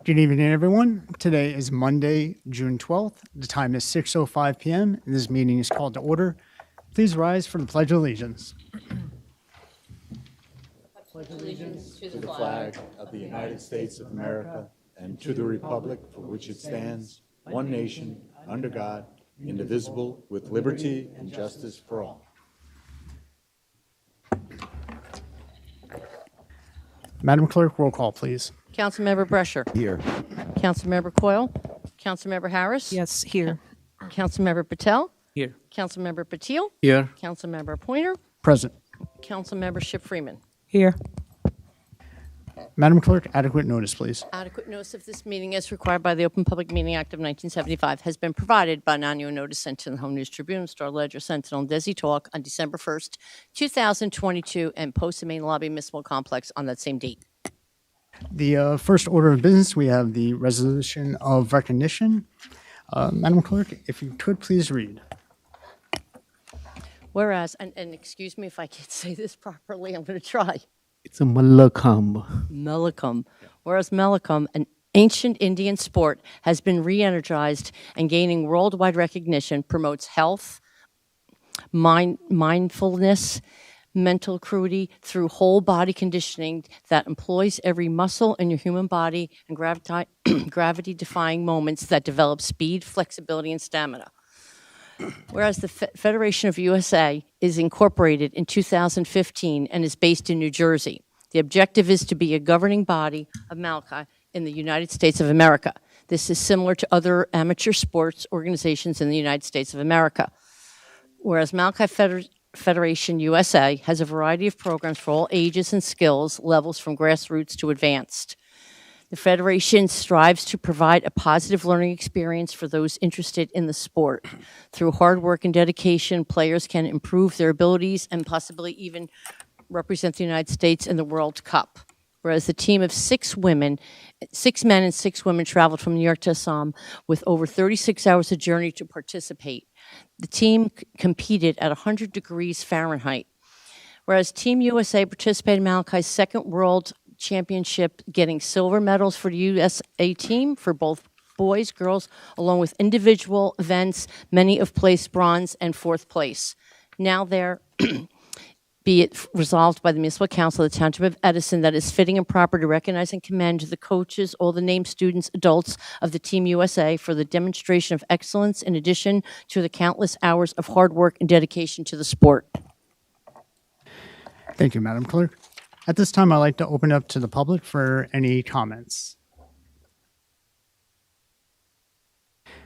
Good evening, everyone. Today is Monday, June 12th. The time is 6:05 p.m., and this meeting is called to order. Please rise for the Pledge of Allegiance. To the flag of the United States of America and to the republic for which it stands, one nation, under God, indivisible, with liberty and justice for all. Madam Clerk, roll call, please. Councilmember Brescher. Here. Councilmember Coyle. Councilmember Harris. Yes, here. Councilmember Patel. Here. Councilmember Patil. Here. Councilmember Pointer. Present. Councilmember Ship Freeman. Here. Madam Clerk, adequate notice, please. Adequate notice of this meeting as required by the Open Public Meeting Act of 1975 has been provided by an annual notice sent to the Home News Tribune, Star Ledger, Sentinel, and Desi Talk on December 1st, 2022, and posted main lobby municipal complex on that same date. The first order of business, we have the resolution of recognition. Madam Clerk, if you could please read. Whereas, and excuse me if I can't say this properly, I'm going to try. It's a malakam. Mellicum. Whereas Mellicum, an ancient Indian sport, has been re-energized and gaining worldwide recognition, promotes health, mindfulness, mental acuity through whole body conditioning that employs every muscle in your human body and gravity-defying moments that develop speed, flexibility, and stamina. Whereas the Federation of USA is incorporated in 2015 and is based in New Jersey. The objective is to be a governing body of Malachi in the United States of America. This is similar to other amateur sports organizations in the United States of America. Whereas Malachi Federation USA has a variety of programs for all ages and skills levels from grassroots to advanced. The Federation strives to provide a positive learning experience for those interested in the sport. Through hard work and dedication, players can improve their abilities and possibly even represent the United States in the World Cup. Whereas the team of 6 men and 6 women traveled from New York to Assam with over 36 hours of journey to participate. The team competed at 100 degrees Fahrenheit. Whereas Team USA participated in Malachi's second World Championship, getting silver medals for the USA team for both boys, girls, along with individual events. Many have placed bronze and 4th place. Now there be it resolved by the Municipal Council of the Township of Edison that is fitting and proper to recognize and commend the coaches, all the named students, adults of the Team USA for the demonstration of excellence in addition to the countless hours of hard work and dedication to the sport. Thank you, Madam Clerk. At this time, I'd like to open up to the public for any comments.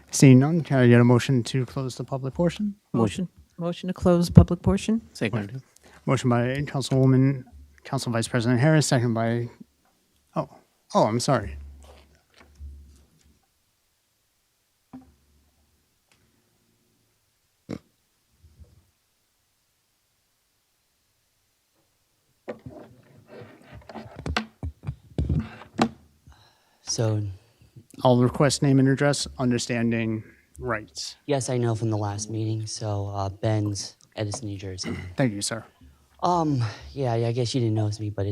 Seeing none, can I get a motion to close the public portion? Motion to close public portion. Second. Motion by Councilwoman, Council Vice President Harris, second by, I'm sorry. So, I'll request name and address, understanding rights. yes, I know from the last meeting. So, Ben's, Edison, New Jersey. Thank you, sir. Yeah, I guess you didn't notice me, but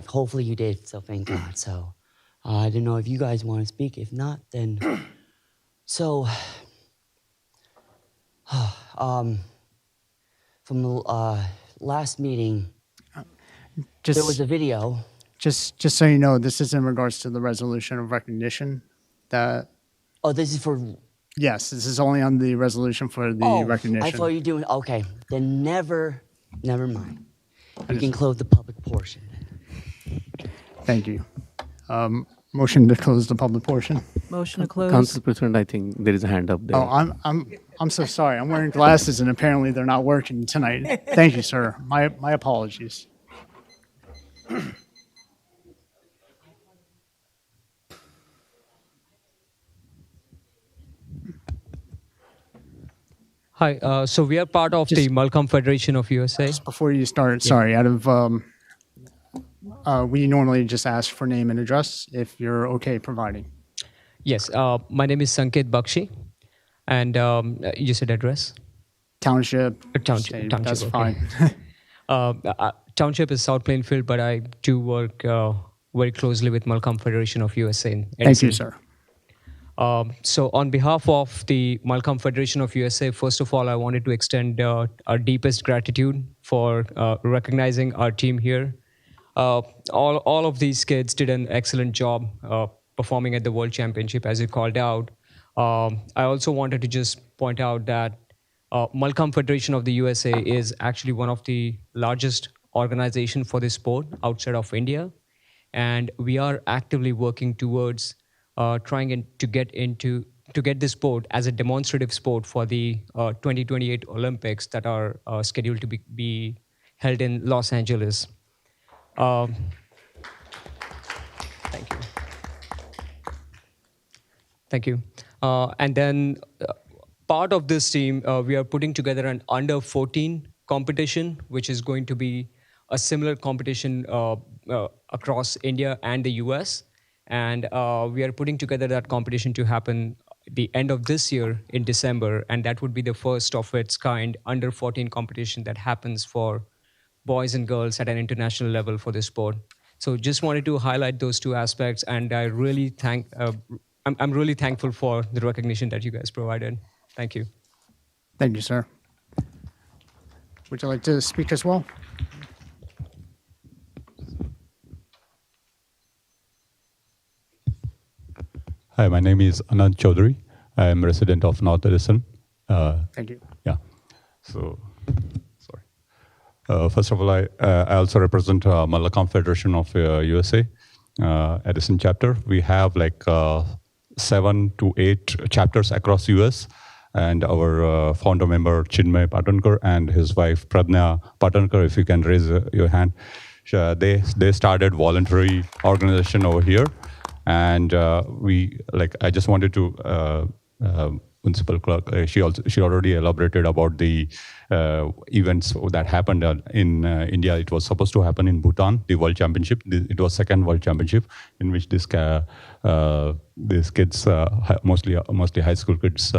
hopefully you did. So thank God. So, I didn't know if you guys want to speak. If not, then, so, from the last meeting, there was a video. Just so you know, this is in regards to the resolution of recognition. Oh, this is for. Yes, this is only on the resolution for the recognition. I thought you were doing. Okay, then never mind. You can close the public portion. Thank you. Motion to close the public portion. Motion to close. Council President, I think there is a hand up there. Oh, I'm so sorry. I'm wearing glasses and apparently they're not working tonight. Thank you, sir. My apologies. Hi, so we are part of the Malcolm Federation of USA. Just before you start, sorry, we normally just ask for name and address if you're okay providing. Yes, my name is Sanket Bakshi, and you said address? Township. Township, State, that's okay. fine. Township is South Plainfield, but I do work very closely with Malcolm Federation of USA in Thank you, Edison. sir. So on behalf of the Malcolm Federation of USA, first of all, I wanted to extend our deepest gratitude for recognizing our team here. All of these kids did an excellent job performing at the World Championship, as you called out. I also wanted to just point out that Malcolm Federation of the USA is actually one of the largest organizations for this sport outside of India. And we are actively working towards trying to get this sport as a demonstrative sport for the 2028 Olympics that are scheduled to be held in Los Angeles. Thank you. Thank you. And then part of this team, we are putting together an under 14 competition, which is going to be a similar competition across India and the US. And we are putting together that competition to happen the end of this year in December. And that would be the first of its kind under 14 competition that happens for boys and girls at an international level for this sport. So just wanted to highlight those two aspects. And I really I'm really thankful for the recognition that you guys provided. Thank you. Thank you, sir. Would you like to speak as well? Hi, my name is Anand Chaudhary. I am a resident of North Edison. Thank you. Yeah. So, sorry. First of all, I also represent Malakam Federation of USA, Edison chapter. We have like 7 to 8 chapters across US, and our founder member Chinmay Patankar and his wife Pradnya Patankar, if you can raise your hand, they started voluntary organization over here. And I just wanted to, Principal Clerk, she already elaborated about the events that happened in India. It was supposed to happen in Bhutan, the World Championship. It was second World Championship in which these kids, mostly high school kids,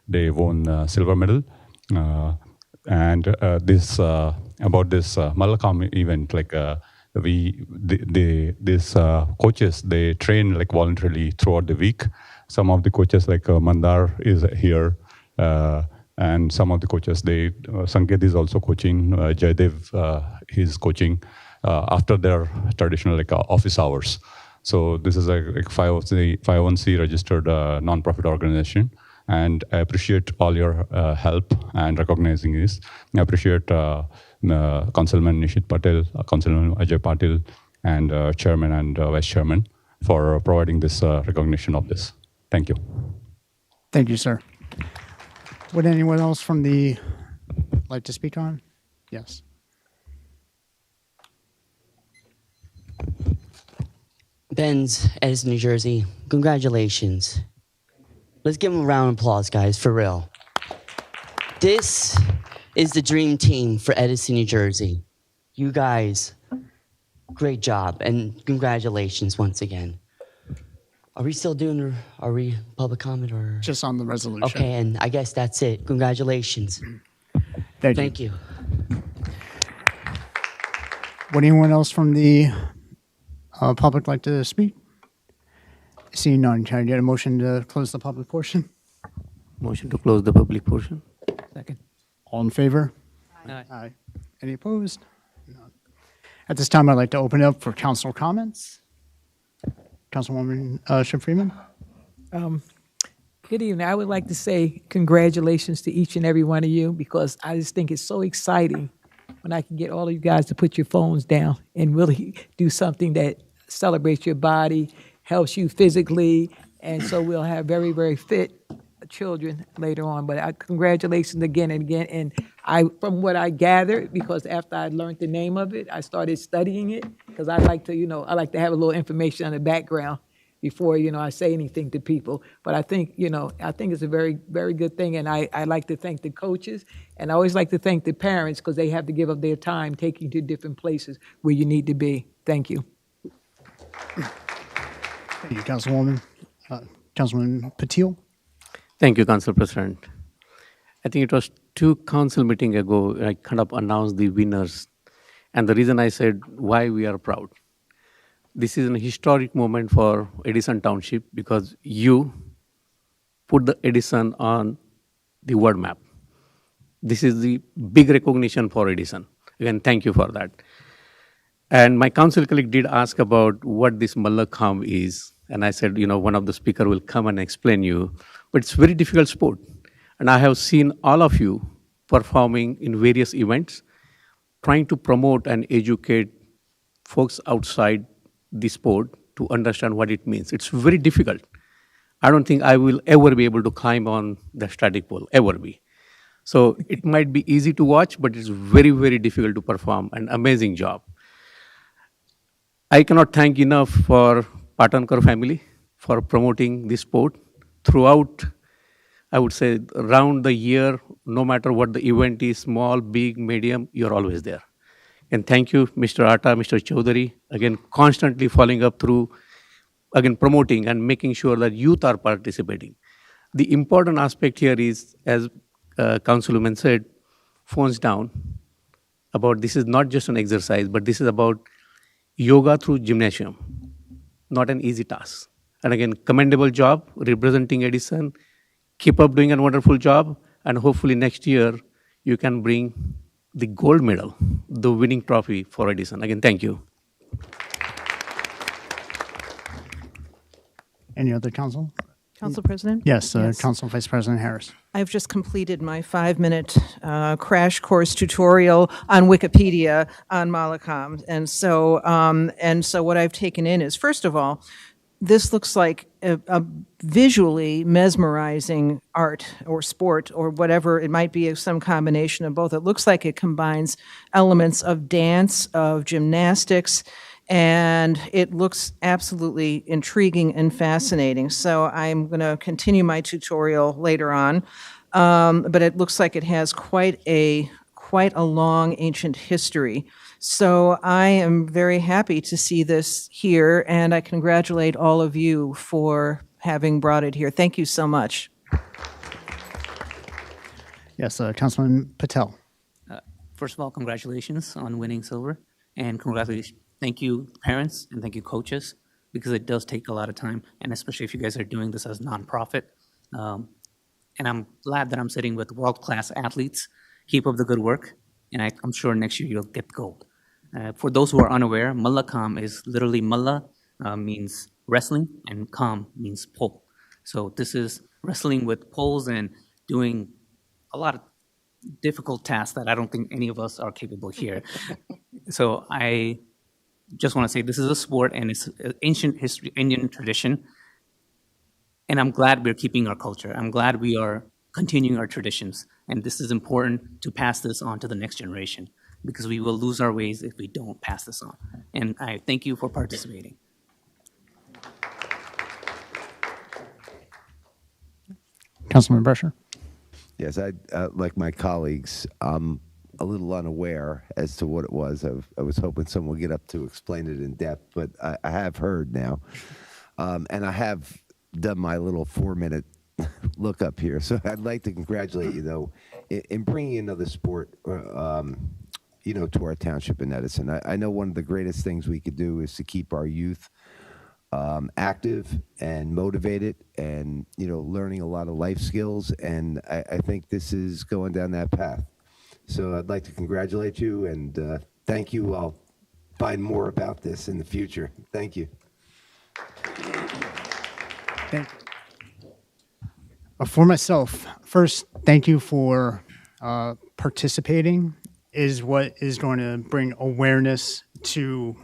they won silver medal. And this about this Malakam event, like. These coaches, they train like voluntarily throughout the week. Some of the coaches like Mandar is here, and some of the coaches, Sanket is also coaching, Jaydev, he's coaching after their traditional like office hours. So this is a 501c registered non-profit organization. And I appreciate all your help and recognizing this. I appreciate Councilman Nishit Patel, Councilman Ajay Patil, and Chairman and Vice Chairman for providing this recognition of this. Thank you. Thank you, sir. Would anyone else from the like to speak on? Yes. Ben's, Edison, New Jersey. Congratulations. Let's give them a round of applause, guys, for real. This is the dream team for Edison, New Jersey. You guys, great job, and congratulations once again. Are we still doing, are we public comment or? Just on the resolution. Okay, and I guess that's it. Congratulations. Thank you. Would anyone else from the public like to speak? Seeing none, can I get a motion to close the public portion? Motion to close the public portion. Second. All in favor? Aye. Aye. Any opposed? None. At this time, I'd like to open it up for council comments. Councilwoman Shiv Freeman. Good evening. I would like to say congratulations to each and every one of you because I just think it's so exciting when I can get all of you guys to put your phones down and really do something that celebrates your body, helps you physically, and so we'll have very, very fit children later on. But congratulations again and again. And from what I gathered, because after I learned the name of it, I started studying it because I like to have a little information on the background before, I say anything to people. But I think it's a very, very good thing. And I like to thank the coaches, and I always like to thank the parents because they have to give up their time taking you to different places where you need to be. Thank you. Thank you, Councilwoman. Councilman Patil. Thank you, Council President. I think it was 2 council meetings ago, I kind of announced the winners. And the reason I said why we are proud. This is an historic moment for Edison Township because you put the Edison on the world map. This is the big recognition for Edison. Again, thank you for that. And my council colleague did ask about what this Mallakhamb is. And I said, one of the speaker will come and explain you. But it's very difficult sport. And I have seen all of you performing in various events, trying to promote and educate folks outside the sport to understand what it means. It's very difficult. I don't think I will ever be able to climb on the static pole, ever be. So it might be easy to watch, but it's very, very difficult to perform. An amazing job. I cannot thank enough for Patankar family for promoting this sport throughout, I would say, around the year, no matter what the event is, small, big, medium, you're always there. And thank you, Mr. Atta, Mr. Chaudhary, again, constantly following up through, again, promoting and making sure that youth are participating. The important aspect here is, as Councilwoman said, phones down, about this is not just an exercise, but this is about yoga through gymnasium, not an easy task. And again, commendable job representing Edison. Keep up doing a wonderful job, and hopefully next year you can bring the gold medal, the winning trophy for Edison. Again, thank you. Any other council? Council President? Yes, Council Vice President Harris. I've just completed my 5-minute crash course tutorial on Wikipedia on Mallakhamb. And so what I've taken in is, first of all, this looks like a visually mesmerizing art or sport or whatever. It might be some combination of both. It looks like it combines elements of dance, of gymnastics, and it looks absolutely intriguing and fascinating. So I'm going to continue my tutorial later on, but it looks like it has quite a long ancient history. So I am very happy to see this here, and I congratulate all of you for having brought it here. Thank you so much. Yes, Councilman Patel. First of all, congratulations on winning silver, and congratulations. Thank you, parents, and thank you, coaches, because it does take a lot of time, and especially if you guys are doing this as nonprofit. And I'm glad that I'm sitting with world-class athletes. Keep up the good work, and I'm sure next year you'll get gold. For those who are unaware, Mallakhamb is literally Malla means wrestling, and Kham means pole. So this is wrestling with poles and doing a lot of difficult tasks that I don't think any of us are capable here. So I just want to say this is a sport, and it's an ancient history, Indian tradition, and I'm glad we're keeping our culture. I'm glad we are continuing our traditions, and this is important to pass this on to the next generation, because we will lose our ways if we don't pass this on. And I thank you for participating. Councilman Brescher. Yes, like my colleagues, I'm a little unaware as to what it was. I was hoping someone would get up to explain it in depth, but I have heard now. And I have done my little 4-minute look up here. So I'd like to congratulate you, though, in bringing another sport, to our township in Edison. I know one of the greatest things we could do is to keep our youth active and motivated and, learning a lot of life skills. And I think this is going down that path. So I'd like to congratulate you and thank you. I'll find more about this in the future. Thank you. For myself, first, thank you for participating is what is going to bring awareness to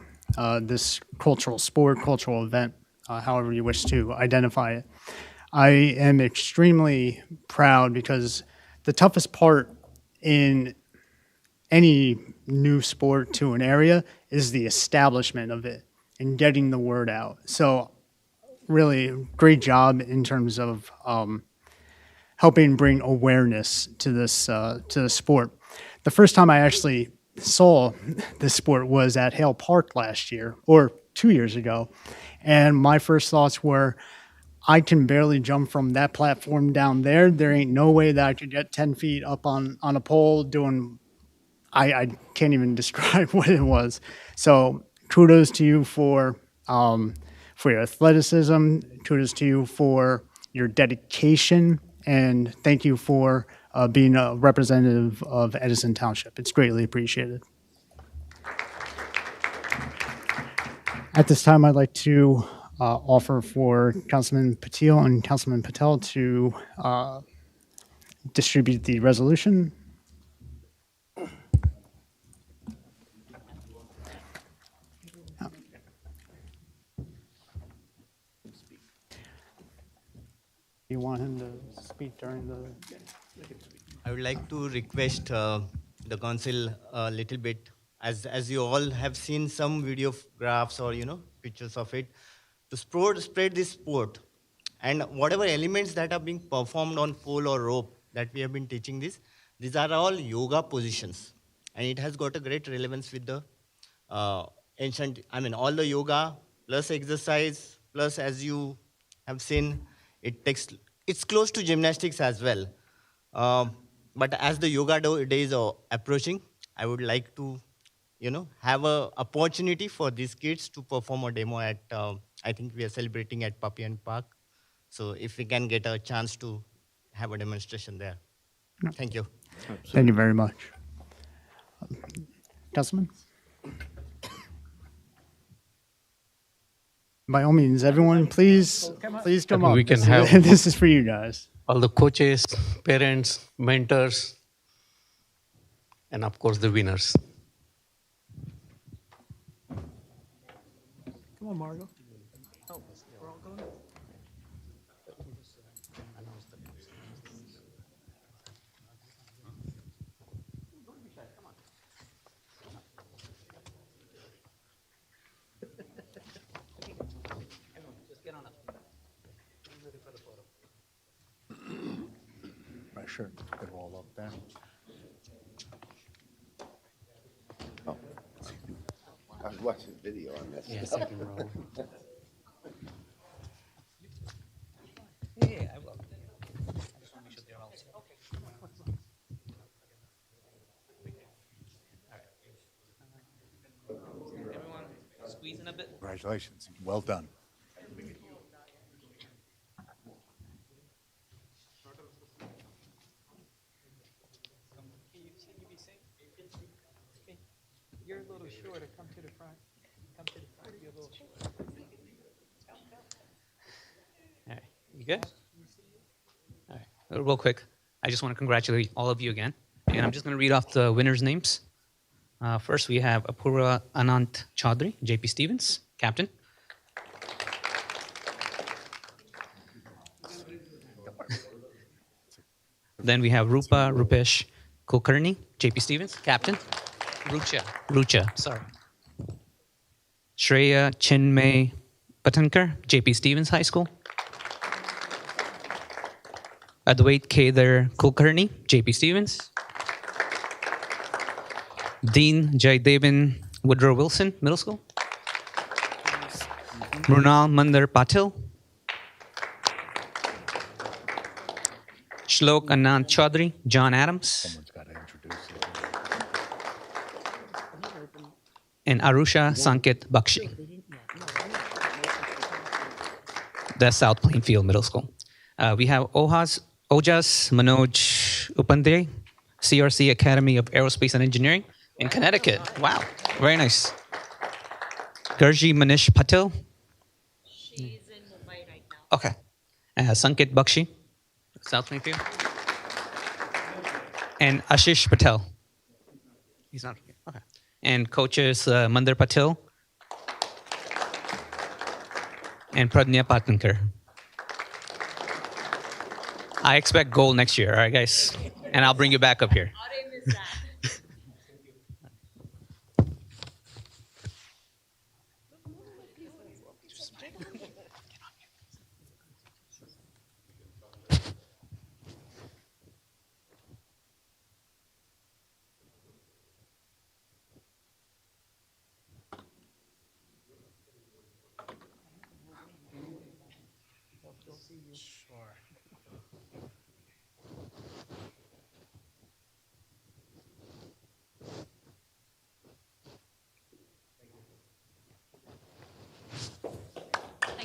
this cultural sport, cultural event, however you wish to identify it. I am extremely proud because the toughest part in any new sport to an area is the establishment of it and getting the word out. So really great job in terms of helping bring awareness to this to the sport. The first time I actually saw this sport was at Hale Park last year, or 2 years ago, and my first thoughts were, I can barely jump from that platform down there. There ain't no way that I could get 10 feet up on a pole doing, I can't even describe what it was. So kudos to you for for your athleticism. Kudos to you for your dedication, and thank you for being a representative of Edison Township. It's greatly appreciated. At this time, I'd like to offer for Councilman Patil and Councilman Patel to distribute the resolution. You want him to speak during the... I would like to request the council a little bit, as you all have seen some video graphs or pictures of it, to spread this sport, and whatever elements that are being performed on pole or rope that we have been teaching these are all yoga positions, and it has got a great relevance with the ancient. I mean, all the yoga plus exercise plus, as you have seen, it's close to gymnastics as well. But as the yoga days are approaching, I would like to, have a opportunity for these kids to perform a demo at, I think we are celebrating at Papian Park. So if we can get a chance to have a demonstration there. Thank you. Thank you very much. Councilman? By all means, everyone, please come up. We can have This is for you guys. all the coaches, parents, mentors, and of course the winners. Come on, Margo. Right, sure. They're all up there. Oh. I was watching a video on this. Yeah, second row. Yeah, I will. I just want to make sure they're all set. Okay. Everyone squeezing a bit. Congratulations. Well done. You're a little shorter. Come to the front. Come to the front. You're a little short. All right, you good? All right, real quick, I just want to congratulate all of you again. And I'm just going to read off the winners' names. First, we have Apurva Anant Chaudhary, JP Stevens, captain. Then we have Rupa Rupesh Kulkarni, JP Stevens, captain. Rucha, sorry. Shreya Chinmay Patankar, JP Stevens High School. Advait Kedar Kulkarni, JP Stevens. Dean Jaydevan Woodrow Wilson, Middle School. Mrunal Mandar Patil. Shlok Anand Chaudhary, John Adams. Someone's got to introduce it. And Arusha Sanket Bakshi. That's South Plainfield Middle School. We have Ojas Manoj Upande, CRC Academy of Aerospace and Engineering in Connecticut. Wow, very nice. Gurji Manish Patil. She's in Mumbai right now. Okay. Sanket Bakshi, South Plainfield. And Ashish Patel. He's not here. Okay. And coaches Mandar Patil and Pradnya Patnankar. I expect gold next year, all right, guys? And I'll bring you back up here. Our aim is that.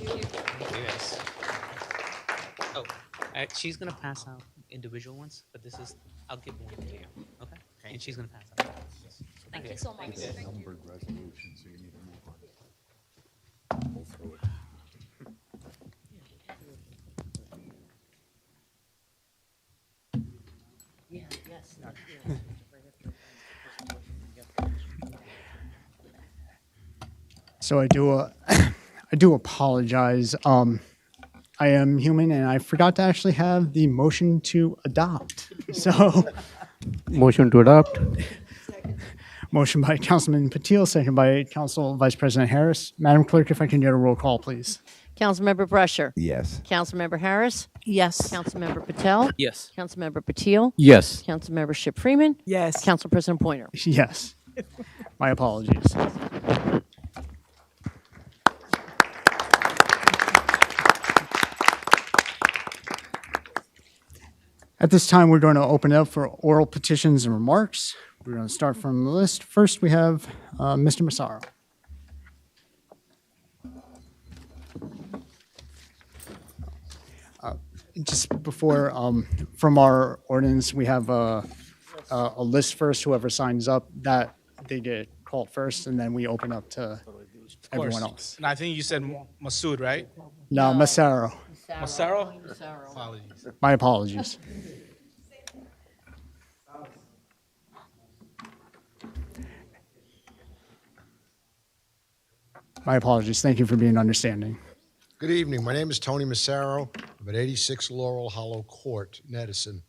Thank you, guys. Oh, she's gonna pass out individual ones, but this is, I'll give one to you, okay? And she's gonna pass out. Thank you so much. Numbered resolution, so you need to move on. We'll throw it. Yeah, yes. So I do apologize. I am human, and I forgot to actually have the motion to adopt. So, Motion to adopt. motion by Councilman Patil, second by Council Vice President Harris. Madam Clerk, if I can get a roll call, please. Councilmember Brescher. Yes. Councilmember Harris. Yes. Councilmember Patel. Yes. Councilmember Patil. Yes. Councilmember Ship Freeman. Yes. Council President Pointer. Yes. My apologies. At this time, we're going to open it up for oral petitions and remarks. We're going to start from the list. First, we have Mr. Massaro. Just before, from our ordinance, we have a list first. Whoever signs up, that they get called first, and then we open up to everyone else. And I think you said Masood, right? No, Massaro. Massaro? Apologies. My apologies. My apologies. Thank you for being understanding. Good evening. My name is Tony Massaro. I'm at 86 Laurel Hollow Court in Edison.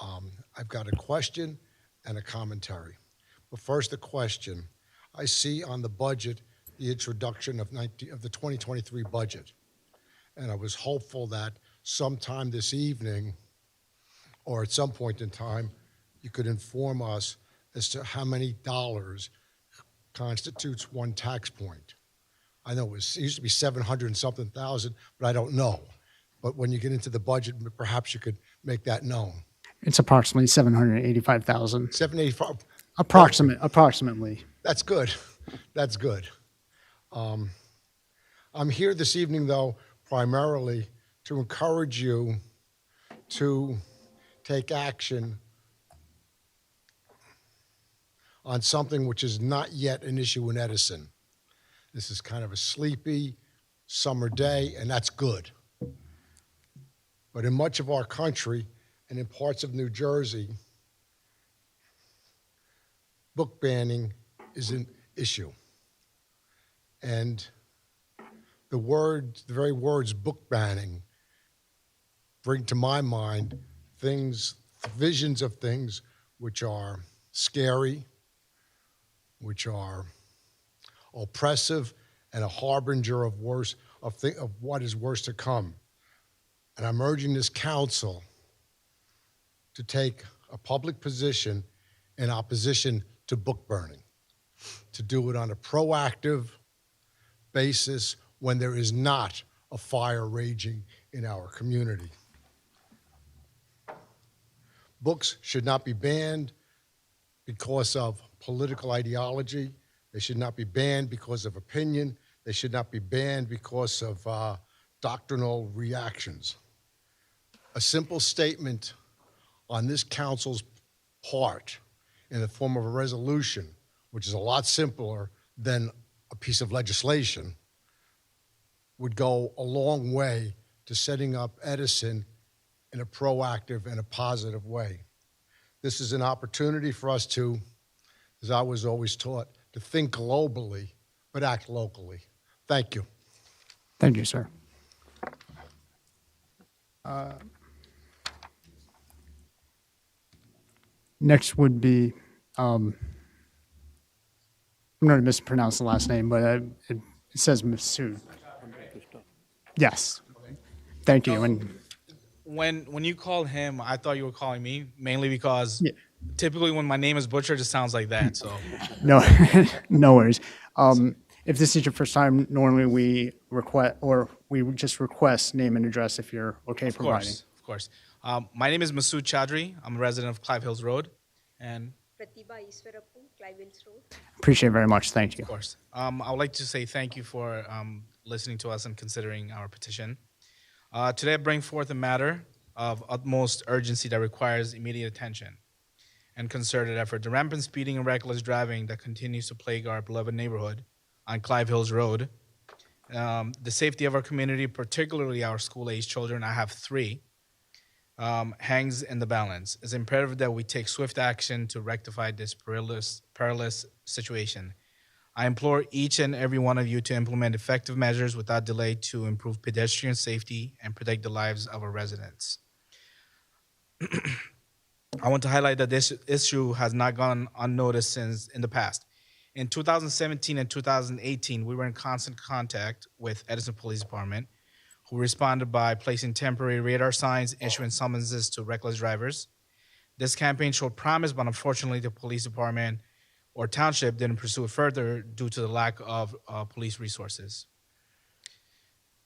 I've got a question and a commentary. But first, the question. I see on the budget the introduction of the 2023 budget. And I was hopeful that sometime this evening or at some point in time, you could inform us as to how many dollars constitutes one tax point. I know it used to be 700 and something thousand, but I don't know. But when you get into the budget, perhaps you could make that known. It's approximately 785,000. 785. Approximately. That's good. That's good. I'm here this evening, though, primarily to encourage you to take action on something which is not yet an issue in Edison. This is kind of a sleepy summer day, and that's good. But in much of our country and in parts of New Jersey, book banning is an issue. And the very words book banning bring to my mind visions of things which are scary, which are oppressive, and a harbinger of what is worse to come. And I'm urging this council to take a public position in opposition to book burning, to do it on a proactive basis when there is not a fire raging in our community. Books should not be banned because of political ideology. They should not be banned because of opinion. They should not be banned because of doctrinal reactions. A simple statement on this council's part in the form of a resolution, which is a lot simpler than a piece of legislation, would go a long way to setting up Edison in a proactive and a positive way. This is an opportunity for us to, as I was always taught, to think globally, but act locally. Thank you. Thank you, sir. Next would be, I'm going to mispronounce the last name, but it says Masood. Yes. Thank you. And When you called him, I thought you were calling me, mainly because typically when my name is butchered, it sounds like that. So no, no worries. If this is your first time, normally we would just request name and address if you're okay providing. Of course. My name is Masood Chaudhry. I'm a resident of Clive Hills Road. And Pratibha Iswarapu, Clive Hills Road. Appreciate it very much. Thank you. Of course. I would like to say thank you for listening to us and considering our petition. Today, I bring forth a matter of utmost urgency that requires immediate attention and concerted effort. The rampant speeding and reckless driving that continues to plague our beloved neighborhood on Clive Hills Road, the safety of our community, particularly our school-age children, I have 3, hangs in the balance. It's imperative that we take swift action to rectify this perilous situation. I implore each and every one of you to implement effective measures without delay to improve pedestrian safety and protect the lives of our residents. I want to highlight that this issue has not gone unnoticed since in the past. In 2017 and 2018, we were in constant contact with Edison Police Department, who responded by placing temporary radar signs, issuing summonses to reckless drivers. This campaign showed promise, but unfortunately, the police department or township didn't pursue it further due to the lack of police resources.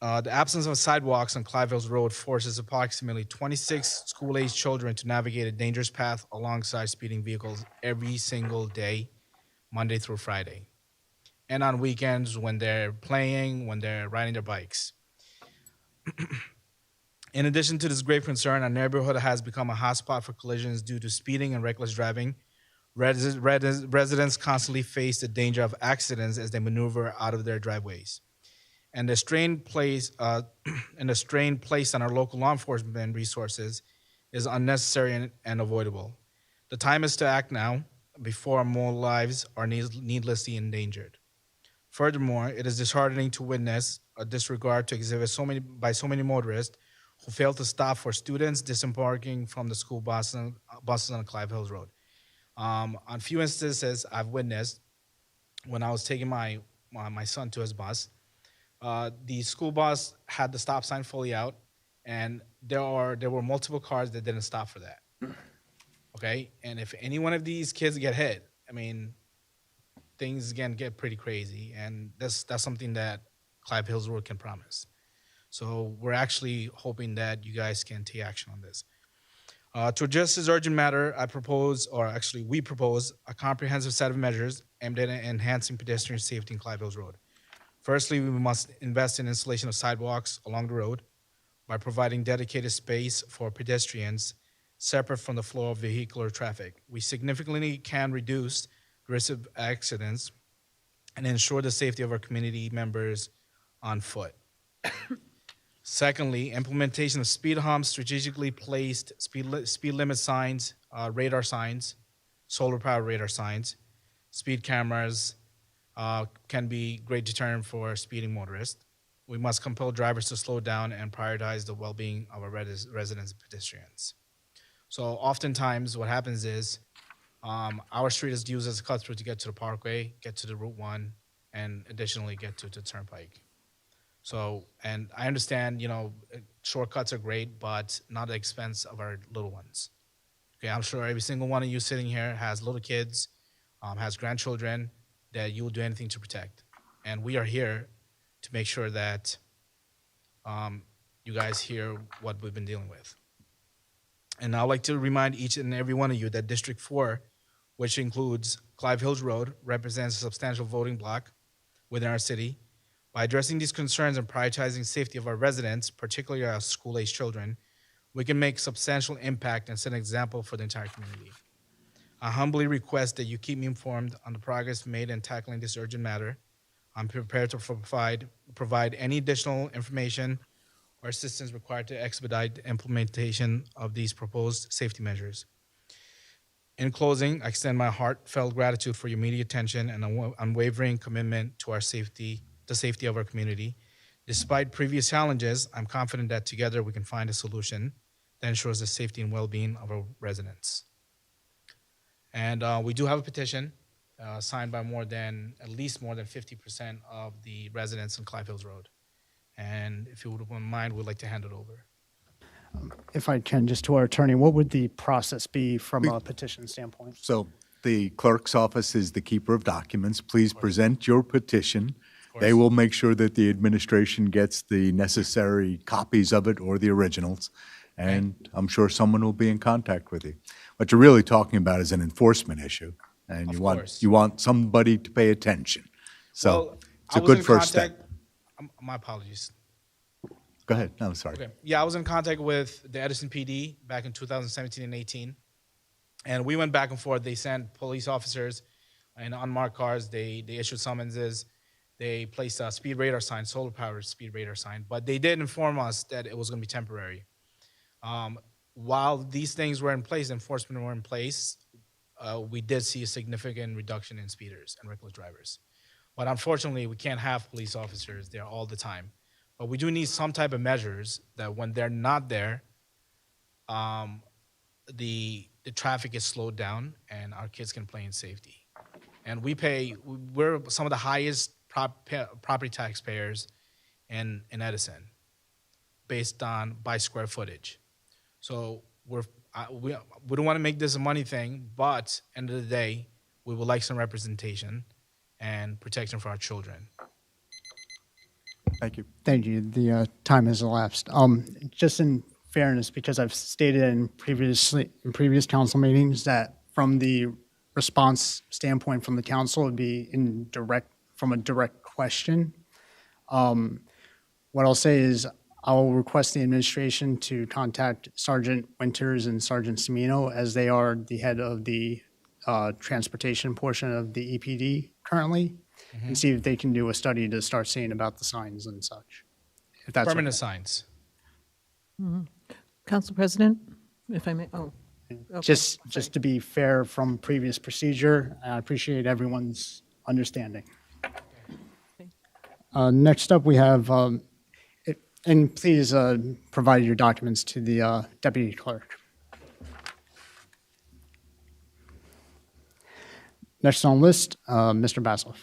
The absence of sidewalks on Clive Hills Road forces approximately 26 school-aged children to navigate a dangerous path alongside speeding vehicles every single day, Monday through Friday, and on weekends when they're playing, when they're riding their bikes. In addition to this grave concern, our neighborhood has become a hotspot for collisions due to speeding and reckless driving. Residents constantly face the danger of accidents as they maneuver out of their driveways. And the strain placed on our local law enforcement resources is unnecessary and avoidable. The time is to act now before more lives are needlessly endangered. Furthermore, it is disheartening to witness a disregard to exhibit by so many motorists who fail to stop for students disembarking from the school buses on Clive Hills Road. On few instances I've witnessed when I was taking my son to his bus, the school bus had the stop sign fully out, and there were multiple cars that didn't stop for that. Okay, and if any one of these kids get hit, I mean, things can get pretty crazy, and that's something that Clive Hills Road can promise. So we're actually hoping that you guys can take action on this. To address this urgent matter, we propose a comprehensive set of measures aimed at enhancing pedestrian safety in Clive Hills Road. Firstly, we must invest in installation of sidewalks along the road by providing dedicated space for pedestrians separate from the flow of vehicular traffic. We significantly can reduce the risk of accidents and ensure the safety of our community members on foot. Secondly, implementation of speed humps, strategically placed speed limit signs, radar signs, solar-powered radar signs, speed cameras can be great deterrent for speeding motorists. We must compel drivers to slow down and prioritize the well-being of our residents and pedestrians. So oftentimes what happens is our street is used as a cut-through to get to the Parkway, get to the Route 1, and additionally get to the Turnpike. So, and I understand, shortcuts are great, but not at the expense of our little ones. Okay, I'm sure every single one of you sitting here has little kids, has grandchildren that you will do anything to protect. And we are here to make sure that you guys hear what we've been dealing with. And I'd like to remind each and every one of you that District 4, which includes Clive Hills Road, represents a substantial voting block within our city. By addressing these concerns and prioritizing safety of our residents, particularly our school-aged children, we can make substantial impact and set an example for the entire community. I humbly request that you keep me informed on the progress made in tackling this urgent matter. I'm prepared to provide any additional information or assistance required to expedite the implementation of these proposed safety measures. In closing, I extend my heartfelt gratitude for your immediate attention and unwavering commitment to the safety of our community. Despite previous challenges, I'm confident that together we can find a solution that ensures the safety and well-being of our residents. And we do have a petition signed by at least more than 50% of the residents on Clive Hills Road. And if you wouldn't mind, we'd like to hand it over. If I can, just to our attorney, what would the process be from a petition standpoint? So the clerk's office is the keeper of documents. Please present your petition. They will make sure that the administration gets the necessary copies of it or the originals, and I'm sure someone will be in contact with you. What you're really talking about is an enforcement issue, and you want somebody to pay attention. So it's a good first step. My apologies. Go ahead. No, I'm sorry. Okay. Yeah, I was in contact with the Edison PD back in 2017 and 18. And we went back and forth. They sent police officers in unmarked cars. They issued summonses. They placed a speed radar sign, solar-powered speed radar sign. But they did inform us that it was going to be temporary. While these things were in place, enforcement were in place, we did see a significant reduction in speeders and reckless drivers. But unfortunately, we can't have police officers there all the time. But we do need some type of measures that when they're not there, the traffic is slowed down and our kids can play in safety. And we're some of the highest property taxpayers in Edison based on by square footage. So we don't want to make this a money thing, but end of the day, we would like some representation and protection for our children. Thank you. Thank you. The time has elapsed. Just in fairness, because I've stated in previous council meetings that from the response standpoint from the council, it would be from a direct question. What I'll say is I will request the administration to contact Sergeant Winters and Sergeant Semino, as they are the head of the transportation portion of the EPD currently, and see if they can do a study to start seeing about the signs and such. If that's Permanent okay. signs. Council President, if I may, okay, Just sorry. to be fair from previous procedure, I appreciate everyone's understanding. Next up, we have, and please provide your documents to the deputy clerk. Next on the list, Mr. Baslov.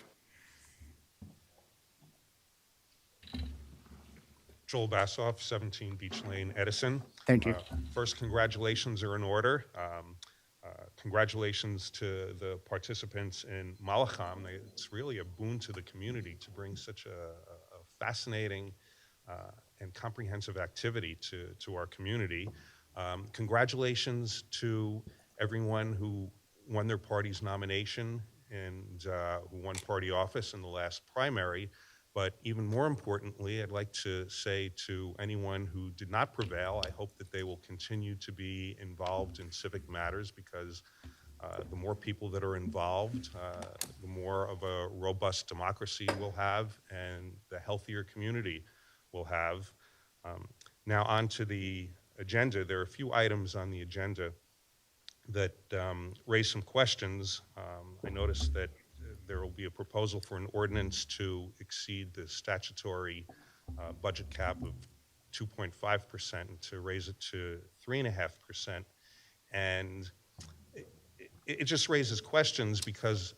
Joel Bassoff, 17 Beach Lane, Edison. Thank you. First, congratulations are in order. Congratulations to the participants in Malacham. It's really a boon to the community to bring such a fascinating and comprehensive activity to our community. Congratulations to everyone who won their party's nomination and who won party office in the last primary. But even more importantly, I'd like to say to anyone who did not prevail, I hope that they will continue to be involved in civic matters, because the more people that are involved, the more of a robust democracy we'll have and the healthier community we'll have. Now on to the agenda. There are a few items on the agenda that raise some questions. I noticed that there will be a proposal for an ordinance to exceed the statutory budget cap of 2.5% and to raise it to 3.5%. And it just raises questions because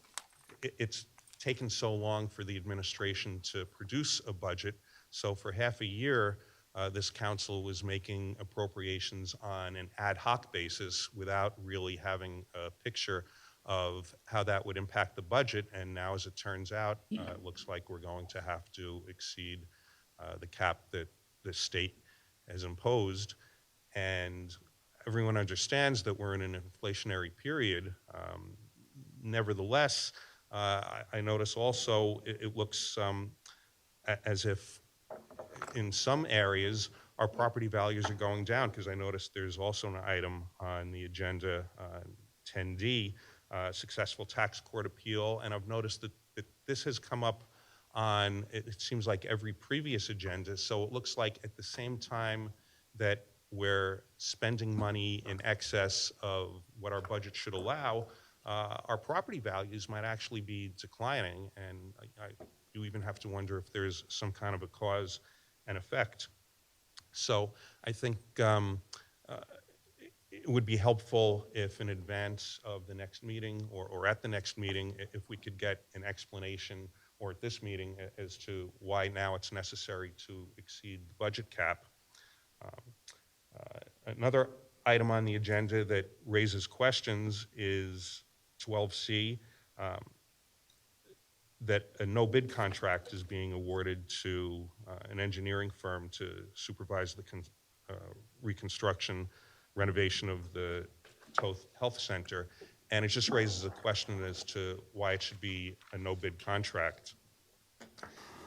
it's taken so long for the administration to produce a budget. So for half a year, this council was making appropriations on an ad hoc basis without really having a picture of how that would impact the budget. And now, as it turns out, it looks like we're going to have to exceed the cap that the state has imposed. And everyone understands that we're in an inflationary period. Nevertheless, I notice also it looks as if in some areas our property values are going down, because I noticed there's also an item on the agenda, 10D, successful tax court appeal, and I've noticed that this has come up on, it seems like every previous agenda, so it looks like at the same time that we're spending money in excess of what our budget should allow, our property values might actually be declining, and you even have to wonder if there's some kind of a cause and effect. So I think it would be helpful if in advance of the next meeting or at the next meeting, if we could get an explanation, or at this meeting, as to why now it's necessary to exceed the budget cap. Another item on the agenda that raises questions is 12C, that a no-bid contract is being awarded to an engineering firm to supervise the reconstruction, renovation of the Toth Health Center, and it just raises a question as to why it should be a no-bid contract.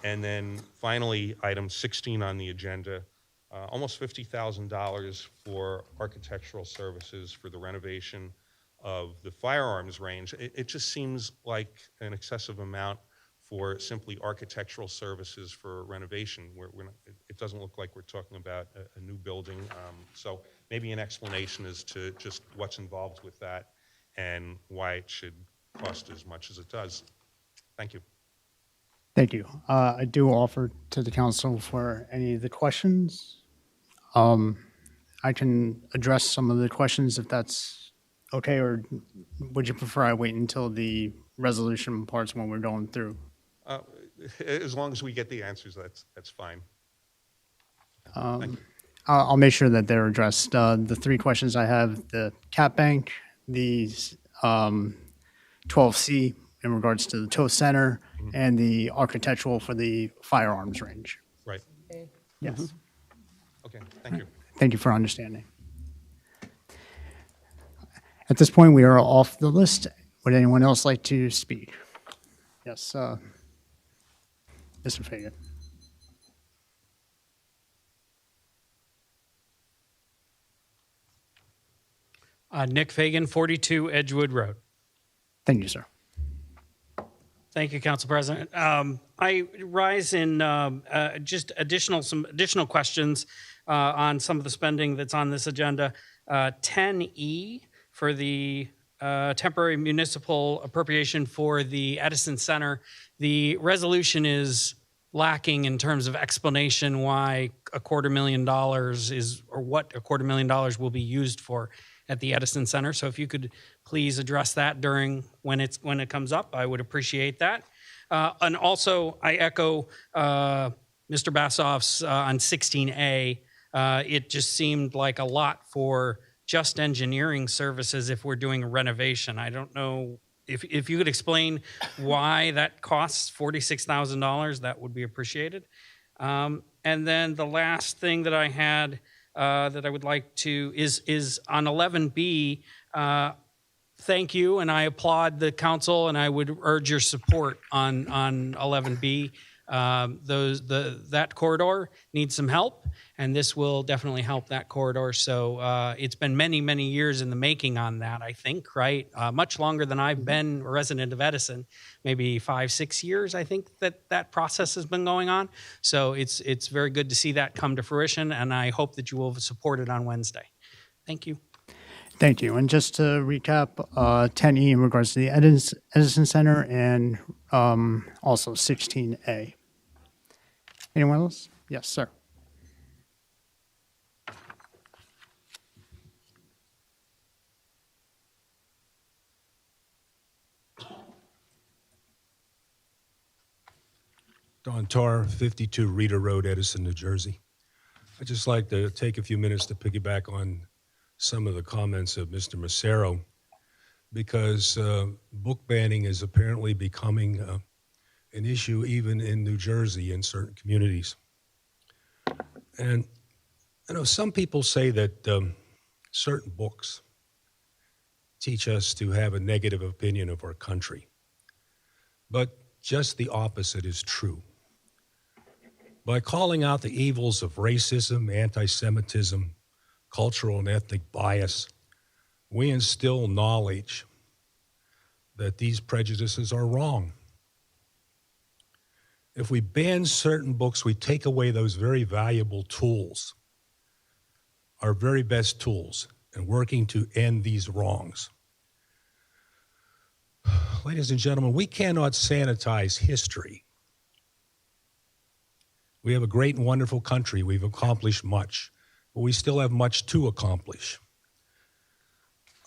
And then finally, item 16 on the agenda, almost $50,000 for architectural services for the renovation of the firearms range. It just seems like an excessive amount for simply architectural services for renovation. It doesn't look like we're talking about a new building. So maybe an explanation as to just what's involved with that and why it should cost as much as it does. Thank you. Thank you. I do offer to the council for any of the questions. I can address some of the questions if that's okay, or would you prefer I wait until the resolution parts when we're going through? As long as we get the answers, that's fine. I'll make sure that they're addressed. The three questions I have, the cap bank, the 12C in regards to the tow center, and the architectural for the firearms range. Right. Yes. Okay, thank you. Thank you for understanding. At this point, we are off the list. Would anyone else like to speak? Yes, Mr. Fagan. Nick Fagan, 42 Edgewood Road. Thank you, sir. Thank you, Council President. I rise in just some additional questions on some of the spending that's on this agenda. 10E for the temporary municipal appropriation for the Edison Center. The resolution is lacking in terms of explanation why $250,000 is, or what $250,000 will be used for at the Edison Center. So if you could please address that when it comes up, I would appreciate that. And also, I echo Mr. Bassoff's on 16A. It just seemed like a lot for just engineering services if we're doing a renovation. I don't know if you could explain why that costs $46,000, that would be appreciated. And then the last thing that I had that I would like to is on 11B. Thank you, and I applaud the council, and I would urge your support on 11B. That corridor needs some help, and this will definitely help that corridor. So it's been many, many years in the making on that, I think, right? Much longer than I've been a resident of Edison, maybe 5-6 years, I think that process has been going on. So it's very good to see that come to fruition, and I hope that you will support it on Wednesday. Thank you. Thank you. And just to recap, 10E in regards to the Edison Center and also 16A. Anyone else? Yes, sir. Don Tarr, 52 Reeder Road, Edison, New Jersey. I'd just like to take a few minutes to piggyback on some of the comments of Mr. Massaro, because book banning is apparently becoming an issue even in New Jersey in certain communities. And I know some people say that certain books teach us to have a negative opinion of our country, but just the opposite is true. By calling out the evils of racism, anti-Semitism, cultural and ethnic bias, we instill knowledge that these prejudices are wrong. If we ban certain books, we take away those very valuable tools, our very best tools, in working to end these wrongs. Ladies and gentlemen, we cannot sanitize history. We have a great and wonderful country. We've accomplished much, but we still have much to accomplish.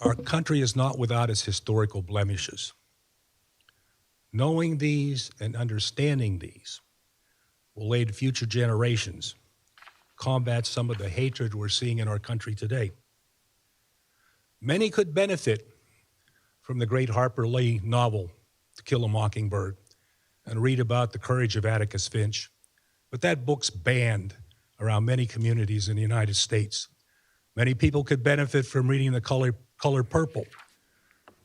Our country is not without its historical blemishes. Knowing these and understanding these will aid future generations combat some of the hatred we're seeing in our country today. Many could benefit from the great Harper Lee novel, To Kill a Mockingbird, and read about the courage of Atticus Finch. But that book's banned around many communities in the United States. Many people could benefit from reading The Color Purple,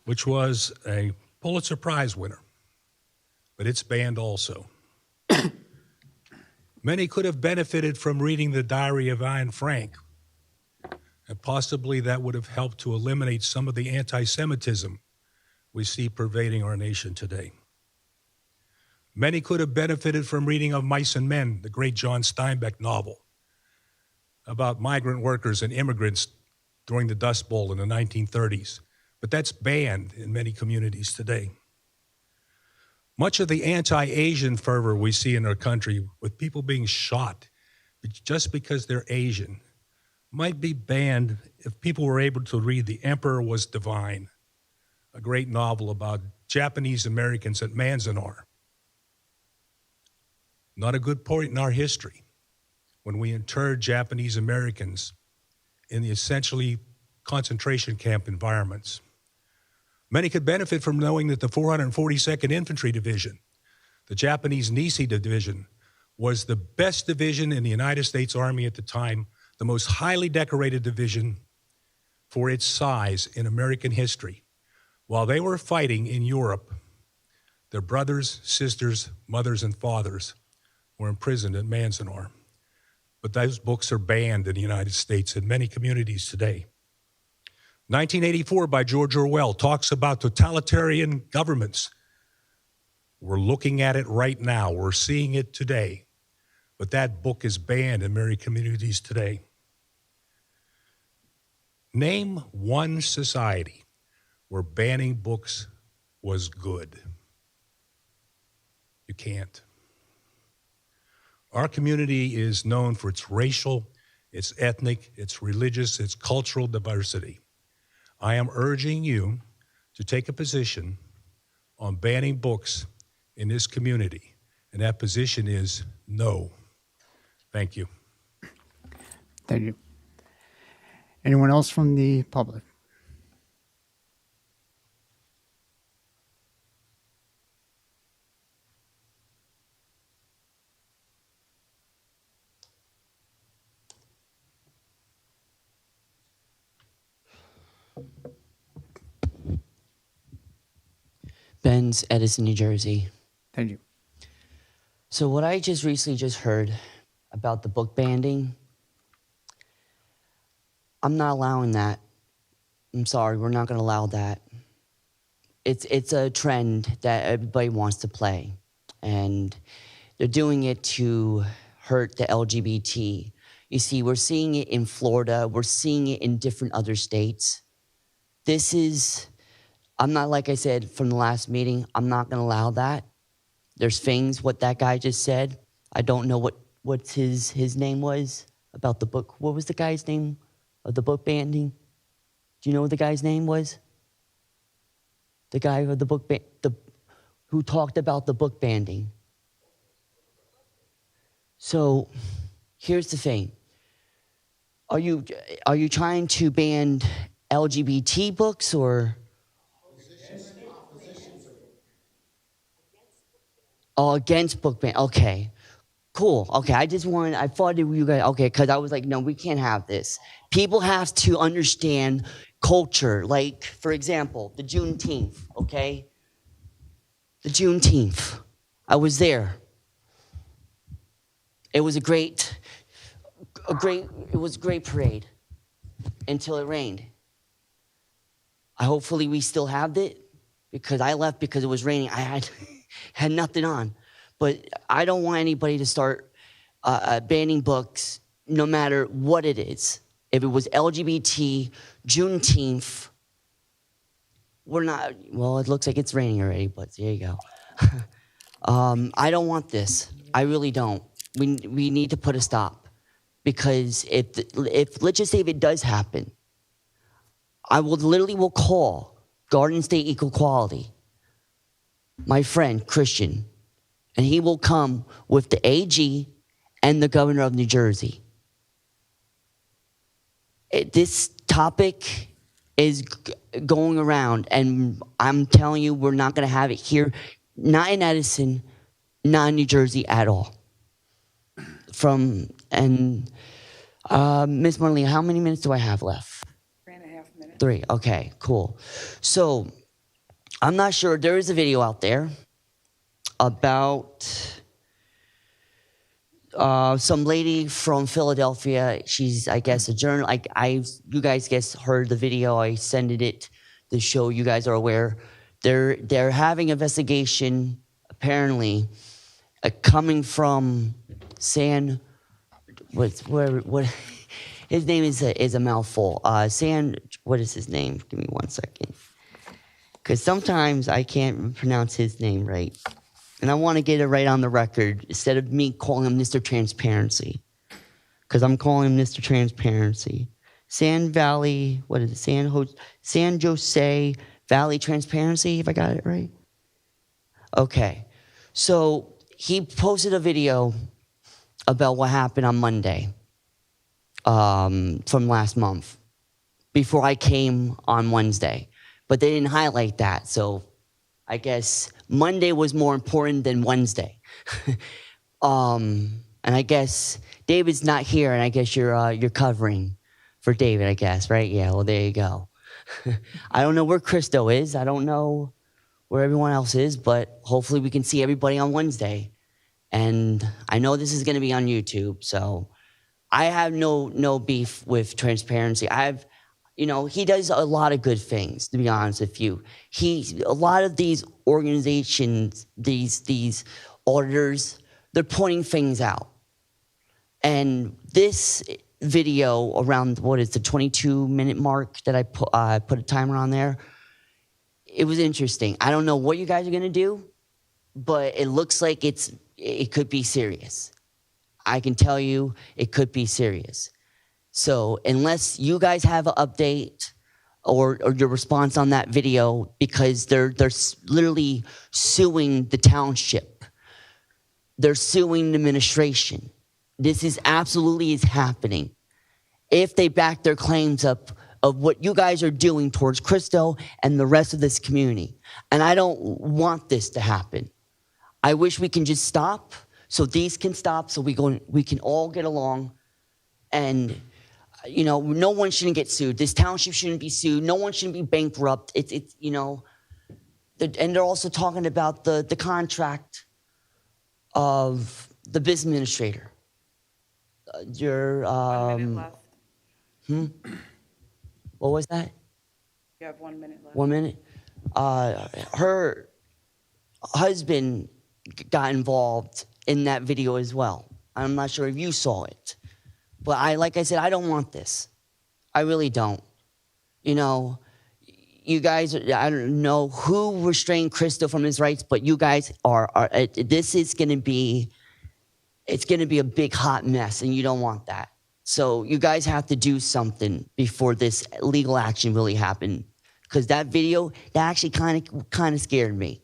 which was a Pulitzer Prize winner, but it's banned also. Many could have benefited from reading the diary of Anne Frank, and possibly that would have helped to eliminate some of the anti-Semitism we see pervading our nation today. Many could have benefited from reading Of Mice and Men, the great John Steinbeck novel about migrant workers and immigrants during the Dust Bowl in the 1930s, but that's banned in many communities today. Much of the anti-Asian fervor we see in our country, with people being shot just because they're Asian, might be banned if people were able to read The Emperor Was Divine, a great novel about Japanese Americans at Manzanar. Not a good point in our history when we interred Japanese Americans in the essentially concentration camp environments. Many could benefit from knowing that the 442nd Infantry Division, the Japanese Nisei Division, was the best division in the United States Army at the time, the most highly decorated division for its size in American history. While they were fighting in Europe, their brothers, sisters, mothers, and fathers were imprisoned at Manzanar. But those books are banned in the United States in many communities today. 1984 by George Orwell talks about totalitarian governments. We're looking at it right now. We're seeing it today. But that book is banned in many communities today. Name one society where banning books was good. You can't. Our community is known for its racial, its ethnic, its religious, its cultural diversity. I am urging you to take a position on banning books in this community, and that position is no. Thank you. Thank you. Anyone else from the public? Ben's, Edison, New Jersey. Thank you. So what I just recently heard about the book banning, I'm not allowing that. I'm sorry, we're not going to allow that. It's a trend that everybody wants to play, and they're doing it to hurt the LGBT. You see, we're seeing it in Florida. We're seeing it in different other states. This is, I'm not, like I said from the last meeting, I'm not going to allow that. There's things, what that guy just said. I don't know what his name was about the book. What was the guy's name of the book banning? Do you know what the guy's name was? The guy of the book who talked about the book banning. So here's the thing. Are you trying to ban LGBT books or? Oh, against book ban. Okay, cool. Okay, I thought that you guys, okay, because I was like, no, we can't have this. People have to understand culture. Like, for example, the Juneteenth, okay? The Juneteenth. I was there. It was a great parade until it rained. Hopefully we still have it, because I left because it was raining. I had nothing on. But I don't want anybody to start banning books no matter what it is. If it was LGBT, Juneteenth, we're not, well, it looks like it's raining already, but there you go. I don't want this. I really don't. We need to put a stop, because if let's just say if it does happen, I will call Garden State Equal Quality, my friend Christian, and he will come with the AG and the governor of New Jersey. This topic is going around, and I'm telling you, we're not going to have it here, not in Edison, not in New Jersey at all. Miss Marlene, how many minutes do I have left? 3.5 minutes. 3, okay, cool. So, I'm not sure, there is a video out there about some lady from Philadelphia. She's, I guess, a journal. You guys heard the video. I sent it to show you guys are aware. They're having investigation apparently coming from what his name is a mouthful. What is his name? Give me 1 second, because sometimes I can't pronounce his name right. And I want to get it right on the record instead of me calling him Mr. Transparency, because I'm calling him Mr. Transparency. San Jose Valley Transparency, if I got it right. Okay. So he posted a video about what happened on Monday from last month before I came on Wednesday. But they didn't highlight that, so I guess Monday was more important than Wednesday. And I guess David's not here, and I guess you're covering for David, I guess, right? Yeah, well, there you go. I don't know where Christo is. I don't know where everyone else is, but hopefully we can see everybody on Wednesday. And I know this is going to be on YouTube, so I have no beef with Transparency. He does a lot of good things, to be honest with you. A lot of these organizations, these auditors, they're pointing things out. And this video around, the 22-minute mark that I put a timer on there, it was interesting. I don't know what you guys are going to do, but it looks like it could be serious. I can tell you it could be serious. So unless you guys have an update or your response on that video, because they're literally suing the township. They're suing the administration. This is absolutely happening. If they back their claims up of what you guys are doing towards Christo and the rest of this community. And I don't want this to happen. I wish we can just stop so these can stop, so we can all get along. And no one shouldn't get sued. This township shouldn't be sued. No one shouldn't be bankrupt. And they're also talking about the contract of the business administrator. 1 minute left. What was that? You have 1 minute left. 1 minute. Her husband got involved in that video as well. I'm not sure if you saw it. But like I said, I don't want this. I really don't. You guys, I don't know who restrained Christo from his rights, but you guys this is going to be, it's going to be a big hot mess, and you don't want that. So you guys have to do something before this legal action really happened. Because that video, that actually kind of scared me.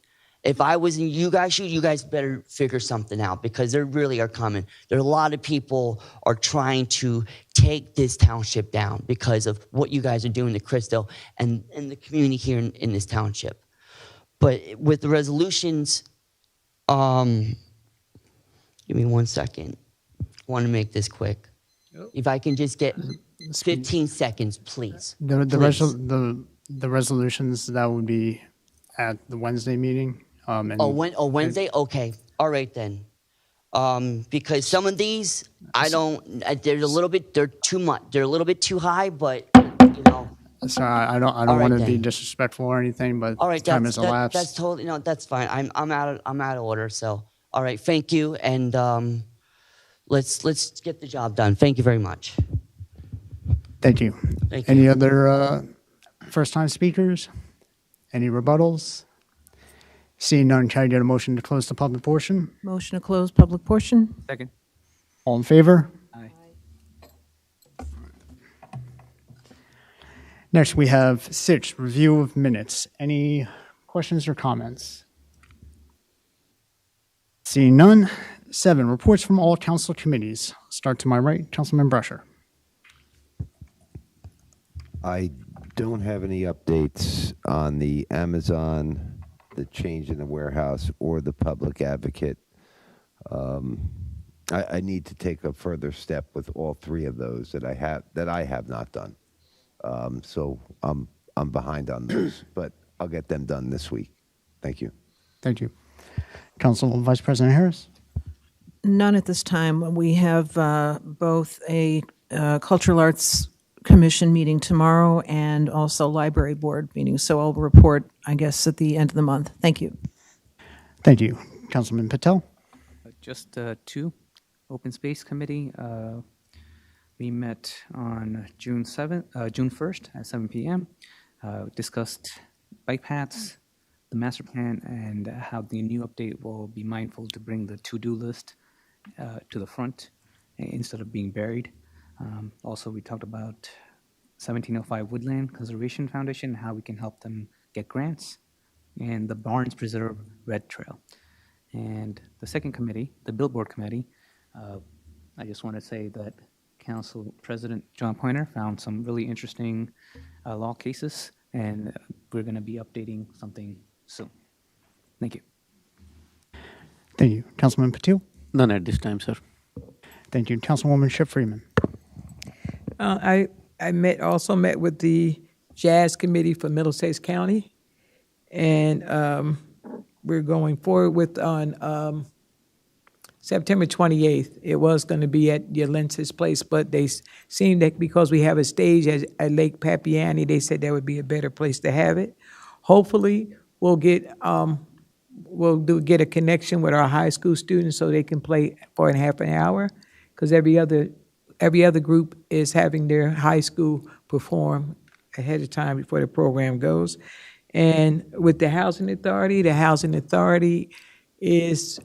If I was in you guys' shoes, you guys better figure something out, because they really are coming. There are a lot of people are trying to take this township down because of what you guys are doing to Christo and the community here in this township. But with the resolutions, give me 1 second. I want to make this quick. If I can just get 15 seconds, please. The resolutions, that would be at the Wednesday meeting. Wednesday? Okay. All right then. Because some of these, they're too much. They're a little bit too high, but So I don't want to be disrespectful or anything, but all right, time has elapsed. That's totally that's fine. I'm out of order. So all right, thank you, and let's get the job done. Thank you very much. Thank you. Any other first-time speakers? Any rebuttals? Seeing none, can I get a motion to close the public portion? Motion to close public portion. Second. All in favor? Aye. Next, we have 6, review of minutes. Any questions or comments? Seeing none. 7, reports from all council committees. Start to my right, Councilman Brusher. I don't have any updates on the Amazon, the change in the warehouse, or the public advocate. I need to take a further step with all 3 of those that I have not done. So I'm behind on those, but I'll get them done this week. Thank you. Thank you. Council Vice President Harris. None at this time. We have both a cultural arts commission meeting tomorrow and also library board meeting. So I'll report, I guess, at the end of the month. Thank you. Thank you. Councilman Patel? Just two. Open Space Committee. We met on June 1st at 7 p.m. Discussed bike paths, the master plan, and how the new update will be mindful to bring the to-do list to the front instead of being buried. Also, we talked about 1705 Woodland Conservation Foundation, how we can help them get grants, and the Barnes Preserve Red Trail. And the second committee, the Billboard Committee, I just want to say that Council President John Pointer found some really interesting law cases, and we're going to be updating something soon. Thank you. Thank you. Councilman Patil? None at this time, sir. Thank you. Councilwoman Ship Freeman? I also met with the Jazz Committee for Middlesex County, and we're going forward with on September 28th. It was going to be at Yolentz's place, but they seemed that because we have a stage at Lake Papiani, they said that would be a better place to have it. Hopefully, we'll get a connection with our high school students so they can play for half an hour, because every other group is having their high school perform ahead of time before the program goes. And with the Housing Authority is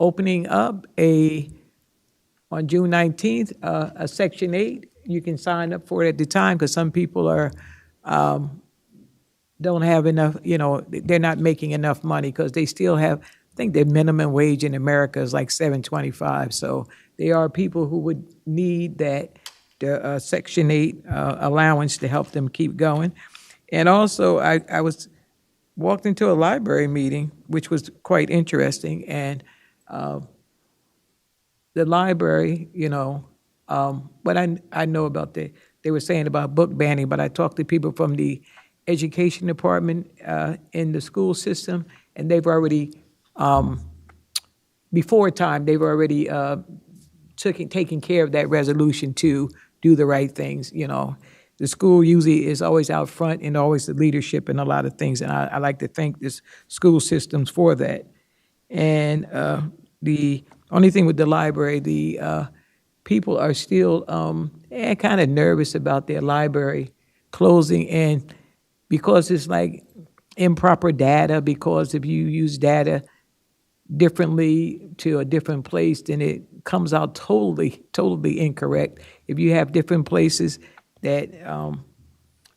opening up on June 19th, a Section 8. You can sign up for it at the time, because some people don't have enough, they're not making enough money because they still have, I think the minimum wage in America is like $7.25. So there are people who would need that Section 8 allowance to help them keep going. And also, I walked into a library meeting, which was quite interesting, and the library, what I know about they were saying about book banning, but I talked to people from the education department in the school system, and they've already, before time, they've already taken care of that resolution to do the right things. The school usually is always out front and always the leadership in a lot of things, and I like to thank this school systems for that. And the only thing with the library, the people are still kind of nervous about their library closing, and because it's like improper data, because if you use data differently to a different place, then it comes out totally incorrect. If you have different places that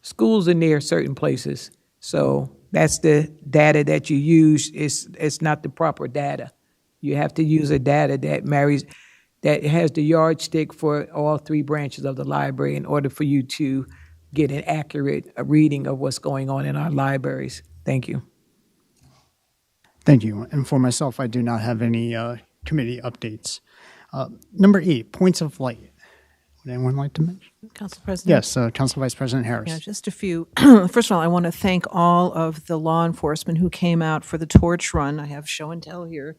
schools are near certain places, so that's the data that you use. It's not the proper data. You have to use a data that has the yardstick for all three branches of the library in order for you to get an accurate reading of what's going on in our libraries. Thank you. Thank you. And for myself, I do not have any committee updates. Number 8, points of light. Would anyone like to mention? Council President? Yes, Council Vice President Harris. Yeah, just a few. First of all, I want to thank all of the law enforcement who came out for the torch run. I have show and tell here.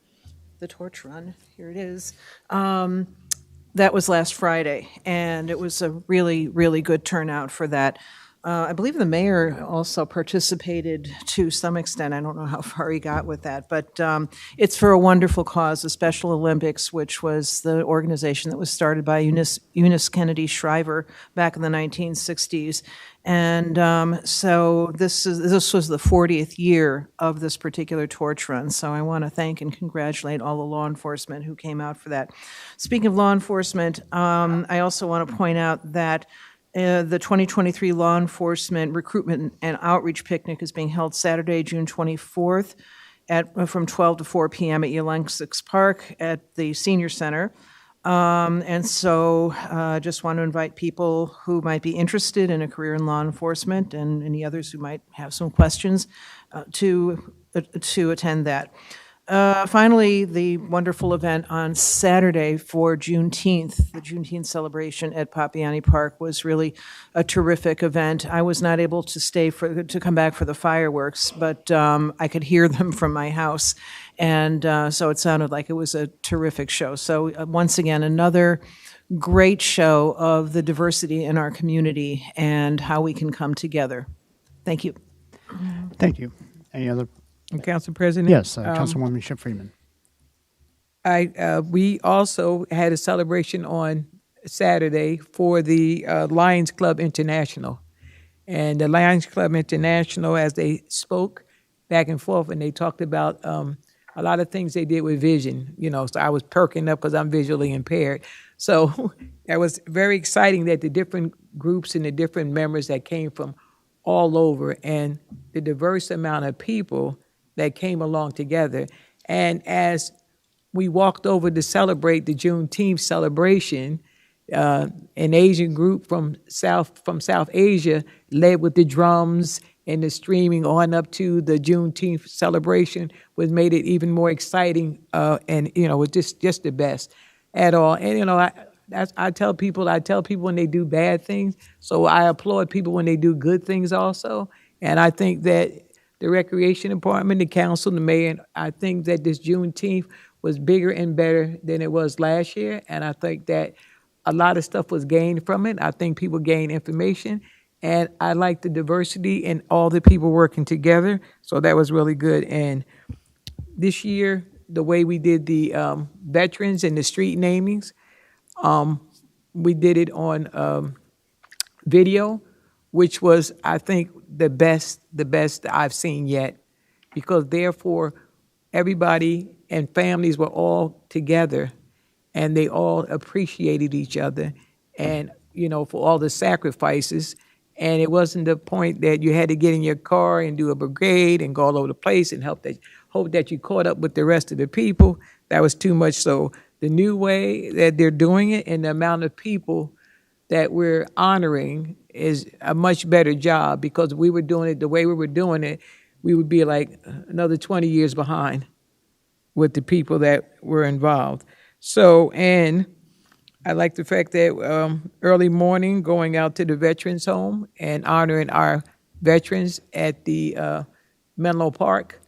The torch run, here it is. That was last Friday, and it was a really, really good turnout for that. I believe the mayor also participated to some extent. I don't know how far he got with that, but it's for a wonderful cause, the Special Olympics, which was the organization that was started by Eunice Kennedy Shriver back in the 1960s. And so this was the 40th year of this particular torch run. So I want to thank and congratulate all the law enforcement who came out for that. Speaking of law enforcement, I also want to point out that the 2023 Law Enforcement Recruitment and Outreach Picnic is being held Saturday, June 24th from 12 to 4 p.m. at Yolentz's Park at the Senior Center. And so just want to invite people who might be interested in a career in law enforcement and any others who might have some questions to attend that. Finally, the wonderful event on Saturday for Juneteenth, the Juneteenth celebration at Papiani Park was really a terrific event. I was not able to to come back for the fireworks, but I could hear them from my house, and so it sounded like it was a terrific show. So once again, another great show of the diversity in our community and how we can come together. Thank you. Thank you. Any other? Council President? Yes, Councilwoman Ship Freeman. We also had a celebration on Saturday for the Lions Club International. And the Lions Club International, as they spoke back and forth, and they talked about a lot of things they did with vision, so I was perking up because I'm visually impaired. So that was very exciting that the different groups and the different members that came from all over and the diverse amount of people that came along together. And as we walked over to celebrate the Juneteenth celebration, an Asian group from South Asia led with the drums and the streaming on up to the Juneteenth celebration, was made it even more exciting, and was just the best at all. And I tell people when they do bad things, so I applaud people when they do good things also. And I think that the Recreation Department, the council, the mayor, I think that this Juneteenth was bigger and better than it was last year. And I think that a lot of stuff was gained from it. I think people gained information. And I like the diversity and all the people working together. So that was really good. And this year, the way we did the veterans and the street namings, we did it on video, which was, I think, the best I've seen yet, because therefore everybody and families were all together and they all appreciated each other and, for all the sacrifices. And it wasn't the point that you had to get in your car and do a brigade and go all over the place and hope that you caught up with the rest of the people. That was too much. So the new way that they're doing it and the amount of people that we're honoring is a much better job, because if we were doing it the way we were doing it, we would be like another 20 years behind with the people that were involved. So, and I like the fact that early morning going out to the Veterans Home and honoring our veterans at the Menlo Park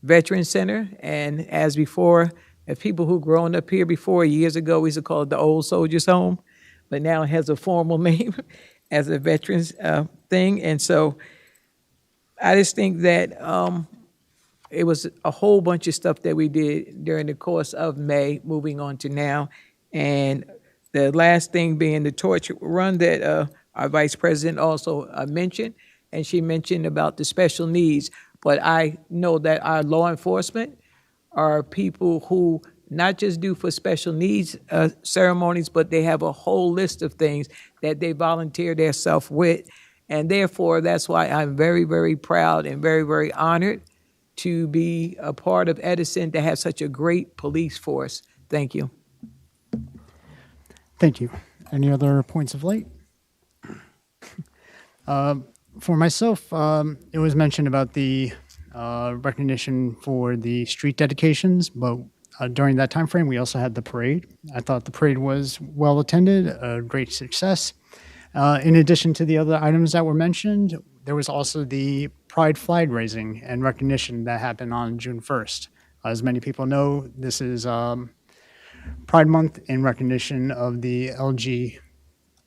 Veterans Center. And as before, if people who've grown up here before, years ago, we used to call it the Old Soldiers Home, but now it has a formal name as a veterans thing. And so I just think that it was a whole bunch of stuff that we did during the course of May, moving on to now. And the last thing being the torch run that our vice president also mentioned, and she mentioned about the special needs. But I know that our law enforcement are people who not just do for special needs ceremonies, but they have a whole list of things that they volunteer themselves with. And therefore, that's why I'm very, very proud and very, very honored to be a part of Edison, to have such a great police force. Thank you. Thank you. Any other points of light? For myself, it was mentioned about the recognition for the street dedications, but during that time frame, we also had the parade. I thought the parade was well attended, a great success. In addition to the other items that were mentioned, there was also the Pride flag raising and recognition that happened on June 1st. As many people know, this is Pride Month in recognition of the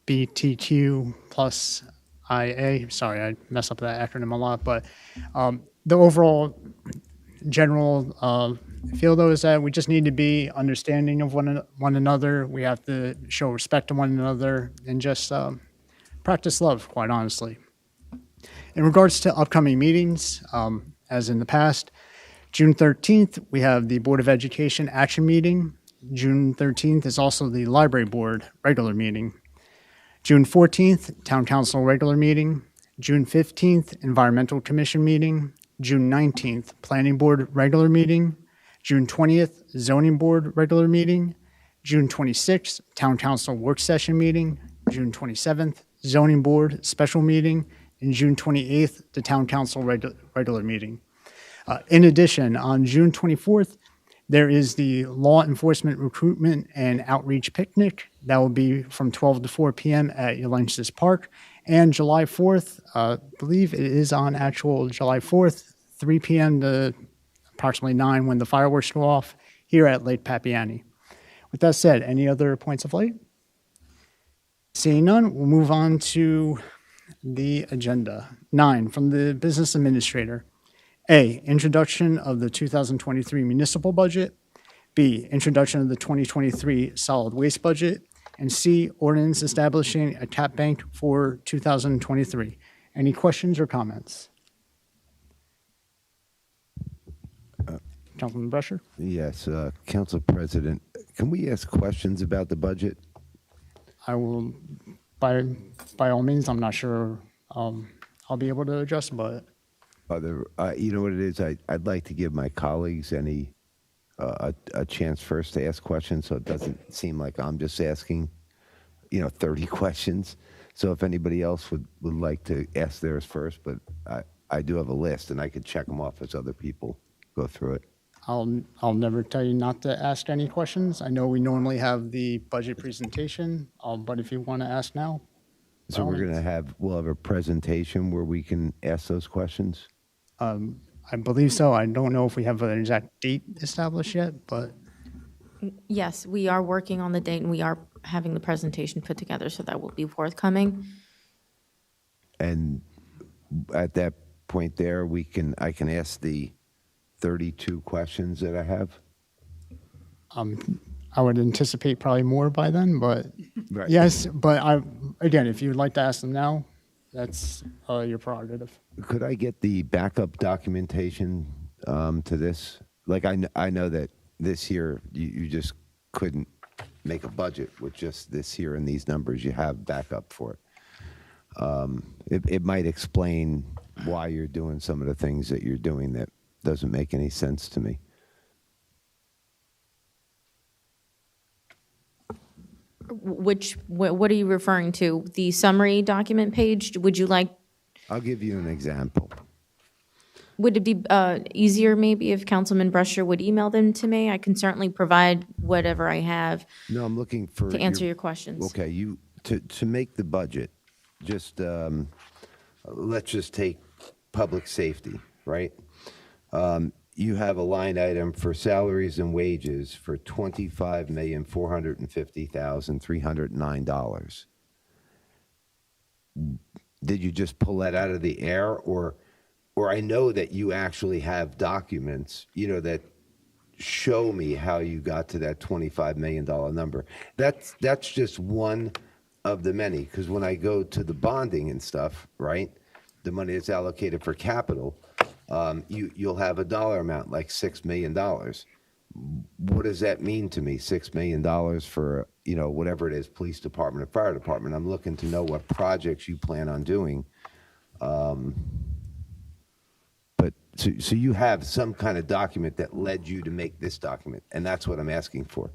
LGBTQ plus IA. Sorry, I mess up that acronym a lot, but the overall general feel, though, is that we just need to be understanding of one another. We have to show respect to one another and just practice love, quite honestly. In regards to upcoming meetings, as in the past, June 13th, we have the Board of Education action meeting. June 13th is also the Library Board regular meeting. June 14th, Town Council regular meeting. June 15th, Environmental Commission meeting. June 19th, Planning Board regular meeting. June 20th, Zoning Board regular meeting. June 26th, Town Council work session meeting. June 27th, Zoning Board special meeting. And June 28th, the Town Council regular meeting. In addition, on June 24th, There is the Law Enforcement Recruitment and Outreach Picnic. That will be from 12 to 4 p.m. at Yolensis Park. And July 4th, I believe it is on actual July 4th, 3 p.m. to approximately 9 when the fireworks go off here at Lake Papiani. With that said, any other points of light? Seeing none, we'll move on to the agenda. 9, from the Business Administrator. A, introduction of the 2023 municipal budget. B, introduction of the 2023 solid waste budget. And C, ordinance establishing a cap bank for 2023. Any questions or comments? Councilman Brescher? Yes, Council President, can we ask questions about the budget? I will, by all means, I'm not sure I'll be able to address, but You know what it is? I'd like to give my colleagues a chance first to ask questions, so it doesn't seem like I'm just asking, 30 questions. So if anybody else would like to ask theirs first, but I do have a list, and I could check them off as other people go through it. I'll never tell you not to ask any questions. I know we normally have the budget presentation, but if you want to ask now. So we'll have a presentation where we can ask those questions? I believe so. I don't know if we have an exact date established yet, but. Yes, we are working on the date, and we are having the presentation put together, so that will be forthcoming. And at that point there, I can ask the 32 questions that I have? I would anticipate probably more by then, but Right. yes, but again, if you'd like to ask them now, that's your prerogative. Could I get the backup documentation to this? Like, I know that this year you just couldn't make a budget with just this year and these numbers. You have backup for it. It might explain why you're doing some of the things that you're doing that doesn't make any sense to me. What are you referring to? The summary document page? Would you like? I'll give you an example. Would it be easier maybe if Councilman Brescher would email them to me? I can certainly provide whatever I have. No, I'm looking for to answer your questions. Okay, to make the budget, just let's just take public safety, right? You have a line item for salaries and wages for $25,450,309. Did you just pull that out of the air, or I know that you actually have documents, that show me how you got to that $25 million number. That's just one of the many, because when I go to the bonding and stuff, right, the money that's allocated for capital, you'll have a dollar amount like $6 million. What does that mean to me? $6 million for, whatever it is, police department or fire department. I'm looking to know what projects you plan on doing. But so you have some kind of document that led you to make this document, and that's what I'm asking for.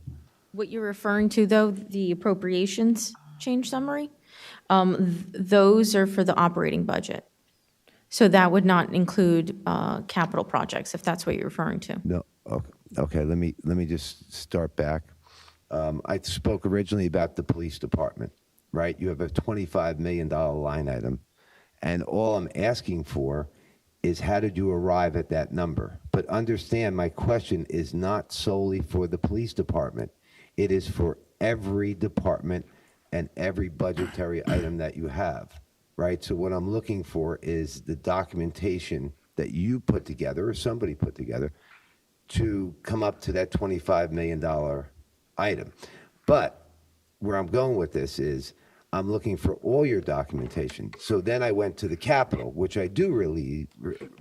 What you're referring to, though, the appropriations change summary, those are for the operating budget. So that would not include capital projects, if that's what you're referring to. No. Okay. Let me just start back. I spoke originally about the police department, right? You have a $25 million line item, and all I'm asking for is how did you arrive at that number? But understand, my question is not solely for the police department. It is for every department and every budgetary item that you have. Right, so what I'm looking for is the documentation that you put together or somebody put together to come up to that $25 million item. But where I'm going with this is I'm looking for all your documentation. So then I went to the capital, which I do really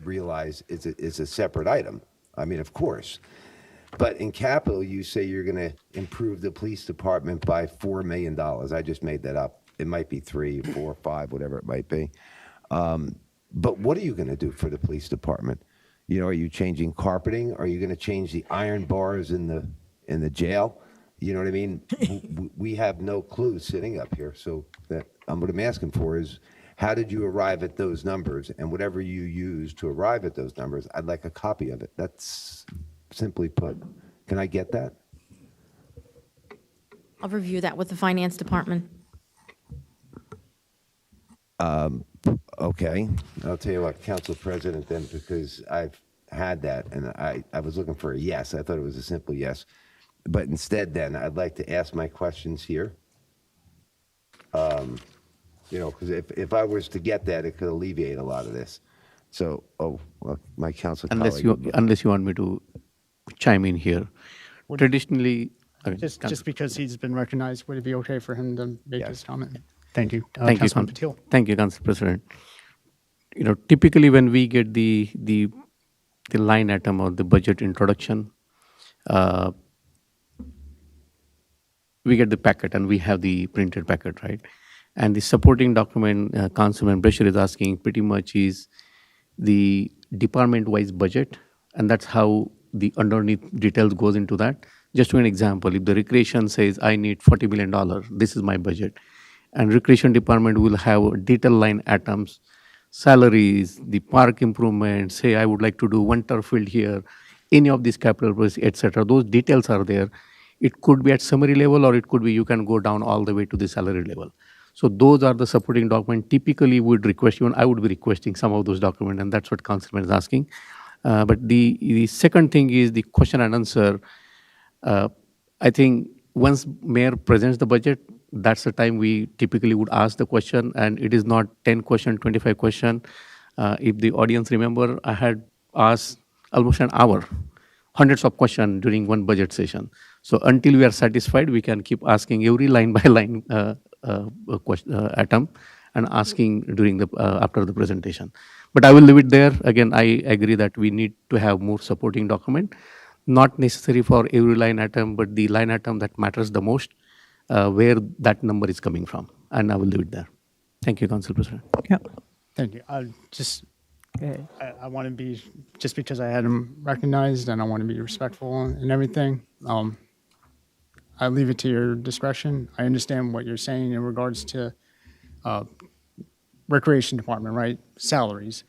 realize is a separate item. I mean, of course. But in capital, you say you're going to improve the police department by $4 million. I just made that up. It might be 3, 4, 5, whatever it might be. But what are you going to do for the police department? Are you changing carpeting? Are you going to change the iron bars in the jail? You know what I mean? We have no clue sitting up here. So what I'm asking for is, how did you arrive at those numbers? And whatever you use to arrive at those numbers, I'd like a copy of it. That's simply put. Can I get that? I'll review that with the finance department. Okay, I'll tell you what, Council President, then, because I've had that, and I was looking for a yes. I thought it was a simple yes. But instead, then, I'd like to ask my questions here. You know, because if I was to get that, it could alleviate a lot of this. So, well, my council Unless colleague. you want me to chime in here. Traditionally, Just because he's been recognized, would it be okay for him to make his comment? Thank you. Thank you, Councilman Patil. Thank you, Council President. You know, typically when we get the line item or the budget introduction, we get the packet and we have the printed packet, right? And the supporting document, Councilman Brasher is asking pretty much is the department-wise budget, and that's how the underneath details goes into that. Just to an example, if the recreation says, I need $40 million, this is my budget. And recreation department will have detail line items, salaries, the park improvements, hey, I would like to do one turf field here, any of these capital projects, etc. Those details are there. It could be at summary level, or it could be you can go down all the way to the salary level. So those are the supporting documents. Typically would request, even I would be requesting some of those documents, and that's what Councilman is asking. But the second thing is the question and answer. I think once Mayor presents the budget, that's the time we typically would ask the question, and it is not 10 question, 25 question. If the audience remember, I had asked almost an hour, hundreds of questions during one budget session. So until we are satisfied, we can keep asking every line by line item and asking during the after the presentation. But I will leave it there. Again, I agree that we need to have more supporting document, not necessary for every line item, but the line item that matters the most, where that number is coming from. And I will leave it there. Thank you, Council President. Yeah. Thank you. I want to be, just because I had him recognized and I want to be respectful and everything, I leave it to your discretion. I understand what you're saying in regards to recreation department, right? Salaries,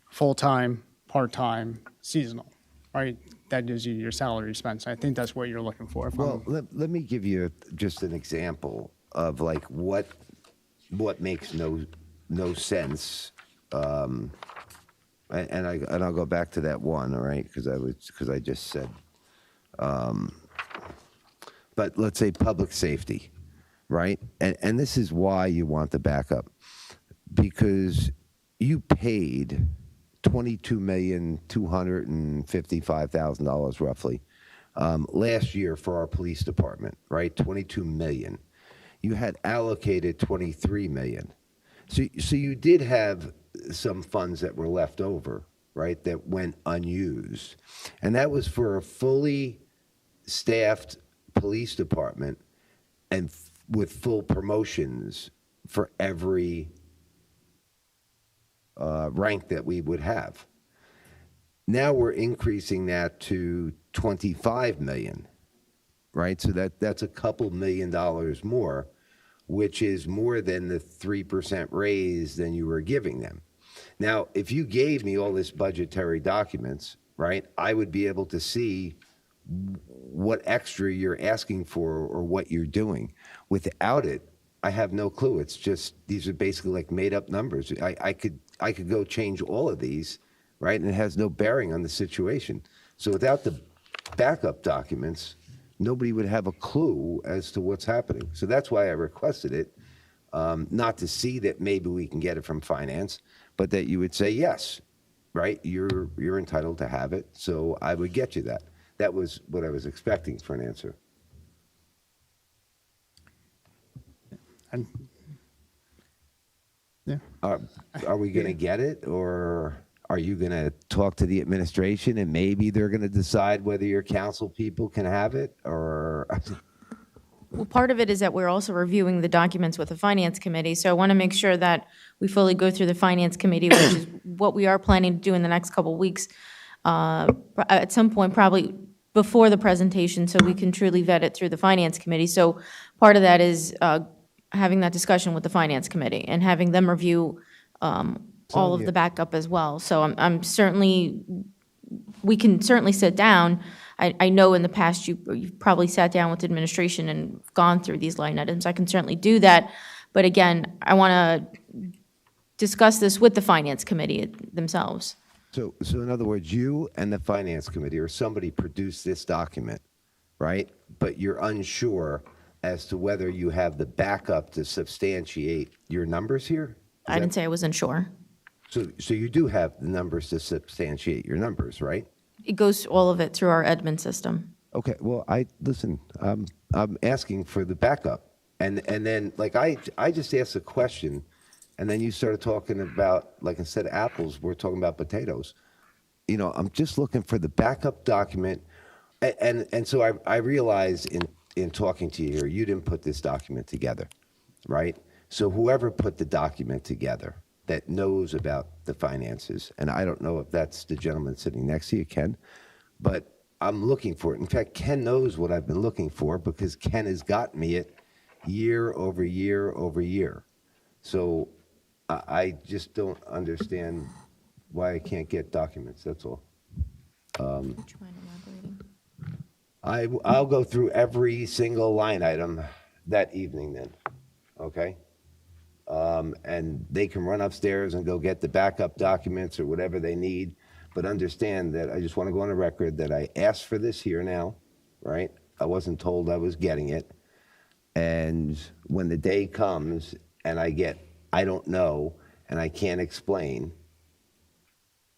full-time, part-time, seasonal, right? That gives you your salary expense. I think that's what you're looking for. Well, let me give you just an example of like what makes no sense. And I'll go back to that one, all right? Because I just said. But let's say public safety, right? And this is why you want the backup, because you paid $22,255,000 roughly last year for our police department, right? $22 million. You had allocated $23 million. So you did have some funds that were left over, right, that went unused. And that was for a fully staffed police department and with full promotions for every rank that we would have. Now we're increasing that to $25 million, right? So that's a couple $1 million more, which is more than the 3% raise than you were giving them. Now, if you gave me all this budgetary documents, right, I would be able to see what extra you're asking for or what you're doing. Without it, I have no clue. It's just, these are basically like made up numbers. I could go change all of these, right? And it has no bearing on the situation. So without the backup documents, nobody would have a clue as to what's happening. So that's why I requested it, not to see that maybe we can get it from finance, but that you would say, yes, right? You're entitled to have it. So I would get you that. That was what I was expecting for an answer. And yeah. Are we going to get it, or are you going to talk to the administration and maybe they're going to decide whether your council people can have it, or? Well, part of it is that we're also reviewing the documents with the Finance Committee, so I want to make sure that we fully go through the Finance Committee, which is what we are planning to do in the next couple of weeks, at some point, probably before the presentation, so we can truly vet it through the Finance Committee. So part of that is having that discussion with the Finance Committee and having them review all of the backup as well. So I'm certainly, we can certainly sit down. I know in the past you've probably sat down with administration and gone through these line items. I can certainly do that. But again, I want to discuss this with the Finance Committee themselves. So in other words, you and the Finance Committee or somebody produced this document, right? But you're unsure as to whether you have the backup to substantiate your numbers here? I didn't say I was unsure. So you do have the numbers to substantiate your numbers, right? It goes all of it through our admin system. Okay, well, listen, I'm asking for the backup. And then, like, I just asked a question, and then you started talking about, like, instead of apples, we're talking about potatoes. You know, I'm just looking for the backup document. And so I realized in talking to you here, you didn't put this document together, right? So whoever put the document together that knows about the finances, and I don't know if that's the gentleman sitting next to you, Ken, but I'm looking for it. In fact, Ken knows what I've been looking for because Ken has gotten me it year over year over year. So I just don't understand why I can't get documents, that's all. I'll go through every single line item that evening then, okay? And they can run upstairs and go get the backup documents or whatever they need, but understand that I just want to go on the record that I asked for this here now, right? I wasn't told I was getting it. And when the day comes and I don't know, and I can't explain,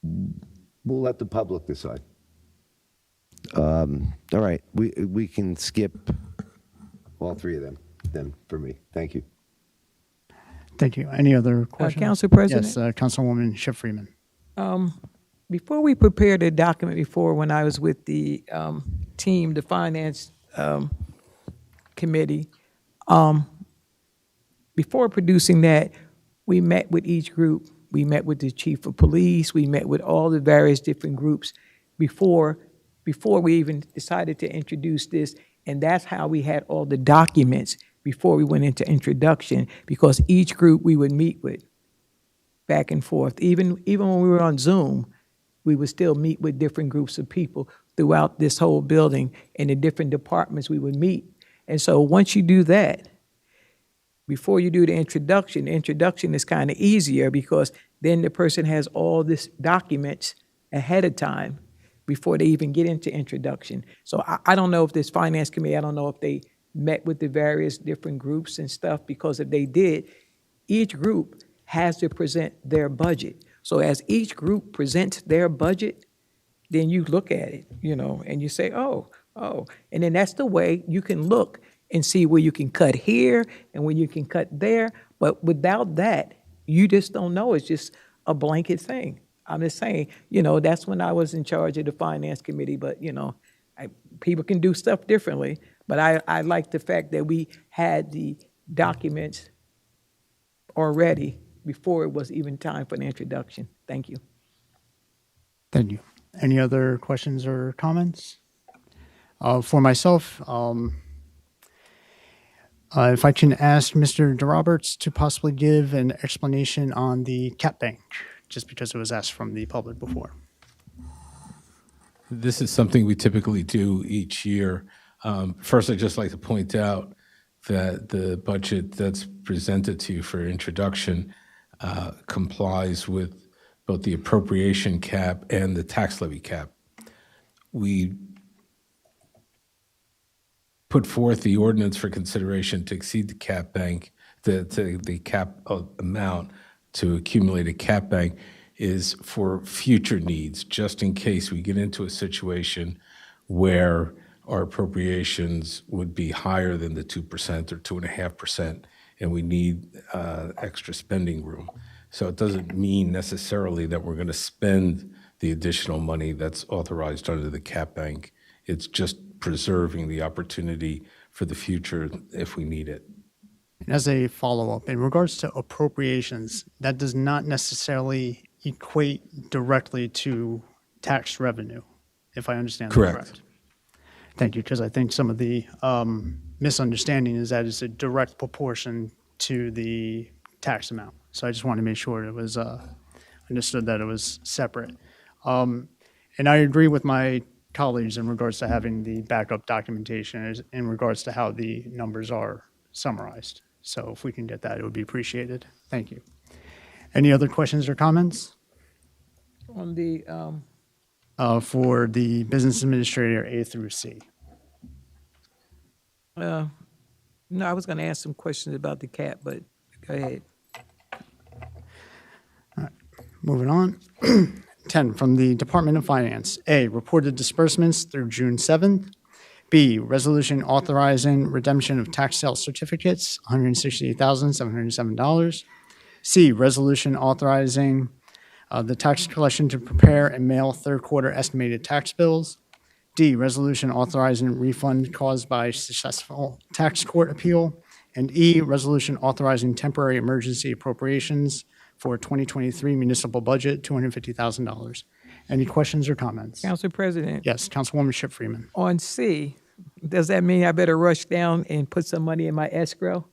we'll let the public decide. All right, we can skip all three of them then for me. Thank you. Thank you. Any other questions? Council President? Yes, Councilwoman Schiff Freeman. Before we prepared a document before, when I was with the team, the Finance Committee, before producing that, we met with each group. We met with the chief of police. We met with all the various different groups before we even decided to introduce this. And that's how we had all the documents before we went into introduction, because each group we would meet with back and forth. Even when we were on Zoom, we would still meet with different groups of people throughout this whole building, and the different departments we would meet. And so once you do that, before you do the introduction is kind of easier, because then the person has all this documents ahead of time before they even get into introduction. So I don't know if this Finance Committee, I don't know if they met with the various different groups and stuff, because if they did, each group has to present their budget. So as each group presents their budget, then you look at it, and you say, oh. And then that's the way you can look and see where you can cut here and where you can cut there. But without that, you just don't know. It's just a blanket thing. I'm just saying, that's when I was in charge of the Finance Committee, but, people can do stuff differently. But I like the fact that we had the documents already before it was even time for an introduction. Thank you. Thank you. Any other questions or comments? For myself, if I can ask Mr. DeRoberts to possibly give an explanation on the cap bank, just because it was asked from the public before. This is something we typically do each year. First, I'd just like to point out that the budget that's presented to you for introduction complies with both the appropriation cap and the tax levy cap. We put forth the ordinance for consideration to exceed the cap bank, the cap amount to accumulate a cap bank is for future needs, just in case we get into a situation where our appropriations would be higher than the 2% or 2.5%, and we need extra spending room. So it doesn't mean necessarily that we're going to spend the additional money that's authorized under the cap bank. It's just preserving the opportunity for the future if we need it. As a follow-up, in regards to appropriations, that does not necessarily equate directly to tax revenue, if I understand that correct. Thank you, because I think some of the misunderstanding is that it's a direct proportion to the tax amount. So I just want to make sure it was understood that it was separate. And I agree with my colleagues in regards to having the backup documentation in regards to how the numbers are summarized. So if we can get that, it would be appreciated. Thank you. Any other questions or comments? On the, For the business administrator A through C. no, I was going to ask some questions about the cap, but go ahead. Moving on. 10, from the Department of Finance. A, reported disbursements through June 7th. B, resolution authorizing redemption of tax sale certificates, $168,707. C, resolution authorizing the tax collection to prepare and mail third quarter estimated tax bills. D, resolution authorizing refund caused by successful tax court appeal. And E, resolution authorizing temporary emergency appropriations for 2023 municipal budget, $250,000. Any questions or comments? Council President. Yes, Councilwoman Ship Freeman. On C, does that mean I better rush down and put some money in my escrow?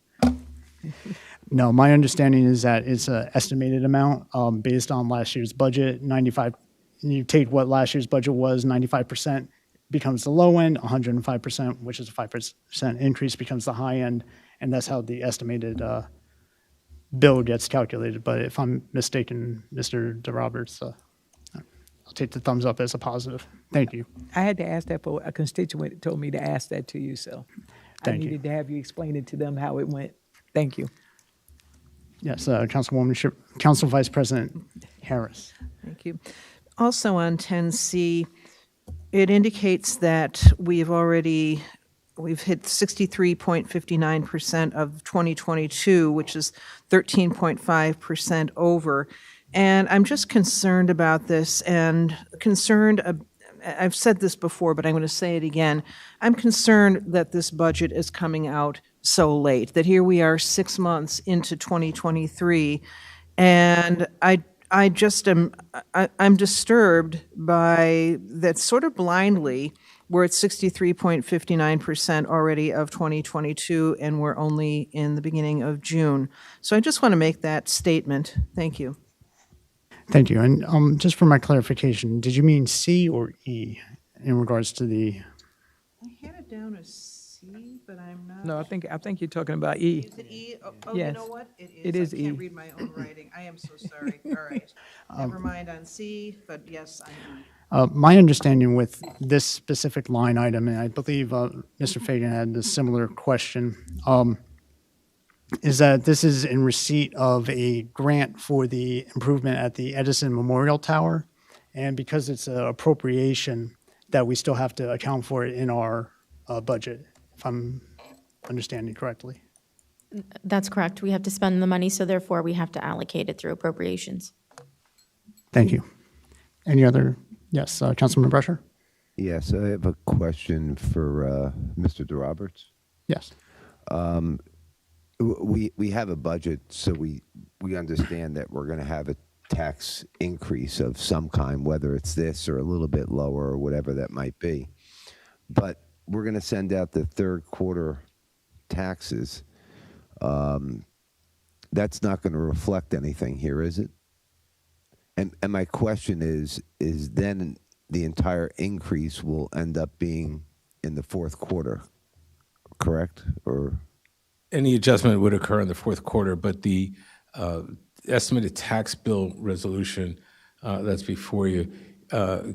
No, my understanding is that it's an estimated amount based on last year's budget. 95, you take what last year's budget was, 95% becomes the low end, 105%, which is a 5% increase, becomes the high end, and that's how the estimated bill gets calculated. But if I'm mistaken, Mr. DeRoberts, I'll take the thumbs up as a positive. Thank you. I had to ask that for a constituent that told me to ask that to you, so I Thank you. needed to have you explain it to them how it went. Thank you. Yes, Councilwoman Ship, Council Vice President Harris. Thank you. Also on 10C, it indicates that we've hit 63.59% of 2022, which is 13.5% over. And I'm just concerned about this and I've said this before, but I'm going to say it again. I'm concerned that this budget is coming out so late, that here we are 6 months into 2023, and I just I'm disturbed by that sort of blindly. We're at 63.59% already of 2022, and we're only in the beginning of June. So I just want to make that statement. Thank you. Thank you. And just for my clarification, did you mean C or E in regards to the? I had it down as C, but I'm not. No, I think you're talking about E. Is it E? Oh, Yes. You know what? It is I can't E. read my own writing. I am so sorry. All right. Never mind on C, but yes, I'm E. My understanding with this specific line item, and I believe Mr. Fagan had a similar question, is that this is in receipt of a grant for the improvement at the Edison Memorial Tower. And because it's an appropriation, that we still have to account for it in our budget, if I'm understanding correctly. That's correct. We have to spend the money, so therefore we have to allocate it through appropriations. Thank you. Any other? Yes, Councilman Brusher? Yes, I have a question for Mr. DeRoberts. Yes. We have a budget, so we understand that we're going to have a tax increase of some kind, whether it's this or a little bit lower or whatever that might be. But we're going to send out the third quarter taxes. That's not going to reflect anything here, is it? And my question is then the entire increase will end up being in the fourth quarter, correct? Or any adjustment would occur in the fourth quarter, but the estimated tax bill resolution that's before you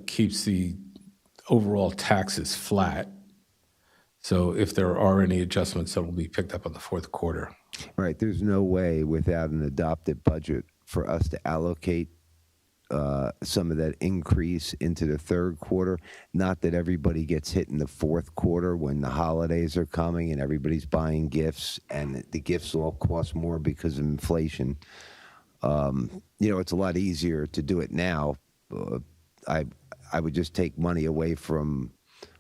keeps the overall taxes flat. So if there are any adjustments, that will be picked up in the fourth quarter. Right. There's no way without an adopted budget for us to allocate some of that increase into the third quarter. Not that everybody gets hit in the fourth quarter when the holidays are coming and everybody's buying gifts and the gifts all cost more because of inflation. It's a lot easier to do it now. I would just take money away from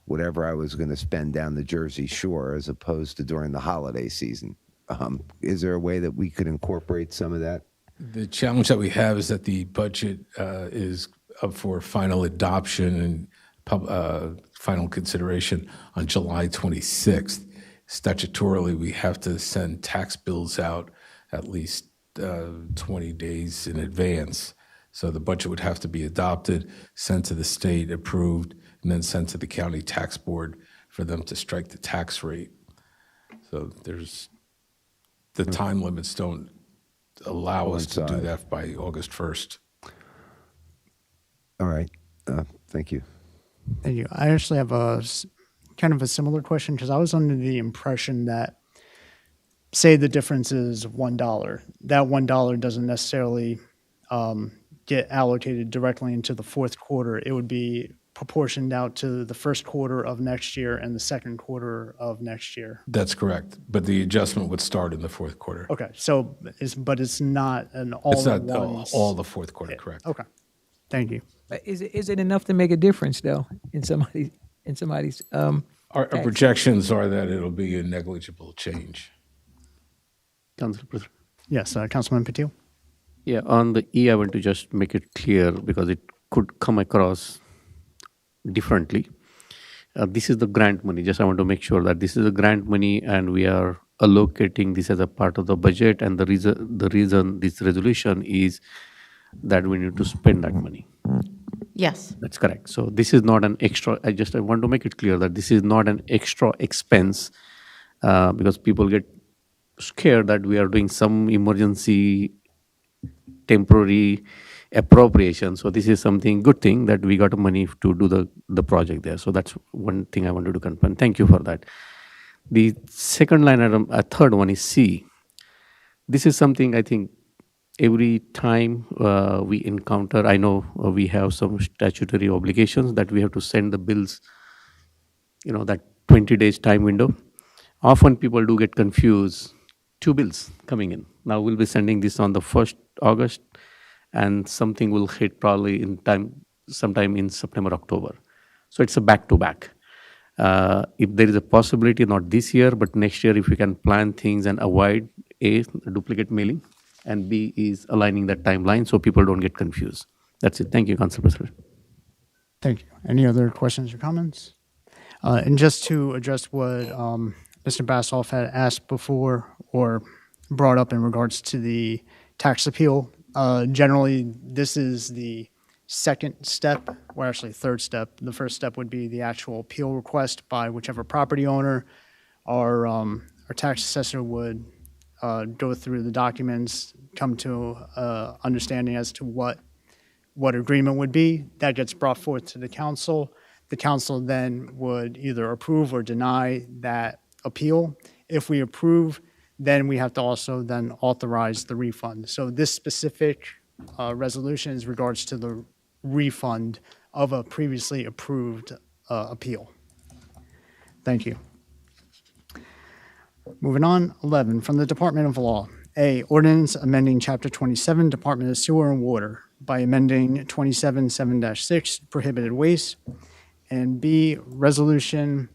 whatever I was going to spend down the Jersey Shore as opposed to during the holiday season. Is there a way that we could incorporate some of that? The challenge that we have is that the budget is up for final adoption and final consideration on July 26th. Statutorily, we have to send tax bills out at least 20 days in advance. So the budget would have to be adopted, sent to the state, approved, and then sent to the county tax board for them to strike the tax rate. So the time limits don't allow us to do that by August 1st. All right. Thank you. Thank you. I actually have kind of a similar question because I was under the impression that, say the difference is $1, that $1 doesn't necessarily get allocated directly into the fourth quarter. It would be proportioned out to the first quarter of next year and the second quarter of next year. That's correct, but the adjustment would start in the fourth quarter. Okay, so it's not an all. It's not all the fourth quarter, correct? Okay, thank you. But is it enough to make a difference though in somebody's Our tax? projections are that it'll be a negligible change. Council President. Yes, Councilman Patil. Yeah, on the E, I want to just make it clear because it could come across differently. This is the grant money. Just I want to make sure that this is the grant money and we are allocating this as a part of the budget. And the reason this resolution is that we need to spend that money. Yes. That's correct. So this is not an extra. I want to make it clear that this is not an extra expense because people get scared that we are doing some emergency temporary appropriation. So this is something good thing that we got money to do the project there. So that's one thing I wanted to confirm. Thank you for that. The second line item, a third one is C. This is something I think every time we encounter, I know we have some statutory obligations that we have to send the bills, that 20 days time window. Often people do get confused. 2 bills coming in. Now we'll be sending this on the 1st August and something will hit probably sometime in September, October. So it's a back-to-back. If there is a possibility, not this year, but next year, if we can plan things and avoid A, duplicate mailing, and B is aligning that timeline so people don't get confused. That's it. Thank you, Council President. Thank you. Any other questions or comments? And just to address what Mr. Bassoff had asked before or brought up in regards to the tax appeal, generally this is the second step, or actually third step. The first step would be the actual appeal request by whichever property owner. Our tax assessor would go through the documents, come to understanding as to what agreement would be. That gets brought forth to the council. The council then would either approve or deny that appeal. If we approve, then we have to also then authorize the refund. So this specific resolution is regards to the refund of a previously approved appeal. Thank you. Moving on, 11, from the Department of Law. A, ordinance amending Chapter 27, Department of Sewer and Water by amending 27-7-6, prohibited waste. And B, resolution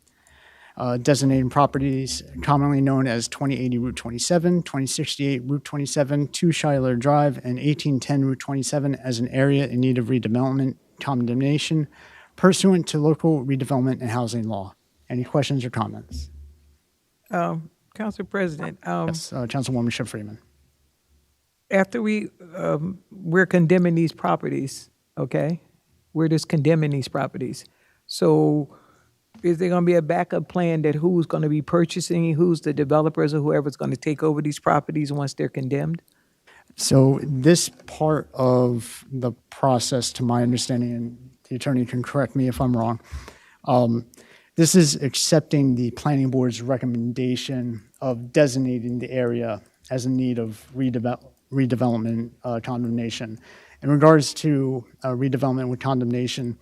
designating properties commonly known as 2080 Route 27, 2068 Route 27, 2 Schuyler Drive, and 1810 Route 27 as an area in need of redevelopment condemnation pursuant to local redevelopment and housing law. Any questions or comments? Council President. Yes, Councilwoman Shiv Freeman. After we're condemning these properties, okay? We're just condemning these properties. So is there going to be a backup plan that who's going to be purchasing, who's the developers or whoever's going to take over these properties once they're condemned? So this part of the process, to my understanding, and the attorney can correct me if I'm wrong, this is accepting the planning board's recommendation of designating the area as in need of redevelopment condemnation. In regards to redevelopment with condemnation,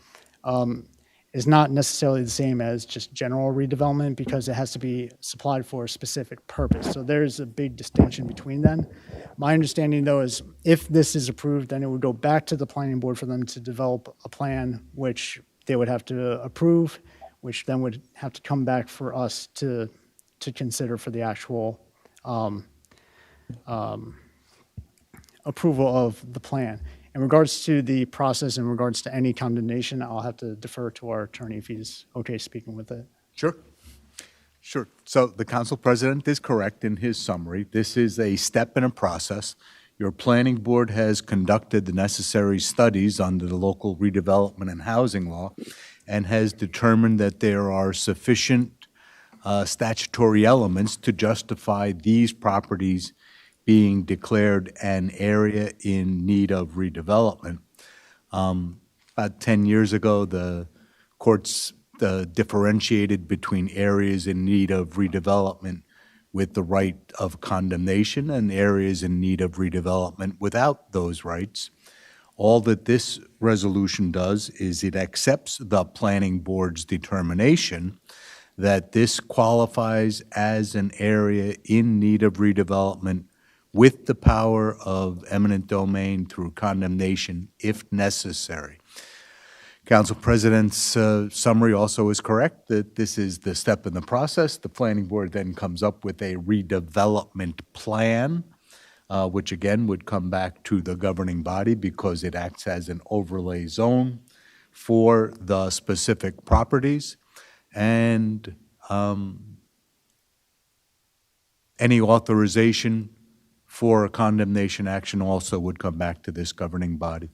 is not necessarily the same as just general redevelopment because it has to be supplied for a specific purpose. So there's a big distinction between them. My understanding, though, is if this is approved, then it would go back to the planning board for them to develop a plan, which they would have to approve, which then would have to come back for us to consider for the actual approval of the plan. In regards to the process, in regards to any condemnation, I'll have to defer to our attorney if he's okay speaking with it. Sure. So the council president is correct in his summary. This is a step in a process. Your planning board has conducted the necessary studies under the local redevelopment and housing law, and has determined that there are sufficient statutory elements to justify these properties being declared an area in need of redevelopment. About 10 years ago, the courts differentiated between areas in need of redevelopment with the right of condemnation and areas in need of redevelopment without those rights. All that this resolution does is it accepts the planning board's determination that this qualifies as an area in need of redevelopment with the power of eminent domain through condemnation if necessary. Council President's summary also is correct that this is the step in the process. The planning board then comes up with a redevelopment plan, which again would come back to the governing body because it acts as an overlay zone for the specific properties. And any authorization for a condemnation action also would come back to this governing body.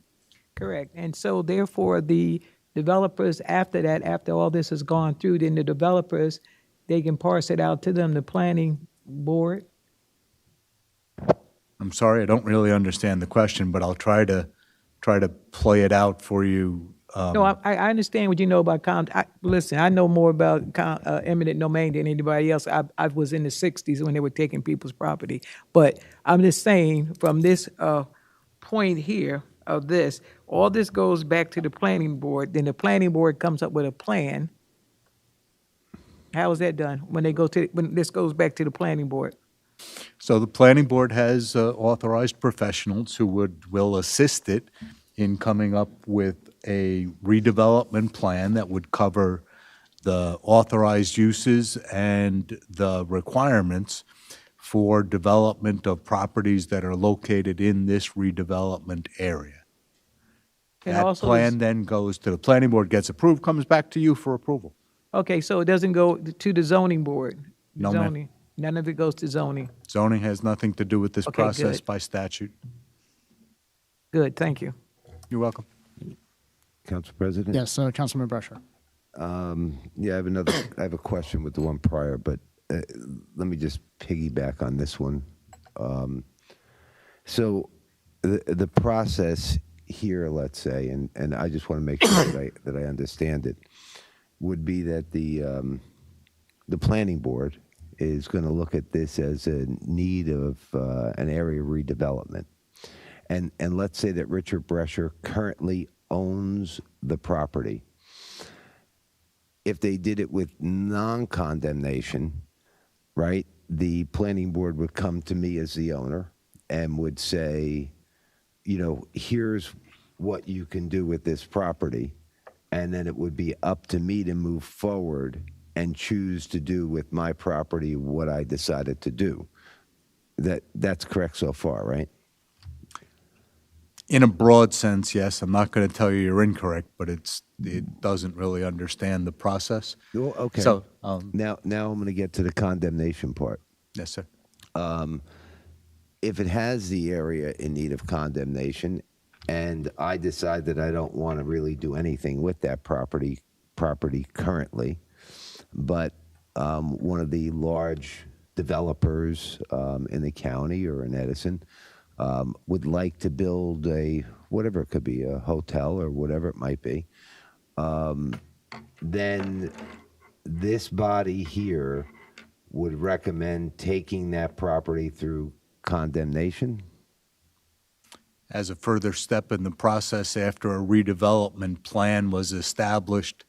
Correct. And so therefore, the developers after that, after all this has gone through, then the developers, they can parse it out to them, the planning board. I'm sorry, I don't really understand the question, but I'll try to play it out for you. No, I understand what you know about listen, I know more about eminent domain than anybody else. I was in the 60s when they were taking people's property. But I'm just saying, from this point here of this, all this goes back to the planning board. Then the planning board comes up with a plan. How is that done when this goes back to the planning board? So the planning board has authorized professionals who will assist it in coming up with a redevelopment plan that would cover the authorized uses and the requirements for development of properties that are located in this redevelopment area. And That also plan then goes to the planning board, gets approved, comes back to you for approval. Okay, so it doesn't go to the zoning board? No, ma'am. Zoning. None of it goes to zoning? Zoning has nothing to do with this Okay, process good. by statute. Good, thank you. You're welcome. Council President? Yes, Councilman Brusher. Yeah, I have a question with the one prior, but let me just piggyback on this one. So the process here, let's say, and I just want to make sure that I understand it, would be that the planning board is going to look at this as a need of an area redevelopment. And let's say that Richard Brescher currently owns the property. If they did it with non-condemnation, right, the planning board would come to me as the owner and would say, you know, here's what you can do with this property. And then it would be up to me to move forward and choose to do with my property what I decided to do. That's correct so far, right? In a broad sense, yes. I'm not going to tell you you're incorrect, but it doesn't really understand the process. Oh, okay. So now I'm going to get to the condemnation part. Yes, sir. If it has the area in need of condemnation, and I decide that I don't want to really do anything with that property currently, but one of the large developers in the county or in Edison would like to build whatever it could be, a hotel or whatever it might be, then this body here would recommend taking that property through condemnation? As a further step in the process after a redevelopment plan was established,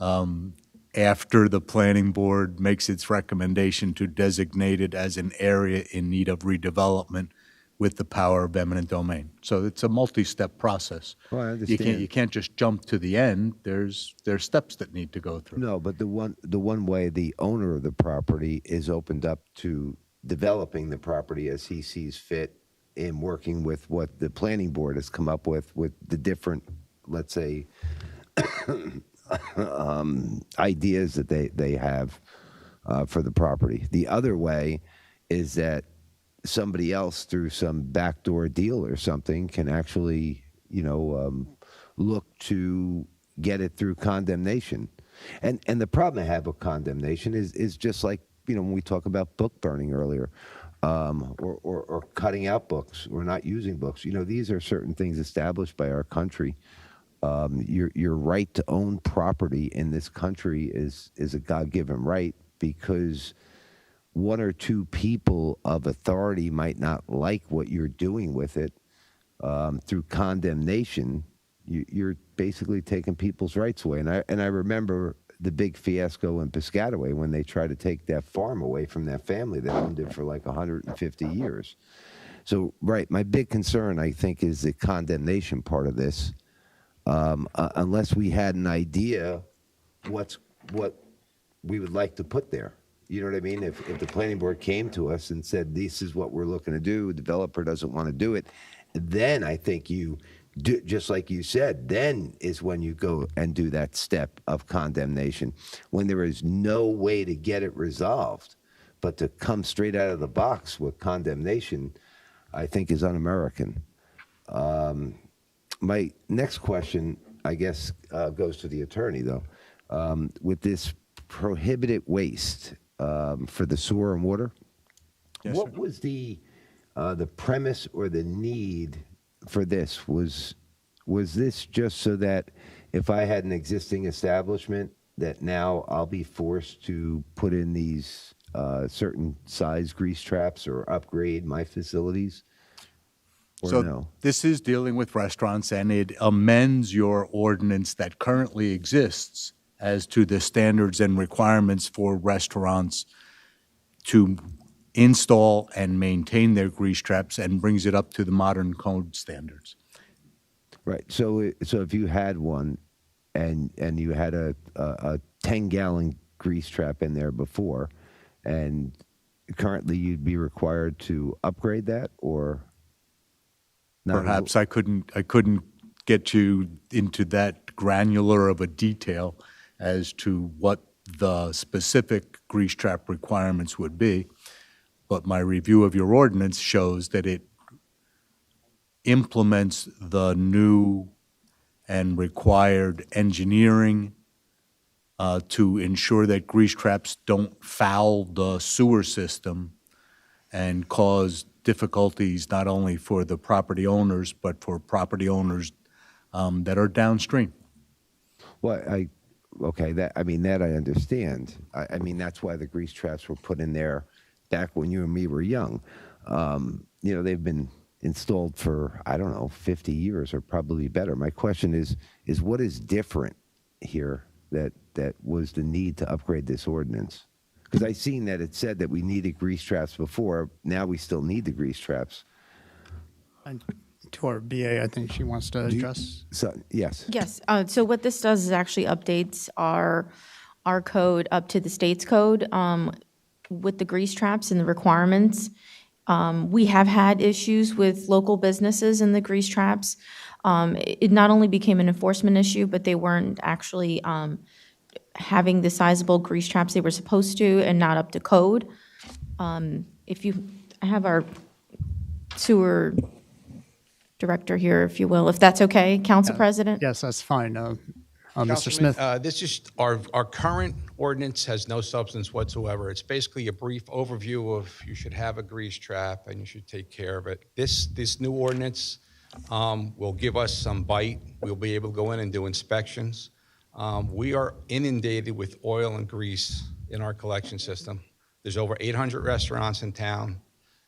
after the planning board makes its recommendation to designate it as an area in need of redevelopment with the power of eminent domain. So it's a multi-step process. Well, I understand. You can't just jump to the end. There's steps that need to go through. No, but the one way the owner of the property is opened up to developing the property as he sees fit in working with what the planning board has come up with the different, let's say, ideas that they have for the property. The other way is that somebody else through some backdoor deal or something can actually, look to get it through condemnation. And the problem I have with condemnation is just like, when we talk about book burning earlier, or cutting out books or not using books. These are certain things established by our country. Your right to own property in this country is a God-given right, because one or two people of authority might not like what you're doing with it. Through condemnation, you're basically taking people's rights away. And I remember the big fiasco in Piscataway when they tried to take that farm away from that family that owned it for like 150 years. So, right, my big concern, I think, is the condemnation part of this. Unless we had an idea what we would like to put there. You know what I mean? If the planning board came to us and said, this is what we're looking to do, the developer doesn't want to do it, then I think you do, just like you said, then is when you go and do that step of condemnation, when there is no way to get it resolved. But to come straight out of the box with condemnation, I think, is un-American. My next question, I guess, goes to the attorney, though. With this prohibited waste for the sewer and water, what was the premise or the need for this? Was this just so that if I had an existing establishment that now I'll be forced to put in these certain size grease traps or upgrade my facilities? Or So no? this is dealing with restaurants, and it amends your ordinance that currently exists as to the standards and requirements for restaurants to install and maintain their grease traps, and brings it up to the modern code standards. Right. So if you had one and you had a 10-gallon grease trap in there before, and currently you'd be required to upgrade that, or not? Perhaps I couldn't get you into that granular of a detail as to what the specific grease trap requirements would be, but my review of your ordinance shows that it implements the new and required engineering to ensure that grease traps don't foul the sewer system and cause difficulties not only for the property owners, but for property owners that are downstream. Well, that I understand. I mean, that's why the grease traps were put in there back when you and me were young. They've been installed for, 50 years or probably better. My question is what is different here that was the need to upgrade this ordinance? Because I seen that it said that we needed grease traps before. Now we still need the grease traps. And to our BA, I think she wants to address. Yes. Yes. So what this does is actually updates our code up to the state's code with the grease traps and the requirements. We have had issues with local businesses and the grease traps. It not only became an enforcement issue, but they weren't actually having the sizable grease traps they were supposed to, and not up to code. I have our sewer director here, if you will, if that's okay, Council President? Yes, that's fine. Mr. Councilman, Smith? this is our current ordinance has no substance whatsoever. It's basically a brief overview of you should have a grease trap and you should take care of it. This new ordinance will give us some bite. We'll be able to go in and do inspections. We are inundated with oil and grease in our collection system. There's over 800 restaurants in town.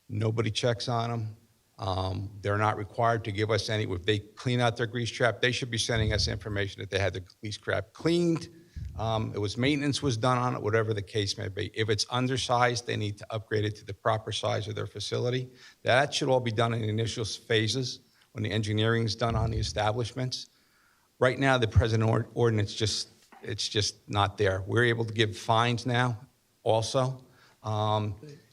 Nobody checks on them. They're not required to give us any. If they clean out their grease trap, they should be sending us information that they had the grease trap cleaned. Maintenance was done on it, whatever the case may be. If it's undersized, they need to upgrade it to the proper size of their facility. That should all be done in the initial phases when the engineering is done on the establishments. Right now, the present ordinance it's just not there. We're able to give fines now also.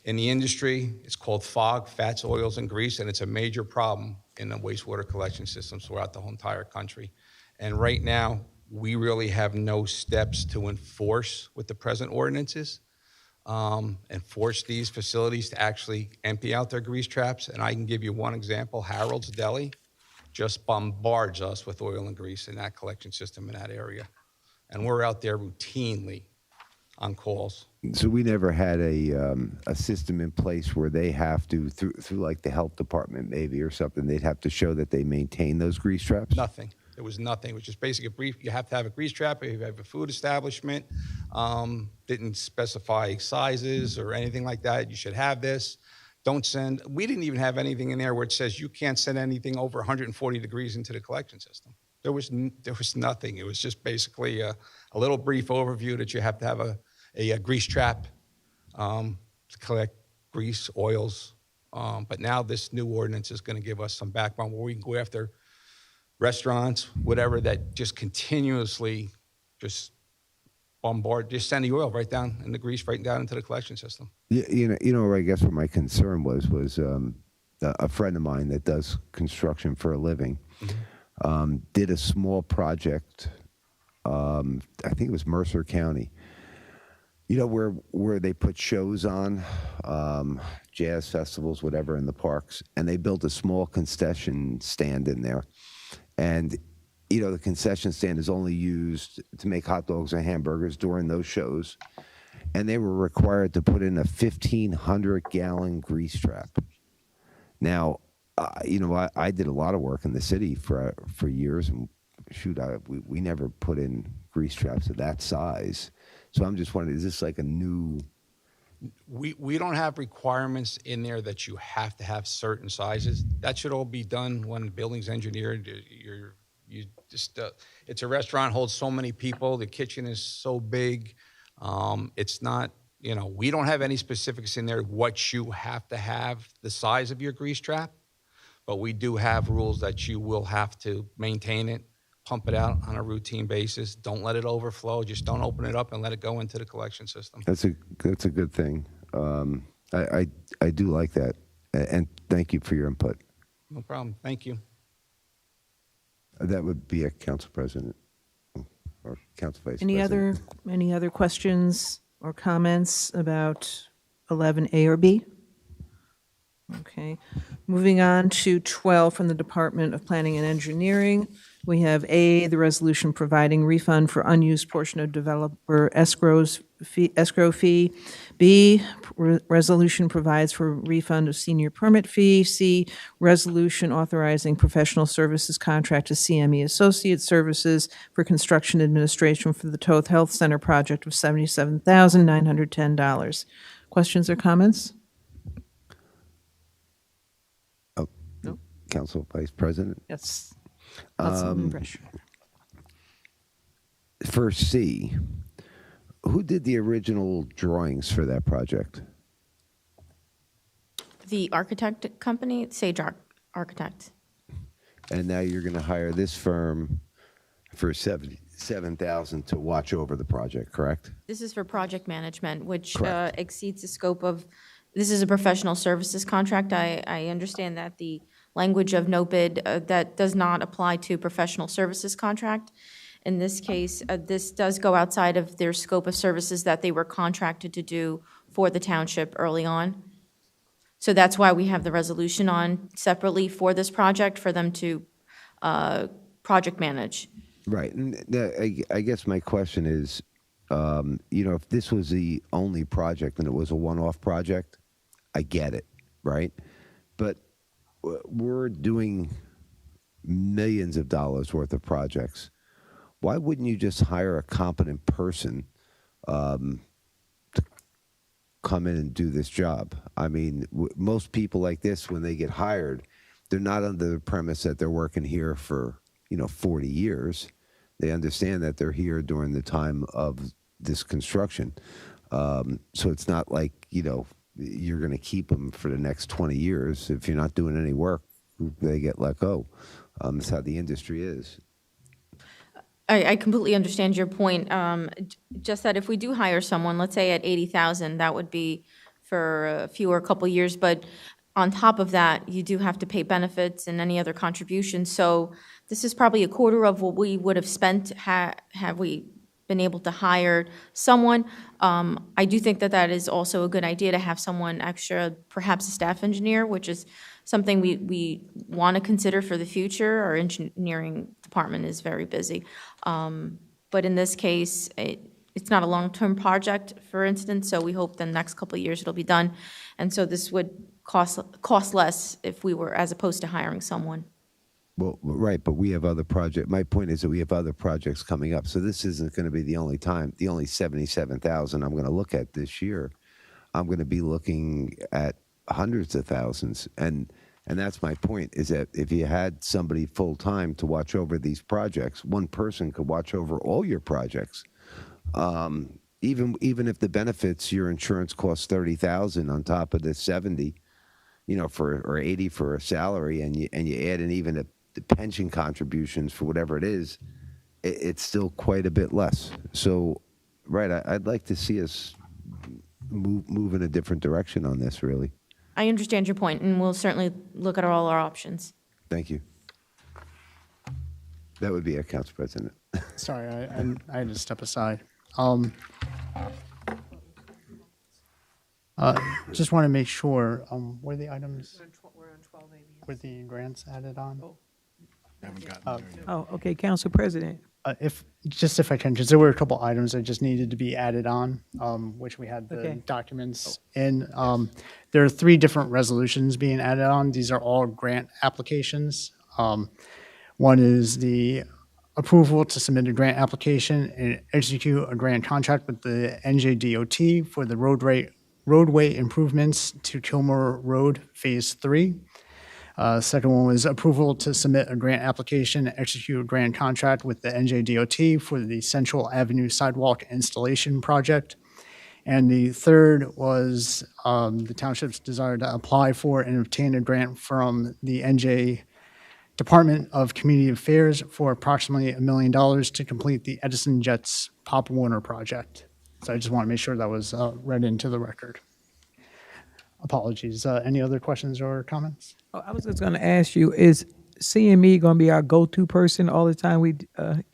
In the industry, it's called FOG, fats, oils, and grease, and it's a major problem in the wastewater collection systems throughout the whole entire country. And right now, we really have no steps to enforce with the present ordinances, and force these facilities to actually empty out their grease traps. And I can give you one example, Harold's Deli. just bombards us with oil and grease in that collection system in that area. And we're out there routinely on calls. So we never had a system in place where they have to, through like the health department maybe or something, they'd have to show that they maintain those grease traps? Nothing. There was nothing. It was just basically a brief. You have to have a grease trap if you have a food establishment. Didn't specify sizes or anything like that. You should have this. Don't send. We didn't even have anything in there where it says you can't send anything over 140 degrees into the collection system. There was nothing. It was just basically a little brief overview that you have to have a grease trap to collect grease, oils. But now this new ordinance is going to give us some background where we can go after restaurants, whatever, that just continuously just bombard, just send the oil right down and the grease right down into the collection system. You know, I guess what my concern was a friend of mine that does construction for a living did a small project. I think it was Mercer County. You know, where they put shows on, jazz festivals, whatever, in the parks, and they built a small concession stand in there. And, you know, the concession stand is only used to make hot dogs or hamburgers during those shows. And they were required to put in a 1,500-gallon grease trap. Now, you know, I did a lot of work in the city for years, and shoot, we never put in grease traps of that size. So I'm just wondering, is this like a new... We don't have requirements in there that you have to have certain sizes. That should all be done when the building's engineered. It's a restaurant, holds so many people. The kitchen is so big. It's not, you know, we don't have any specifics in there what you have to have the size of your grease trap, but we do have rules that you will have to maintain it, pump it out on a routine basis. Don't let it overflow. Just don't open it up and let it go into the collection system. That's a good thing. I do like that, and thank you for your input. No problem. Thank you. That would be a council president or council vice president. Any other questions or comments about 11A or B? Okay. Moving on to 12 from the Department of Planning and Engineering. We have A, the resolution providing refund for unused portion of developer escrow fee. B, resolution provides for refund of senior permit fee. C, resolution authorizing professional services contract to CME Associate Services for construction administration for the Toth Health Center project of $77,910. Questions or comments? Council Vice President? Yes. Councilman Bresch. For C, who did the original drawings for that project? The architect company, Sage Architect. And now you're going to hire this firm for $77,000 to watch over the project, correct? This is for project management, which exceeds the scope of, this is a professional services contract. I understand that the language of no bid, that does not apply to professional services contract. In this case, this does go outside of their scope of services that they were contracted to do for the township early on. So that's why we have the resolution on separately for this project, for them to project manage. Right. And I guess my question is, you know, if this was the only project and it was a one-off project, I get it, right? But we're doing millions of dollars worth of projects. Why wouldn't you just hire a competent person to come in and do this job? I mean, most people like this, when they get hired, they're not under the premise that they're working here for, 40 years. They understand that they're here during the time of this construction. So it's not like, you're going to keep them for the next 20 years. If you're not doing any work, they get let go. That's how the industry is. I completely understand your point. Just that if we do hire someone, let's say at $80,000, that would be for a couple years. But on top of that, you do have to pay benefits and any other contributions. So this is probably a quarter of what we would have spent had we been able to hire someone. I do think that that is also a good idea to have someone extra, perhaps a staff engineer, which is something we want to consider for the future. Our engineering department is very busy. But in this case, it's not a long-term project, for instance, so we hope the next couple of years it'll be done. And so this would cost less if we were, as opposed to hiring someone. Well, right, but we have other projects. My point is that we have other projects coming up. So this isn't going to be the only time, the only 77,000 I'm going to look at this year. I'm going to be looking at hundreds of thousands. And that's my point, is that if you had somebody full-time to watch over these projects, one person could watch over all your projects. Even if the benefits, your insurance costs $30,000 on top of the 70, or 80 for a salary, and you add in even the pension contributions for whatever it is, it's still quite a bit less. So, right, I'd like to see us move in a different direction on this, really. I understand your point, and we'll certainly look at all our options. Thank you. That would be it, Council President. Sorry, I had to step aside. Just want to make sure, were the items, were the grants added on? Oh, okay, Council President. If I can, because there were a couple items that just needed to be added on, which we had the Okay. documents in. There are 3 different resolutions being added on. These are all grant applications. One is the approval to submit a grant application and execute a grant contract with the NJDOT for the roadway improvements to Kilmore Road Phase 3. Second one was approval to submit a grant application and execute a grant contract with the NJDOT for the Central Avenue Sidewalk Installation Project. And the third was the township's desire to apply for and obtain a grant from the NJ Department of Community Affairs for approximately $1 million to complete the Edison Jets Pop Warner project. So I just want to make sure that was read into the record. Apologies. Any other questions or comments? Oh, I was just going to ask you, is CME going to be our go-to person all the time we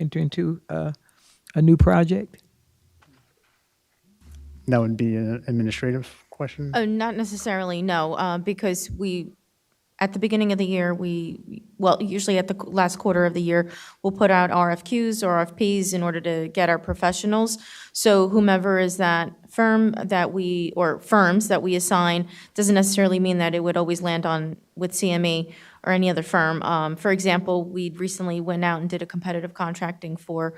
enter into a new project? That would be an administrative question. Not necessarily, no, because at the beginning of the year, usually at the last quarter of the year, we'll put out RFQs or RFPs in order to get our professionals. So whomever is that firm or firms that we assign doesn't necessarily mean that it would always land on with CME or any other firm. For example, we recently went out and did a competitive contracting for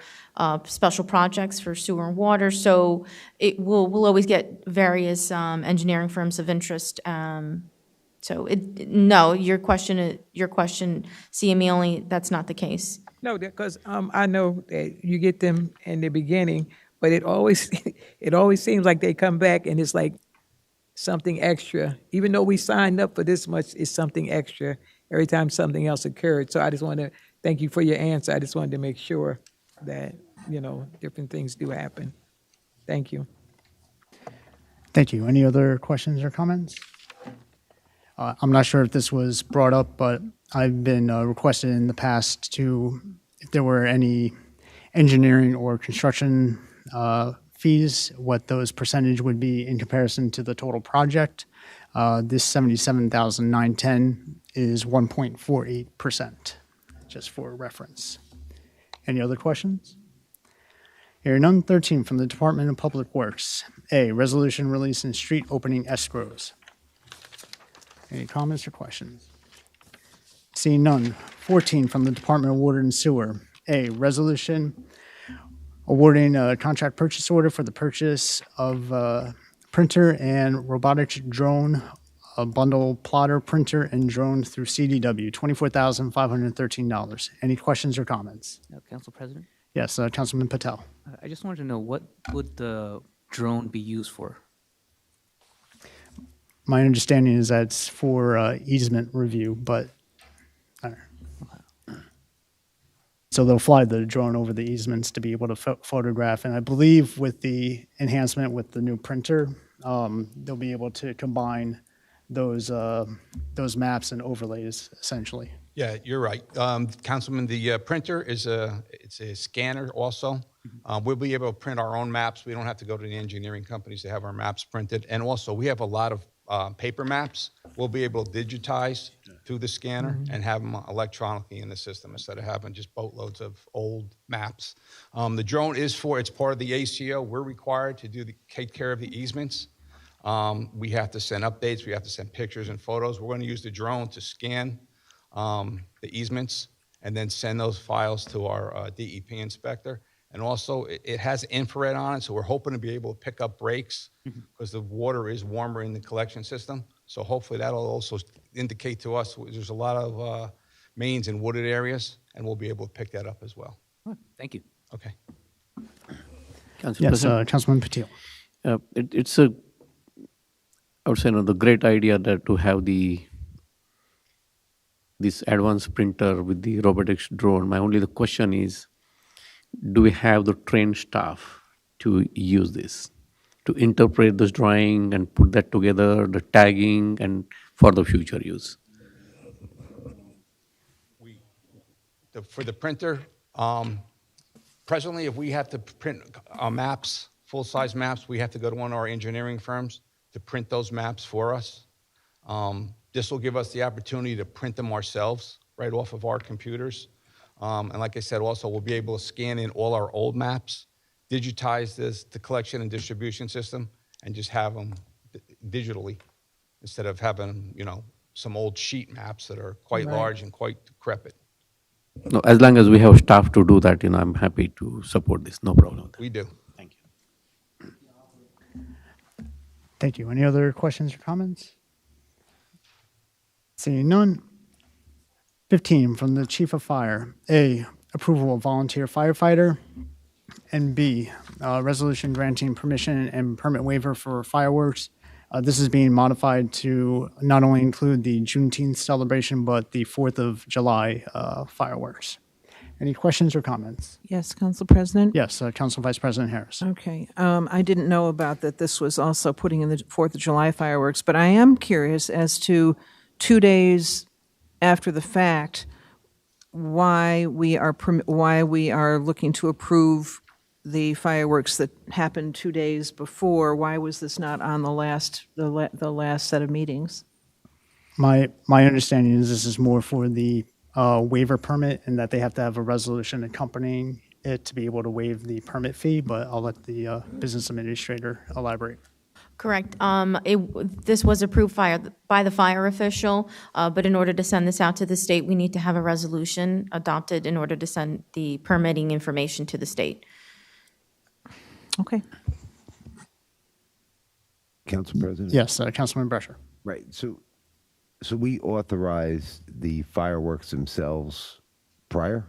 special projects for sewer and water. So we'll always get various engineering firms of interest. So no, your question, CME only, that's not the case. No, because I know that you get them in the beginning, but it always seems like they come back and it's like something extra. Even though we signed up for this much, it's something extra every time something else occurred. So I just want to thank you for your answer. I just wanted to make sure that, different things do happen. Thank you. Thank you. Any other questions or comments? I'm not sure if this was brought up, but I've been requested in the past if there were any engineering or construction fees, what those percentage would be in comparison to the total project. This $77,910 is 1.48%, just for reference. Any other questions? Hearing none. 13 from the Department of Public Works. A, resolution releasing street opening escrows. Any comments or questions? Seeing none. 14 from the Department of Water and Sewer. A, resolution awarding a contract purchase order for the purchase of a printer and robotics drone, a bundle plotter printer and drone through CDW, $24,513. Any questions or comments? Council President? Yes, Councilman Patel. I just wanted to know, what would the drone be used for? My understanding is that it's for easement review, but I don't know. So they'll fly the drone over the easements to be able to photograph. And I believe with the enhancement with the new printer, they'll be able to combine those maps and overlays essentially. Yeah, you're right. Councilman, the printer it's a scanner also. We'll be able to print our own maps. We don't have to go to the engineering companies to have our maps printed. And also, we have a lot of paper maps. We'll be able to digitize through the scanner and have them electronically in the system instead of having just boatloads of old maps. The drone it's part of the ACO. We're required to take care of the easements. We have to send updates. We have to send pictures and photos. We're going to use the drone to scan the easements and then send those files to our DEP inspector. And also, it has infrared on it, so we're hoping to be able to pick up breaks because the water is warmer in the collection system. So hopefully that'll also indicate to us there's a lot of mains in wooded areas, and we'll be able to pick that up as well. Thank you. Okay. Council Yes, President, Councilman Patil. it's I would say, the great idea that to have this advanced printer with the robotics drone. The question is, do we have the trained staff to use this, to interpret this drawing and put that together, the tagging, and for the future use? For the printer, presently, if we have to print maps, full-size maps, we have to go to one of our engineering firms to print those maps for us. This will give us the opportunity to print them ourselves right off of our computers. And like I said, also, we'll be able to scan in all our old maps, digitize the collection and distribution system, and just have them digitally instead of having, some old sheet maps that are quite large and quite decrepit. No, as long as we have staff to do that, I'm happy to support this. No problem. We do. Thank you. Thank you. Any other questions or comments? Seeing none. 15 from the Chief of Fire. A, approval of volunteer firefighter. And B, resolution granting permission and permit waiver for fireworks. This is being modified to not only include the Juneteenth celebration, but the 4th of July fireworks. Any questions or comments? Yes, Council President? Yes, Council Vice President Harris. Okay. I didn't know about that this was also putting in the 4th of July fireworks, but I am curious as to 2 days after the fact, why we are looking to approve the fireworks that happened 2 days before. Why was this not on the last set of meetings? My understanding is this is more for the waiver permit, and that they have to have a resolution accompanying it to be able to waive the permit fee, but I'll let the business administrator elaborate. Correct. This was approved by the fire official, but in order to send this out to the state, we need to have a resolution adopted in order to send the permitting information to the state. Okay. Council President? Yes, Councilman Brescher. Right. So we authorized the fireworks themselves prior?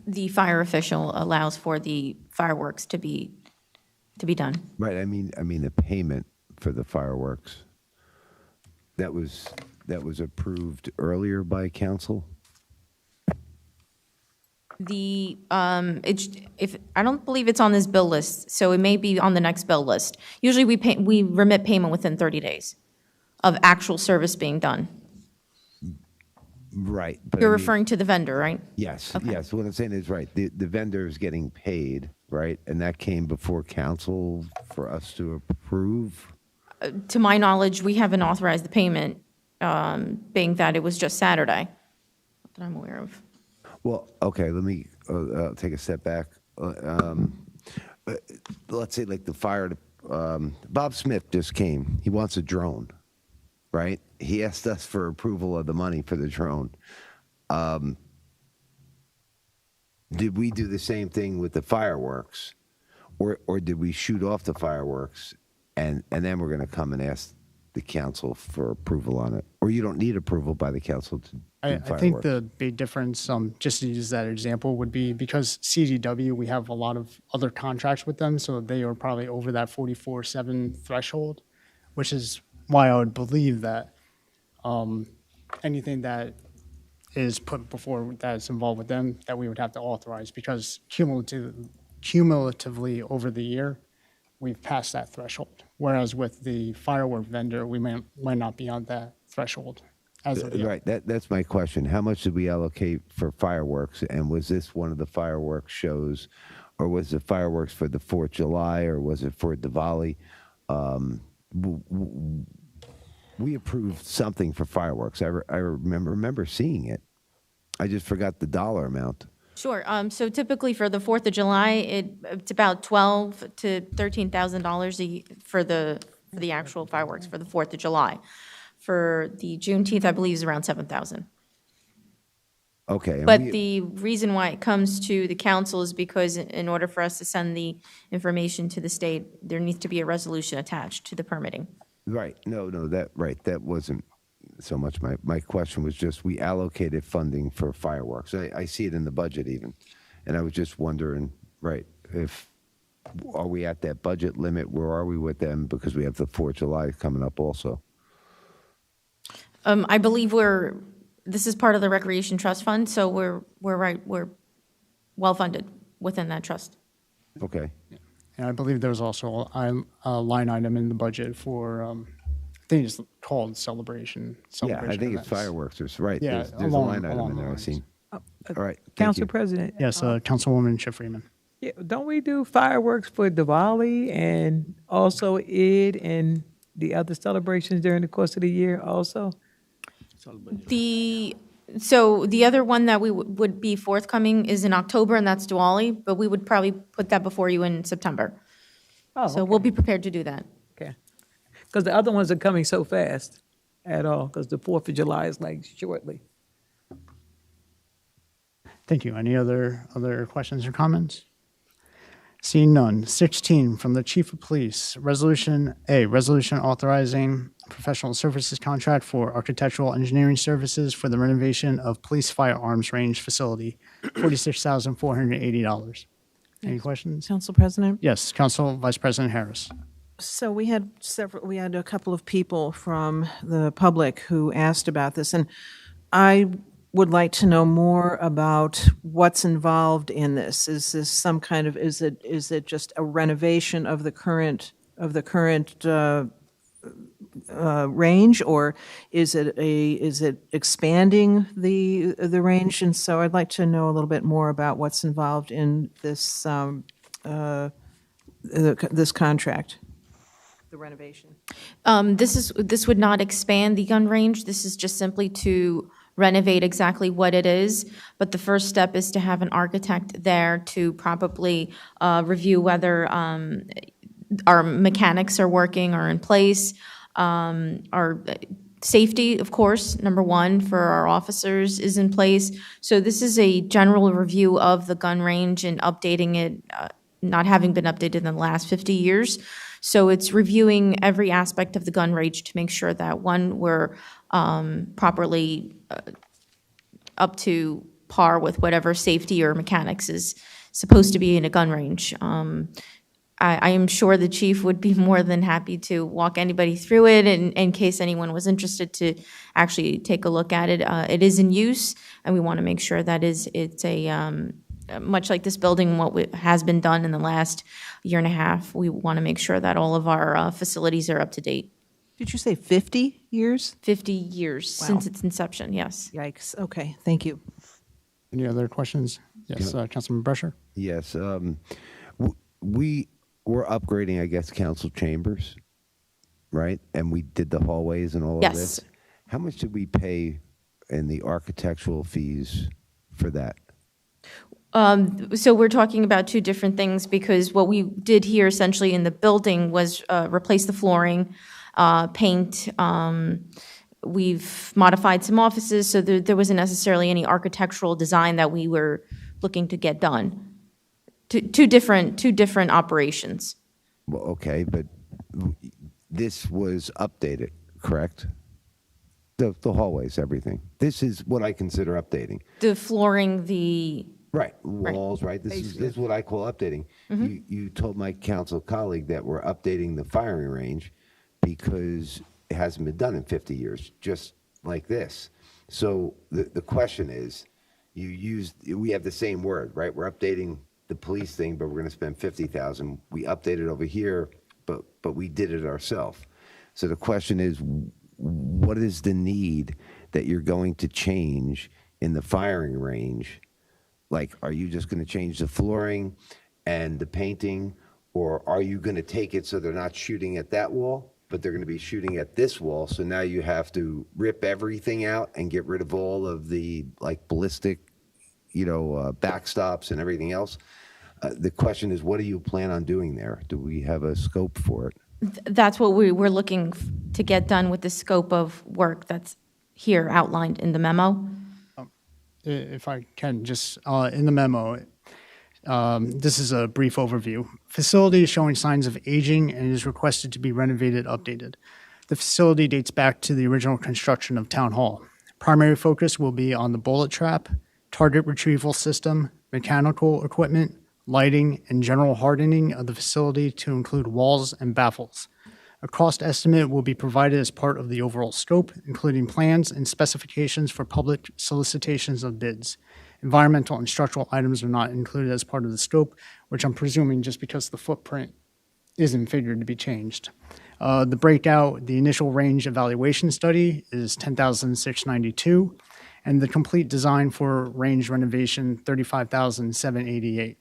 The fire official allows for the fireworks to be done. Right. I mean the payment for the fireworks. That was approved earlier by council? I don't believe it's on this bill list, so it may be on the next bill list. Usually we remit payment within 30 days of actual service being done. Right. You're referring to the vendor, right? Yes. Okay. Yes. What I'm saying is right. The vendor is getting paid, right? And that came before council for us to approve? To my knowledge, we haven't authorized the payment, being that it was just Saturday, that I'm aware of. Well, okay, let me take a step back. Let's say like the fire, Bob Smith just came. He wants a drone, right? He asked us for approval of the money for the drone. Did we do the same thing with the fireworks? Or did we shoot off the fireworks and then we're going to come and ask the council for approval on it? Or you don't need approval by the council to do fireworks? I think the big difference, just to use that example, would be because CDW, we have a lot of other contracts with them, so they are probably over that 44/7 threshold, which is why I would believe that anything that is put before that is involved with them, that we would have to authorize, because cumulatively over the year, we've passed that threshold. Whereas with the firework vendor, we might not be on that threshold as of yet. Right. That's my question. How much did we allocate for fireworks? And was this one of the fireworks shows, or was it fireworks for the 4th of July, or was it for Diwali? We approved something for fireworks. I remember seeing it. I just forgot the dollar amount. Sure. So typically for the 4th of July, it's about $12,000 to $13,000 for the actual fireworks for the 4th of July. For the Juneteenth, I believe is around $7,000. Okay. But the reason why it comes to the council is because in order for us to send the information to the state, there needs to be a resolution attached to the permitting. Right. No, that wasn't so much my question. Was just we allocated funding for fireworks. I see it in the budget even. And I was just wondering, right, are we at that budget limit? Where are we with them? Because we have the 4th of July coming up also. I believe this is part of the Recreation Trust Fund, so we're well-funded within that trust. Okay. And I believe there's also a line item in the budget for, I think it's called celebration. Yeah, I think it's fireworks. Right. Yeah, there's a line item in there. I see. All right. Council President. Yes, Councilwoman Chip Freeman. Yeah, don't we do fireworks for Diwali and also Eid and the other celebrations during the course of the year also? So the other one that we would be forthcoming is in October, and that's Diwali, but we would probably put that before you in September. Oh, So we'll be prepared to do that. Okay. Because the other ones are coming so fast at all, because the 4th of July is like shortly. Thank you. Any other questions or comments? Seeing none. 16 from the Chief of Police. Resolution authorizing professional services contract for architectural engineering services for the renovation of police firearms range facility, $46,480. Any questions? Council President? Yes, Council Vice President Harris. So we had a couple of people from the public who asked about this, and I would like to know more about what's involved in this. Is this some kind of, is it just a renovation of the current range, or is it expanding the range? And so I'd like to know a little bit more about what's involved in this this contract, the renovation. This would not expand the gun range. This is just simply to renovate exactly what it is. But the first step is to have an architect there to probably review whether our mechanics are working or in place. Our safety, of course, number one, for our officers is in place. So this is a general review of the gun range and updating it, not having been updated in the last 50 years. So it's reviewing every aspect of the gun range to make sure that, one, we're properly up to par with whatever safety or mechanics is supposed to be in a gun range. I am sure the chief would be more than happy to walk anybody through it in case anyone was interested to actually take a look at it. It is in use, and we want to make sure that it's a, much like this building, what has been done in the last year and a half, we want to make sure that all of our facilities are up to date. Did you say 50 years? 50 years since its inception, yes. Yikes. Okay, thank you. Any other questions? Yes, Councilman Brescher. Yes. We were upgrading, I guess, council chambers, right? And we did the hallways and all of this. How much did we pay in the architectural fees for that? So we're talking about two different things, because what we did here essentially in the building was replace the flooring, paint. We've modified some offices, so there wasn't necessarily any architectural design that we were looking to get done. Two different operations. Well, okay, but this was updated, correct? The hallways, everything. This is what I consider updating. The flooring, the... Right, walls, right? This is what I call updating. Mm-hmm. You told my council colleague that we're updating the firing range because it hasn't been done in 50 years, just like this. So the question is, we have the same word, right? We're updating the police thing, but we're going to spend $50,000. We updated over here but we did it ourselves. So the question is, what is the need that you're going to change in the firing range? Like, are you just going to change the flooring and the painting, or are you going to take it so they're not shooting at that wall, but they're going to be shooting at this wall? So now you have to rip everything out and get rid of all of the like ballistic, backstops and everything else. The question is, what do you plan on doing there? Do we have a scope for it? That's what we were looking to get done with the scope of work that's here outlined in the memo. If I can, just in the memo, this is a brief overview. Facility is showing signs of aging and is requested to be renovated, updated. The facility dates back to the original construction of Town Hall. Primary focus will be on the bullet trap, target retrieval system, mechanical equipment, lighting, and general hardening of the facility to include walls and baffles. A cost estimate will be provided as part of the overall scope, including plans and specifications for public solicitations of bids. Environmental and structural items are not included as part of the scope, which I'm presuming just because the footprint isn't figured to be changed. The breakout, the initial range evaluation study is $10,692, and the complete design for range renovation, $35,788.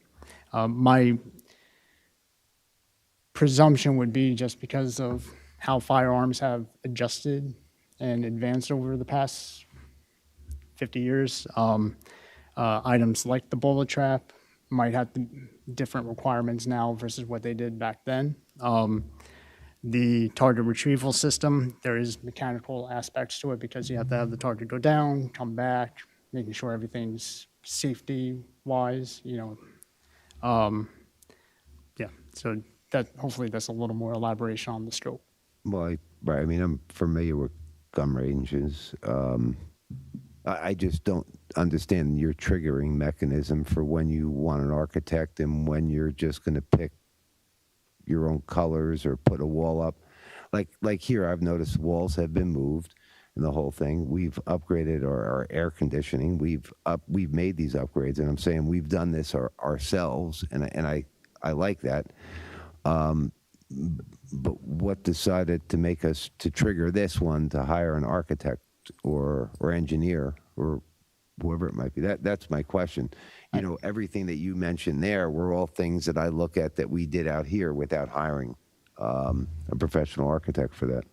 My presumption would be just because of how firearms have adjusted and advanced over the past 50 years, items like the bullet trap might have different requirements now versus what they did back then. The target retrieval system, there is mechanical aspects to it because you have to have the target go down, come back, making sure everything's safety-wise, so that hopefully that's a little more elaboration on the scope. Well, I'm familiar with gun ranges. I just don't understand your triggering mechanism for when you want an architect and when you're just going to pick your own colors or put a wall up. Like here, I've noticed walls have been moved and the whole thing. We've upgraded our air conditioning. We've made these upgrades, and I'm saying we've done this ourselves, and I like that. But what decided to make us to trigger this one to hire an architect or engineer or whoever it might be? That's my question. Everything that you mentioned there were all things that I look at that we did out here without hiring a professional architect for that.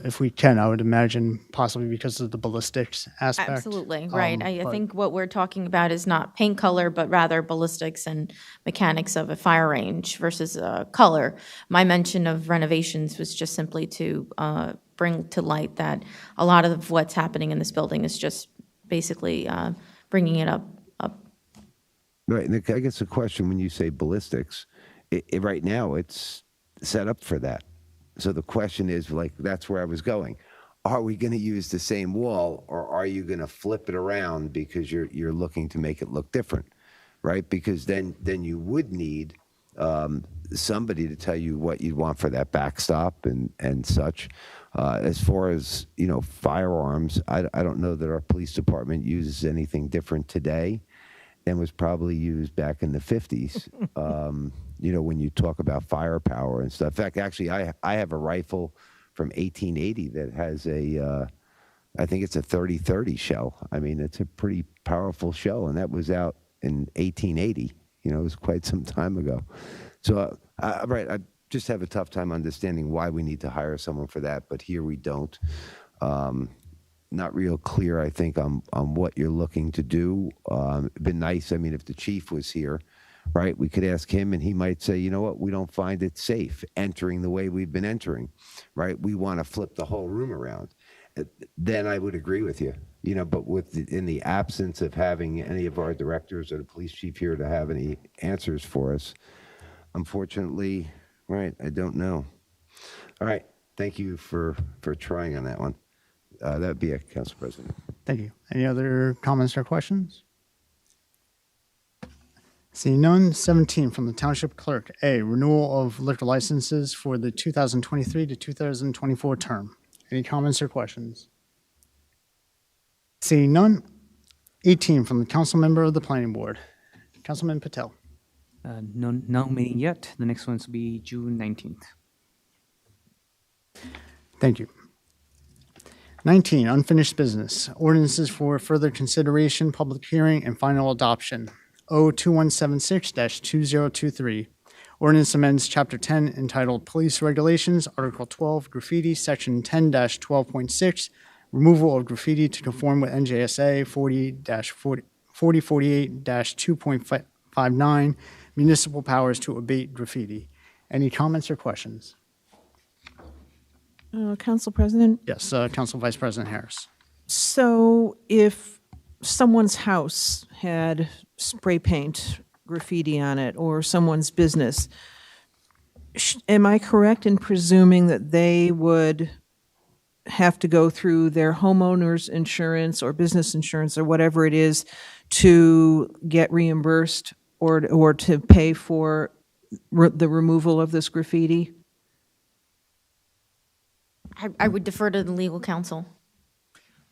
If we can, I would imagine possibly because of the ballistics aspect. Absolutely, right. I think what we're talking about is not paint color, but rather ballistics and mechanics of a fire range versus color. My mention of renovations was just simply to bring to light that a lot of what's happening in this building is just basically bringing it up. Right, and I guess the question when you say ballistics, right now it's set up for that. So the question is, that's where I was going. Are we going to use the same wall, or are you going to flip it around because you're looking to make it look different, right? Because then you would need somebody to tell you what you'd want for that backstop and such. As far as firearms, I don't know that our police department uses anything different today than was probably used back in the 50s. When you talk about firepower and stuff. In fact, actually, I have a rifle from 1880 that has I think it's a 30-30 shell. I mean, it's a pretty powerful shell, and that was out in 1880. It was quite some time ago. So, I just have a tough time understanding why we need to hire someone for that, but here we don't. Not real clear, I think, on what you're looking to do. It'd been nice, if the chief was here, right, we could ask him and he might say, you know what, we don't find it safe entering the way we've been entering, right? We want to flip the whole room around. Then I would agree with you, but in the absence of having any of our directors or the police chief here to have any answers for us, unfortunately, right, I don't know. All right, thank you for trying on that one. That would be it, Council President. Thank you. Any other comments or questions? Seeing none, 17 from the Township Clerk. A, renewal of liquor licenses for the 2023 to 2024 term. Any comments or questions? Seeing none, 18 from the Council Member of the Planning Board. Councilman Patel. No meeting yet. The next one's will be June 19th. Thank you. 19, unfinished business. Ordinances for further consideration, public hearing, and final adoption. O2176-2023. Ordinance amends Chapter 10 entitled Police Regulations, Article 12, Graffiti, Section 10-12.6, removal of graffiti to conform with NJSA 40-48-2.59, municipal powers to abate graffiti. Any comments or questions? Council President? Yes, Council Vice President Harris. So if someone's house had spray paint graffiti on it or someone's business, am I correct in presuming that they would have to go through their homeowner's insurance or business insurance or whatever it is to get reimbursed or to pay for the removal of this graffiti? I would defer to the legal counsel.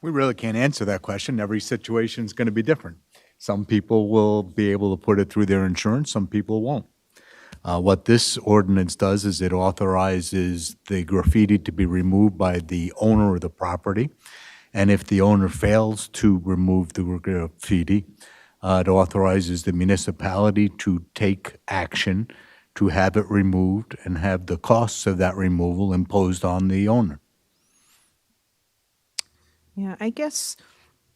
We really can't answer that question. Every situation is going to be different. Some people will be able to put it through their insurance, some people won't. What this ordinance does is it authorizes the graffiti to be removed by the owner of the property. And if the owner fails to remove the graffiti, it authorizes the municipality to take action to have it removed and have the costs of that removal imposed on the owner. Yeah, I guess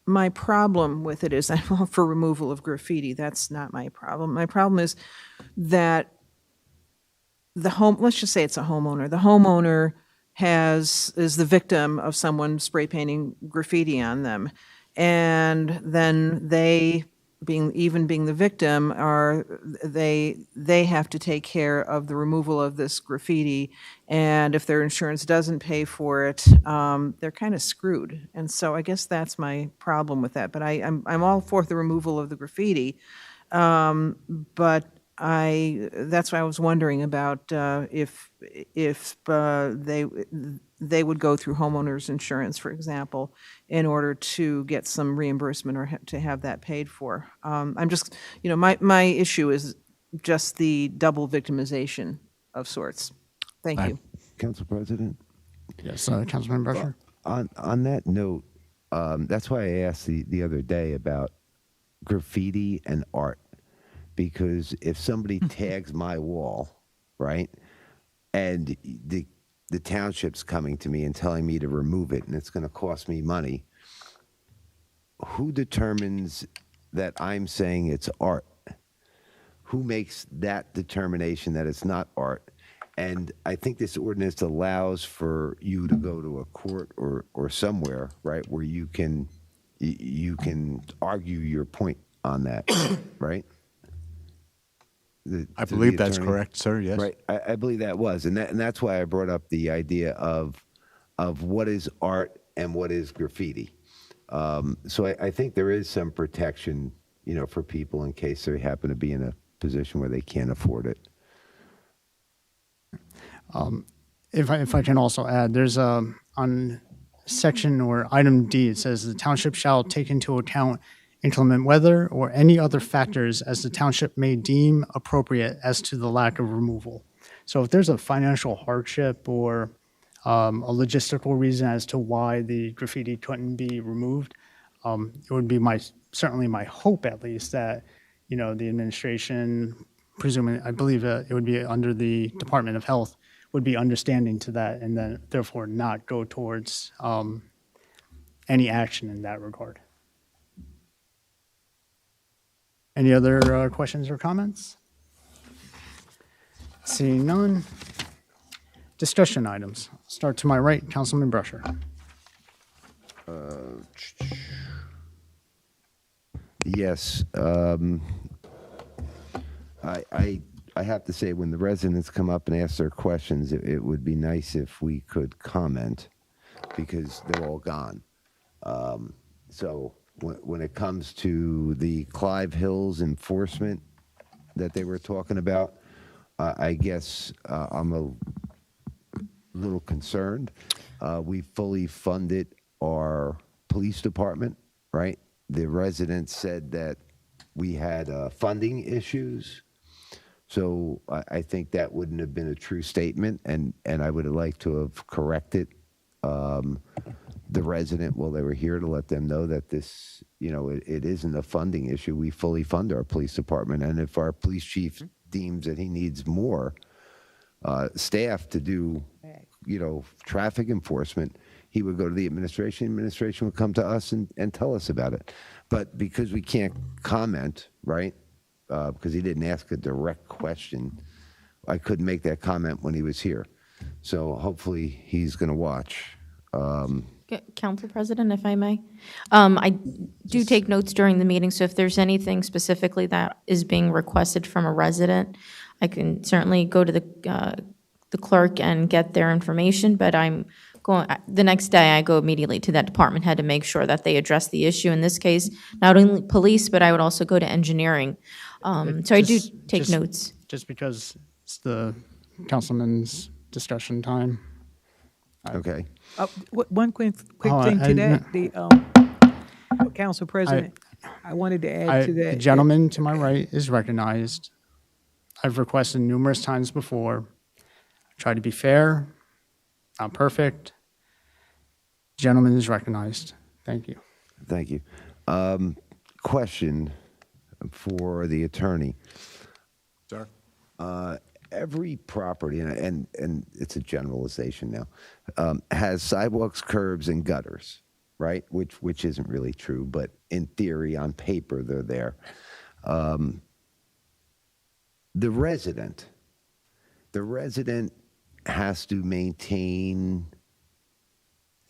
my problem with it is I'm all for removal of graffiti. That's not my problem. My problem is that let's just say it's a homeowner. The homeowner is the victim of someone spray painting graffiti on them. And then they, being the victim, they have to take care of the removal of this graffiti. And if their insurance doesn't pay for it, they're kind of screwed. And so I guess that's my problem with that. But I'm all for the removal of the graffiti. But that's why I was wondering about if they would go through homeowners insurance, for example, in order to get some reimbursement or to have that paid for. I'm just, my issue is just the double victimization of sorts. Thank you. Council President? Yes, Councilman Brusher. On that note, that's why I asked the other day about graffiti and art. Because if somebody tags my wall, right, and the township's coming to me and telling me to remove it and it's going to cost me money, who determines that I'm saying it's art? Who makes that determination that it's not art? And I think this ordinance allows for you to go to a court or somewhere, right, where you can argue your point on that, right? I believe that's correct, sir, yes. Right, I believe that was, and that's why I brought up the idea of what is art and what is graffiti. So I think there is some protection, for people in case they happen to be in a position where they can't afford it. If I can also add, there's on section or item D, it says the township shall take into account inclement weather or any other factors as the township may deem appropriate as to the lack of removal. So if there's a financial hardship or a logistical reason as to why the graffiti couldn't be removed, it would be certainly my hope at least that, the administration, presuming, I believe it would be under the Department of Health, would be understanding to that and then therefore not go towards any action in that regard. Any other questions or comments? Seeing none. Discussion items. Start to my right, Councilman Brusher. Yes. I have to say, when the residents come up and ask their questions, it would be nice if we could comment because they're all gone. So when it comes to the Clive Hills enforcement that they were talking about, I guess I'm a little concerned. We fully funded our police department, right? The residents said that we had funding issues. So I think that wouldn't have been a true statement, and I would have liked to have corrected the resident while they were here to let them know that this, it isn't a funding issue. We fully fund our police department, and if our police chief deems that he needs more staff to do, traffic enforcement, he would go to the administration. Administration would come to us and tell us about it. But because we can't comment, right? Because he didn't ask a direct question, I couldn't make that comment when he was here. So hopefully he's going to watch. Council President, if I may. I do take notes during the meeting, so if there's anything specifically that is being requested from a resident, I can certainly go to the clerk and get their information, but the next day I go immediately to that department head to make sure that they address the issue. In this case, not only police, but I would also go to engineering. So I do take notes. Just because it's the councilman's discussion time. Okay. One quick thing to that, the Council President, I wanted to add to that. The gentleman to my right is recognized. I've requested numerous times before. Try to be fair, not perfect. Gentleman is recognized. Thank you. Thank you. Question for the attorney. Sir? Every property, and it's a generalization now, has sidewalks, curbs, and gutters, right? Which isn't really true, but in theory, on paper, they're there. The resident has to maintain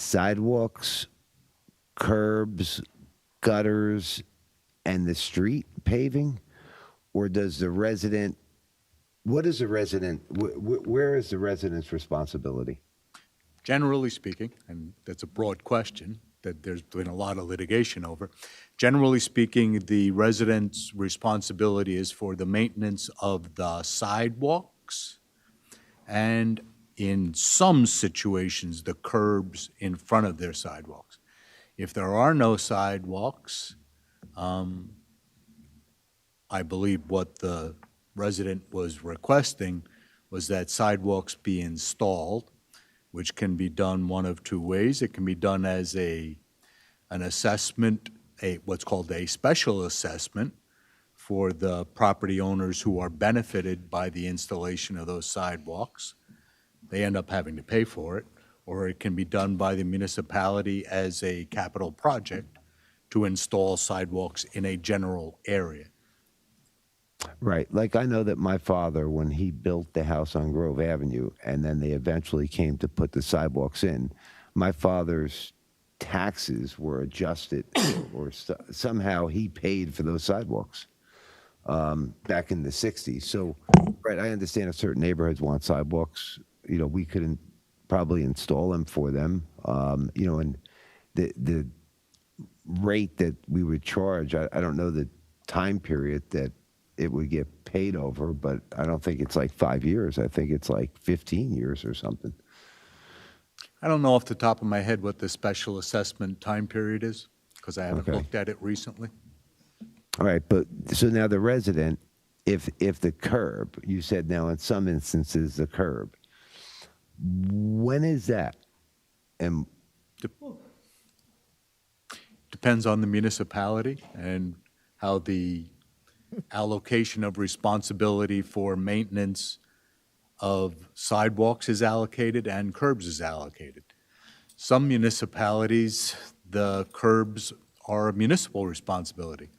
sidewalks, curbs, gutters, and the street paving? Or does the resident, what is the resident, where is the resident's responsibility? Generally speaking, and that's a broad question that there's been a lot of litigation over, generally speaking, the resident's responsibility is for the maintenance of the sidewalks and in some situations, the curbs in front of their sidewalks. If there are no sidewalks, I believe what the resident was requesting was that sidewalks be installed, which can be done one of two ways. It can be done as an assessment, what's called a special assessment for the property owners who are benefited by the installation of those sidewalks. They end up having to pay for it, or it can be done by the municipality as a capital project to install sidewalks in a general area. Right. Like I know that my father, when he built the house on Grove Avenue, and then they eventually came to put the sidewalks in, my father's taxes were adjusted, or somehow he paid for those sidewalks back in the 60s. So, right, I understand if certain neighborhoods want sidewalks, we couldn't probably install them for them, and the rate that we would charge, I don't know the time period that it would get paid over, but I don't think it's like 5 years. I think it's like 15 years or something. I don't know off the top of my head what the special assessment time period is, because I haven't looked at it recently. All right, but so now the resident, if the curb, you said now in some instances the curb, when is that? And Depends on the municipality and how the allocation of responsibility for maintenance of sidewalks is allocated and curbs is allocated. Some municipalities, the curbs are a municipal responsibility.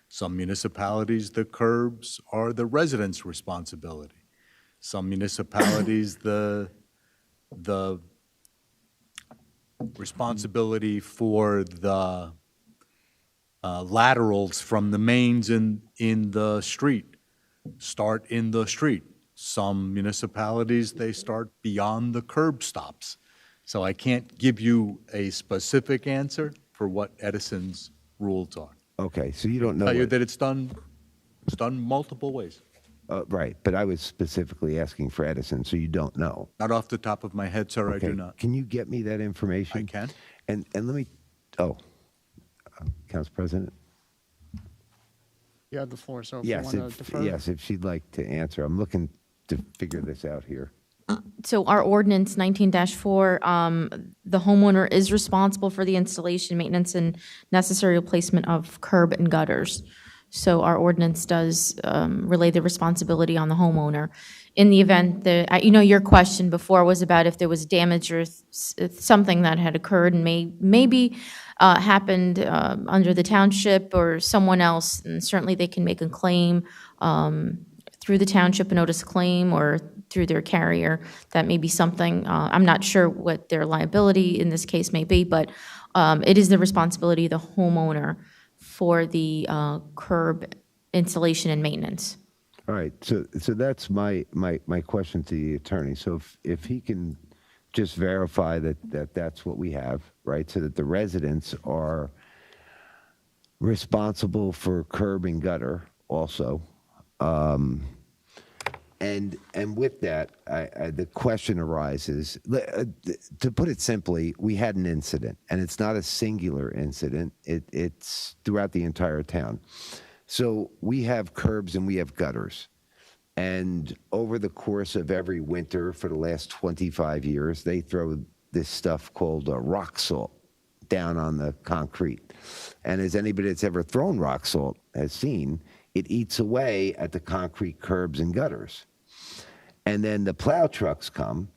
Some municipalities, the curbs are the residents' responsibility. Some municipalities, the responsibility for the laterals from the mains in the street start in the street. Some municipalities, they start beyond the curb stops. So I can't give you a specific answer for what Edison's rules are. Okay, so you don't know. Tell you that it's done multiple ways. Right, but I was specifically asking for Edison, so you don't know. Not off the top of my head, sir, Okay. I do not. Can you get me that information? I can. And let me, Council President? You have the floor, so if you Yes, want to defer. yes, if she'd like to answer. I'm looking to figure this out here. So our ordinance 19-4, the homeowner is responsible for the installation, maintenance, and necessary replacement of curb and gutters. So our ordinance does relay the responsibility on the homeowner. In the event that, your question before was about if there was damage or something that had occurred and maybe happened under the township or someone else, and certainly they can make a claim through the township, a notice of claim, or through their carrier. That may be something, I'm not sure what their liability in this case may be, but it is the responsibility of the homeowner for the curb installation and maintenance. All right, so that's my question to the attorney. So if he can just verify that that's what we have, right? So that the residents are responsible for curb and gutter also. And with that, the question arises, to put it simply, we had an incident, and it's not a singular incident. It's throughout the entire town. So we have curbs and we have gutters. And over the course of every winter for the last 25 years, they throw this stuff called rock salt down on the concrete. And as anybody that's ever thrown rock salt has seen, it eats away at the concrete curbs and gutters. And then the plow trucks come,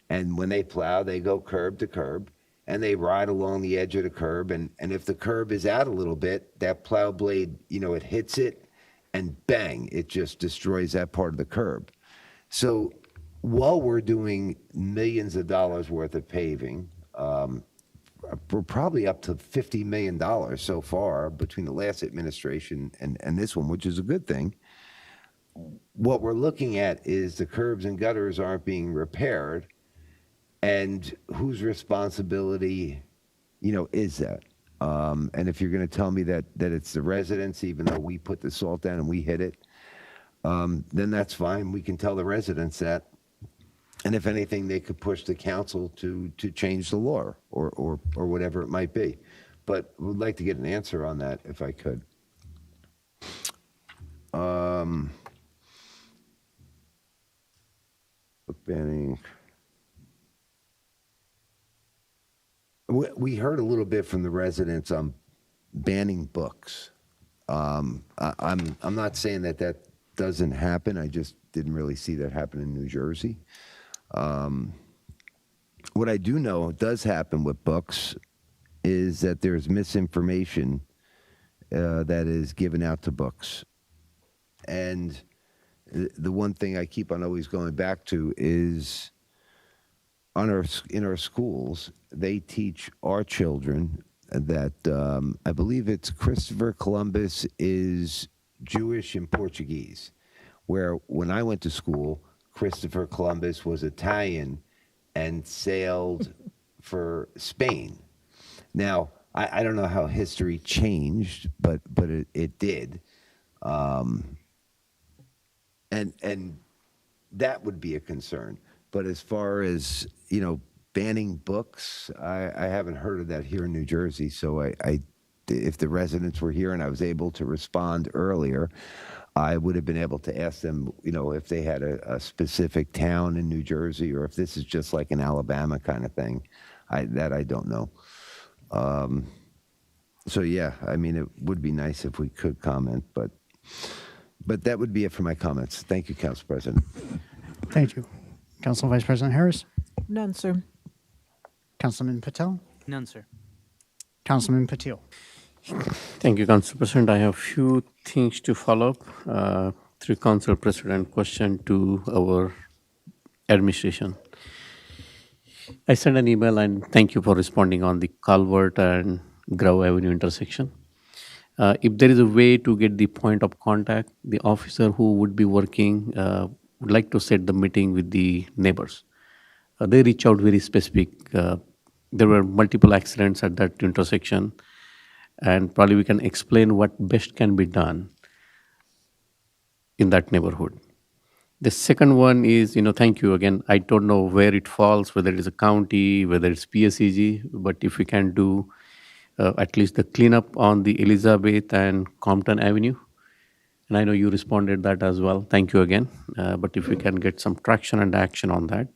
and when they plow, they go curb to curb, and they ride along the edge of the curb. And if the curb is out a little bit, that plow blade, it hits it, and bang, it just destroys that part of the curb. So while we're doing millions of dollars worth of paving, we're probably up to $50 million so far between the last administration and this one, which is a good thing. What we're looking at is the curbs and gutters aren't being repaired, and whose responsibility, is that? And if you're going to tell me that it's the residents, even though we put the salt down and we hit it, then that's fine. We can tell the residents that. And if anything, they could push the council to change the law or whatever it might be. But we'd like to get an answer on that if I could. Book banning. We heard a little bit from the residents on banning books. I'm not saying that doesn't happen. I just didn't really see that happen in New Jersey. What I do know does happen with books is that there's misinformation that is given out to books. And the one thing I keep on always going back to is in our schools, they teach our children that I believe it's Christopher Columbus is Jewish and Portuguese, where when I went to school, Christopher Columbus was Italian and sailed for Spain. Now, I don't know how history changed, but it did. And that would be a concern. But as far as, banning books, I haven't heard of that here in New Jersey. So if the residents were here and I was able to respond earlier, I would have been able to ask them, if they had a specific town in New Jersey or if this is just like an Alabama kind of thing. I don't know. So yeah, it would be nice if we could comment, but that would be it for my comments. Thank you, Council President. Thank you. Council Vice President Harris? None, sir. Councilman Patel? None, sir. Councilman Patil? Thank you, Council President. I have few things to follow up through Council President question to our administration. I sent an email and thank you for responding on the Calvert and Grove Avenue intersection. If there is a way to get the point of contact, the officer who would be working would like to set the meeting with the neighbors. They reach out very specific. There were multiple accidents at that intersection, and probably we can explain what best can be done in that neighborhood. The second one is, thank you again. I don't know where it falls, whether it is a county, whether it's PSEG, but if we can do at least the cleanup on the Elizabeth and Compton Avenue, and I know you responded that as well. Thank you again. But if we can get some traction and action on that.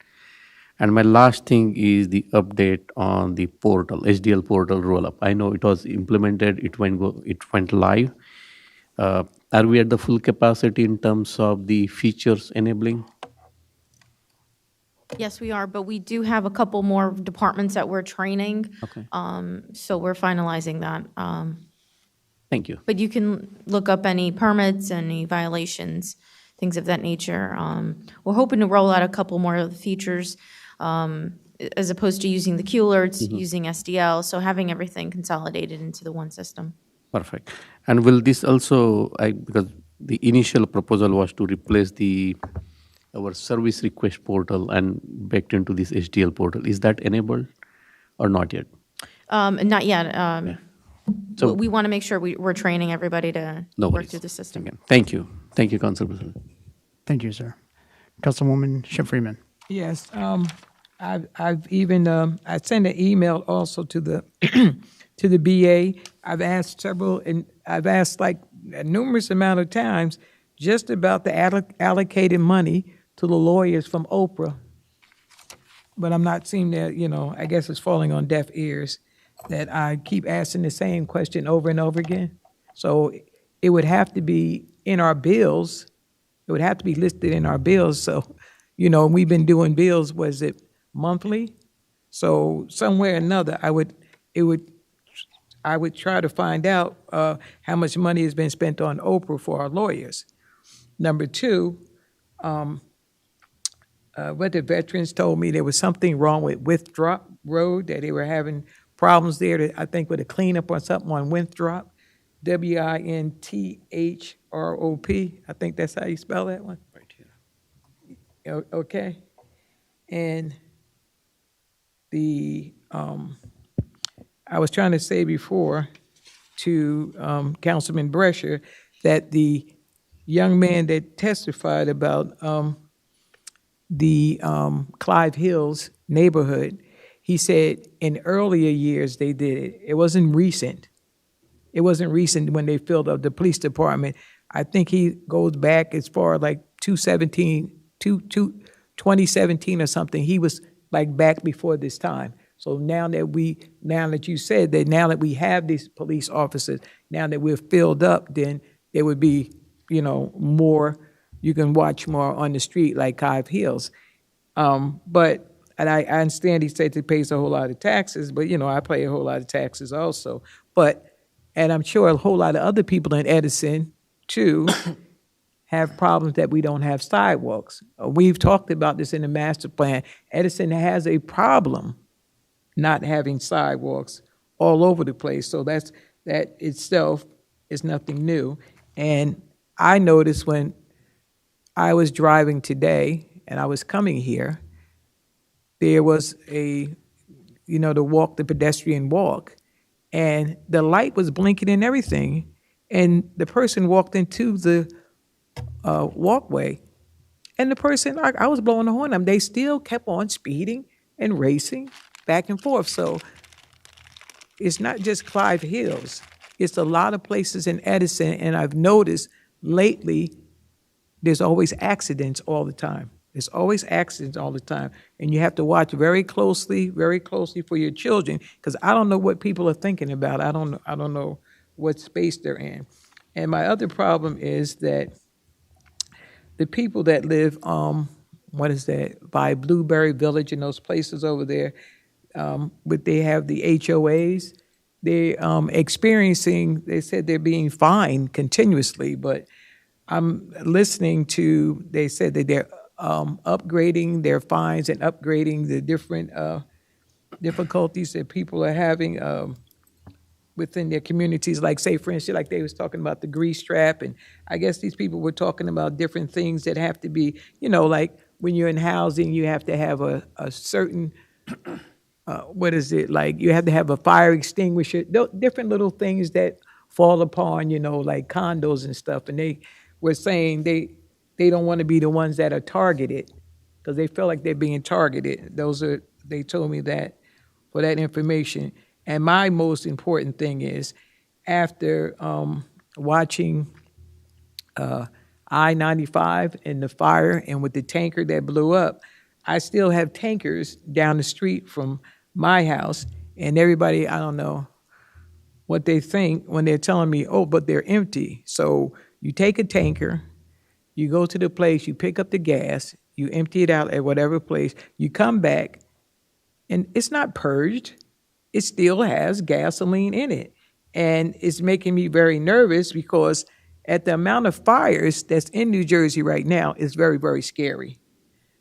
And my last thing is the update on the portal, HDL portal roll-up. I know it was implemented, it went live. Are we at the full capacity in terms of the features enabling? Yes, we are, but we do have a couple more departments that we're training. Okay. So we're finalizing that. Thank you. But you can look up any permits, any violations, things of that nature. We're hoping to roll out a couple more of the features, as opposed to using the Q alerts, using SDL, so having everything consolidated into the one system. Perfect. And will this also, because the initial proposal was to replace our service request portal and baked into this HDL portal. Is that enabled or not yet? Not yet. So we want to make sure we're training everybody to work through the system. Again, thank you. Thank you, Council President. Thank you, sir. Councilwoman Schiff-Freeman. Yes, I've even I sent an email also to the to the BA. I've asked several, and I've asked like a numerous amount of times just about the allocated money to the lawyers from Oprah. But I'm not seeing that, I guess it's falling on deaf ears that I keep asking the same question over and over again. So it would have to be in our bills. It would have to be listed in our bills. So, we've been doing bills, was it monthly? So somewhere or another, I would try to find out how much money has been spent on Oprah for our lawyers. Number two, what the veterans told me, there was something wrong with Winthrop Road, that they were having problems there, I think with a cleanup or something on Winthrop, Winthrop. I think that's how you spell that one. Right here. Okay. And I was trying to say before to Councilman Brescher that the young man that testified about the Clive Hills neighborhood, he said in earlier years they did it. It wasn't recent. It wasn't recent when they filled up the police department. I think he goes back as far like 2017 or something. He was like back before this time. So now that you said that, now that we have these police officers, now that we're filled up, then there would be, more, you can watch more on the street like Clive Hills. But I understand he said he pays a whole lot of taxes, but I pay a whole lot of taxes also. And I'm sure a whole lot of other people in Edison too have problems that we don't have sidewalks. We've talked about this in the master plan. Edison has a problem not having sidewalks all over the place. So that itself is nothing new. And I noticed when I was driving today and I was coming here, there was the pedestrian walk, and the light was blinking and everything, and the person walked into the walkway, and the person, I was blowing the horn at them, they still kept on speeding and racing back and forth. So it's not just Clive Hills. It's a lot of places in Edison, and I've noticed lately there's always accidents all the time. There's always accidents all the time, and you have to watch very closely for your children, because I don't know what people are thinking about. I don't know what space they're in. And my other problem is that the people that live, by Blueberry Village and those places over there, but they have the HOAs, they're experiencing, they said they're being fined continuously, but I'm listening to, they said that they're upgrading their fines and upgrading the different difficulties that people are having within their communities. Like, say, for instance, like they was talking about the grease trap, and I guess these people were talking about different things that have to be, like when you're in housing, you have to have a certain, like you have to have a fire extinguisher, different little things that fall upon, like condos and stuff. And they were saying they don't want to be the ones that are targeted, because they feel like they're being targeted. They told me that for that information. And my most important thing is, after watching I-95 and the fire and with the tanker that blew up, I still have tankers down the street from my house, and everybody, I don't know what they think when they're telling me, oh, but they're empty. So you take a tanker, you go to the place, you pick up the gas, you empty it out at whatever place, you come back, and it's not purged. It still has gasoline in it. And it's making me very nervous because at the amount of fires that's in New Jersey right now is very, very scary.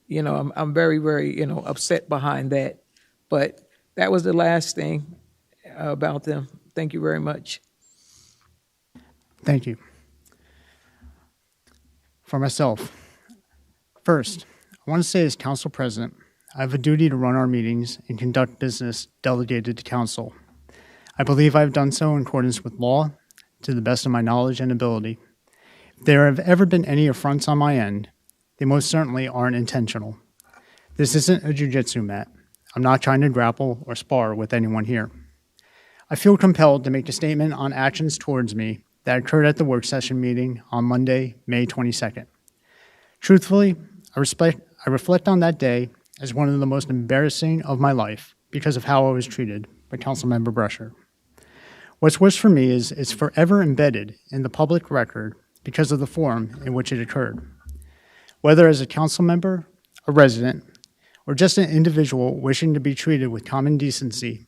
You know, I'm very, very, upset behind that. But that was the last thing about them. Thank you very much. Thank you. For myself, first, I want to say as council president, I have a duty to run our meetings and conduct business delegated to council. I believe I have done so in accordance with law, to the best of my knowledge and ability. If there have ever been any affronts on my end, they most certainly aren't intentional. This isn't a jiu-jitsu mat. I'm not trying to grapple or spar with anyone here. I feel compelled to make a statement on actions towards me that occurred at the work session meeting on Monday, May 22nd. Truthfully, I reflect on that day as one of the most embarrassing of my life because of how I was treated by Councilmember Brescher. What's worse for me is it's forever embedded in the public record because of the forum in which it occurred. Whether as a council member, a resident, or just an individual wishing to be treated with common decency,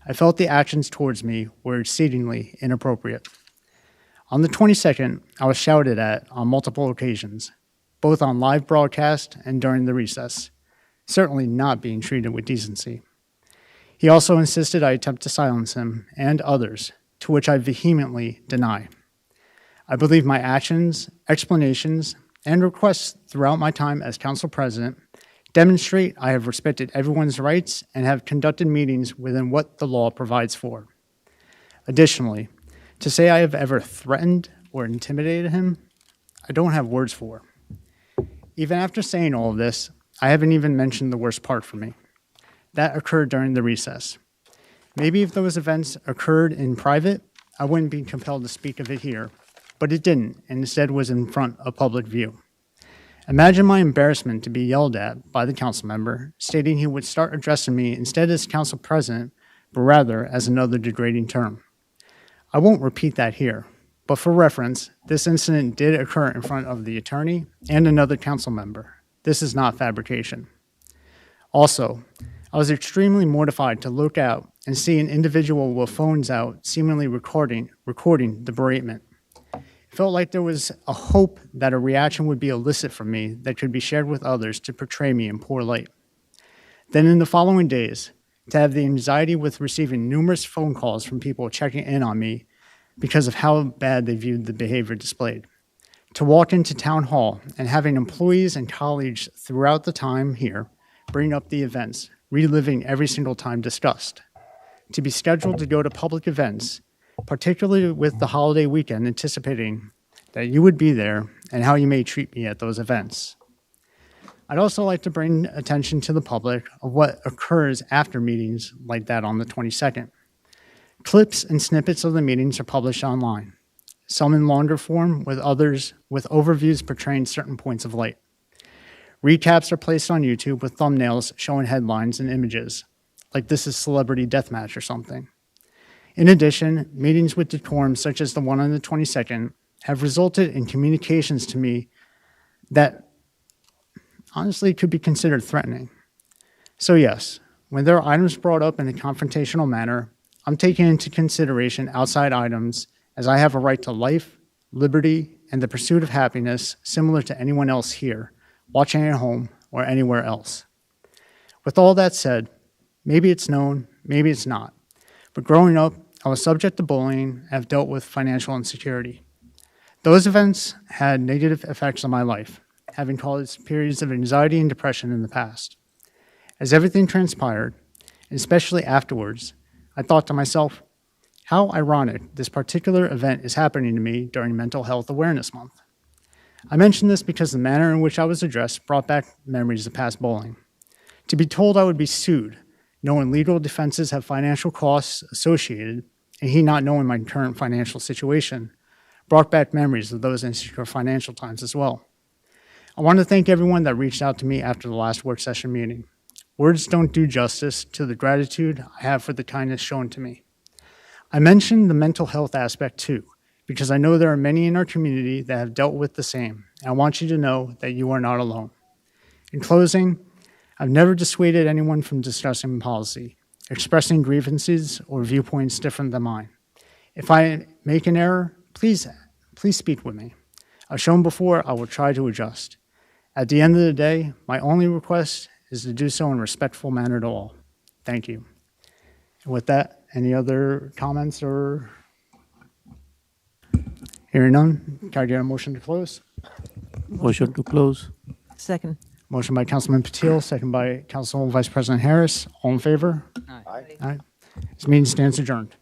I felt the actions towards me were exceedingly inappropriate. On the 22nd, I was shouted at on multiple occasions, both on live broadcast and during the recess, certainly not being treated with decency. He also insisted I attempt to silence him and others, to which I vehemently deny. I believe my actions, explanations, and requests throughout my time as council president demonstrate I have respected everyone's rights and have conducted meetings within what the law provides for. Additionally, to say I have ever threatened or intimidated him, I don't have words for. Even after saying all of this, I haven't even mentioned the worst part for me. That occurred during the recess. Maybe if those events occurred in private, I wouldn't be compelled to speak of it here, but it didn't, and instead was in front of public view. Imagine my embarrassment to be yelled at by the council member, stating he would start addressing me instead as council president, but rather as another degrading term. I won't repeat that here, but for reference, this incident did occur in front of the attorney and another council member. This is not fabrication. Also, I was extremely mortified to look out and see an individual with phones out seemingly recording the beratement. It felt like there was a hope that a reaction would be elicited from me that could be shared with others to portray me in poor light. Then in the following days, to have the anxiety with receiving numerous phone calls from people checking in on me because of how bad they viewed the behavior displayed. To walk into town hall and having employees and colleagues throughout the time here bring up the events, reliving every single time discussed. To be scheduled to go to public events, particularly with the holiday weekend, anticipating that you would be there and how you may treat me at those events. I'd also like to bring attention to the public of what occurs after meetings like that on the 22nd. Clips and snippets of the meetings are published online, some in longer form, with others with overviews portraying certain points of light. Recaps are placed on YouTube with thumbnails showing headlines and images, like this is Celebrity Deathmatch or something. In addition, meetings with decorum, such as the one on the 22nd, have resulted in communications to me that honestly could be considered threatening. So yes, when there are items brought up in a confrontational manner, I'm taking into consideration outside items as I have a right to life, liberty, and the pursuit of happiness similar to anyone else here, watching at home or anywhere else. With all that said, maybe it's known, maybe it's not, but growing up, I was subject to bullying and have dealt with financial insecurity. Those events had negative effects on my life, having caused periods of anxiety and depression in the past. As everything transpired, and especially afterwards, I thought to myself, how ironic this particular event is happening to me during Mental Health Awareness Month. I mention this because the manner in which I was addressed brought back memories of past bullying. To be told I would be sued, knowing legal defenses have financial costs associated, and he not knowing my current financial situation, brought back memories of those insecure financial times as well. I want to thank everyone that reached out to me after the last work session meeting. Words don't do justice to the gratitude I have for the kindness shown to me. I mentioned the mental health aspect too, because I know there are many in our community that have dealt with the same, and I want you to know that you are not alone. In closing, I've never dissuaded anyone from discussing policy, expressing grievances or viewpoints different than mine. If I make an error, please speak with me. I've shown before I will try to adjust. At the end of the day, my only request is to do so in a respectful manner to all. Thank you. And with that, any other comments or? Hearing none, can I get a motion to close? Motion to close. Second. Motion by Councilman Patil, second by Council Vice President Harris. All in favor? Aye. Aye. This meeting stands adjourned.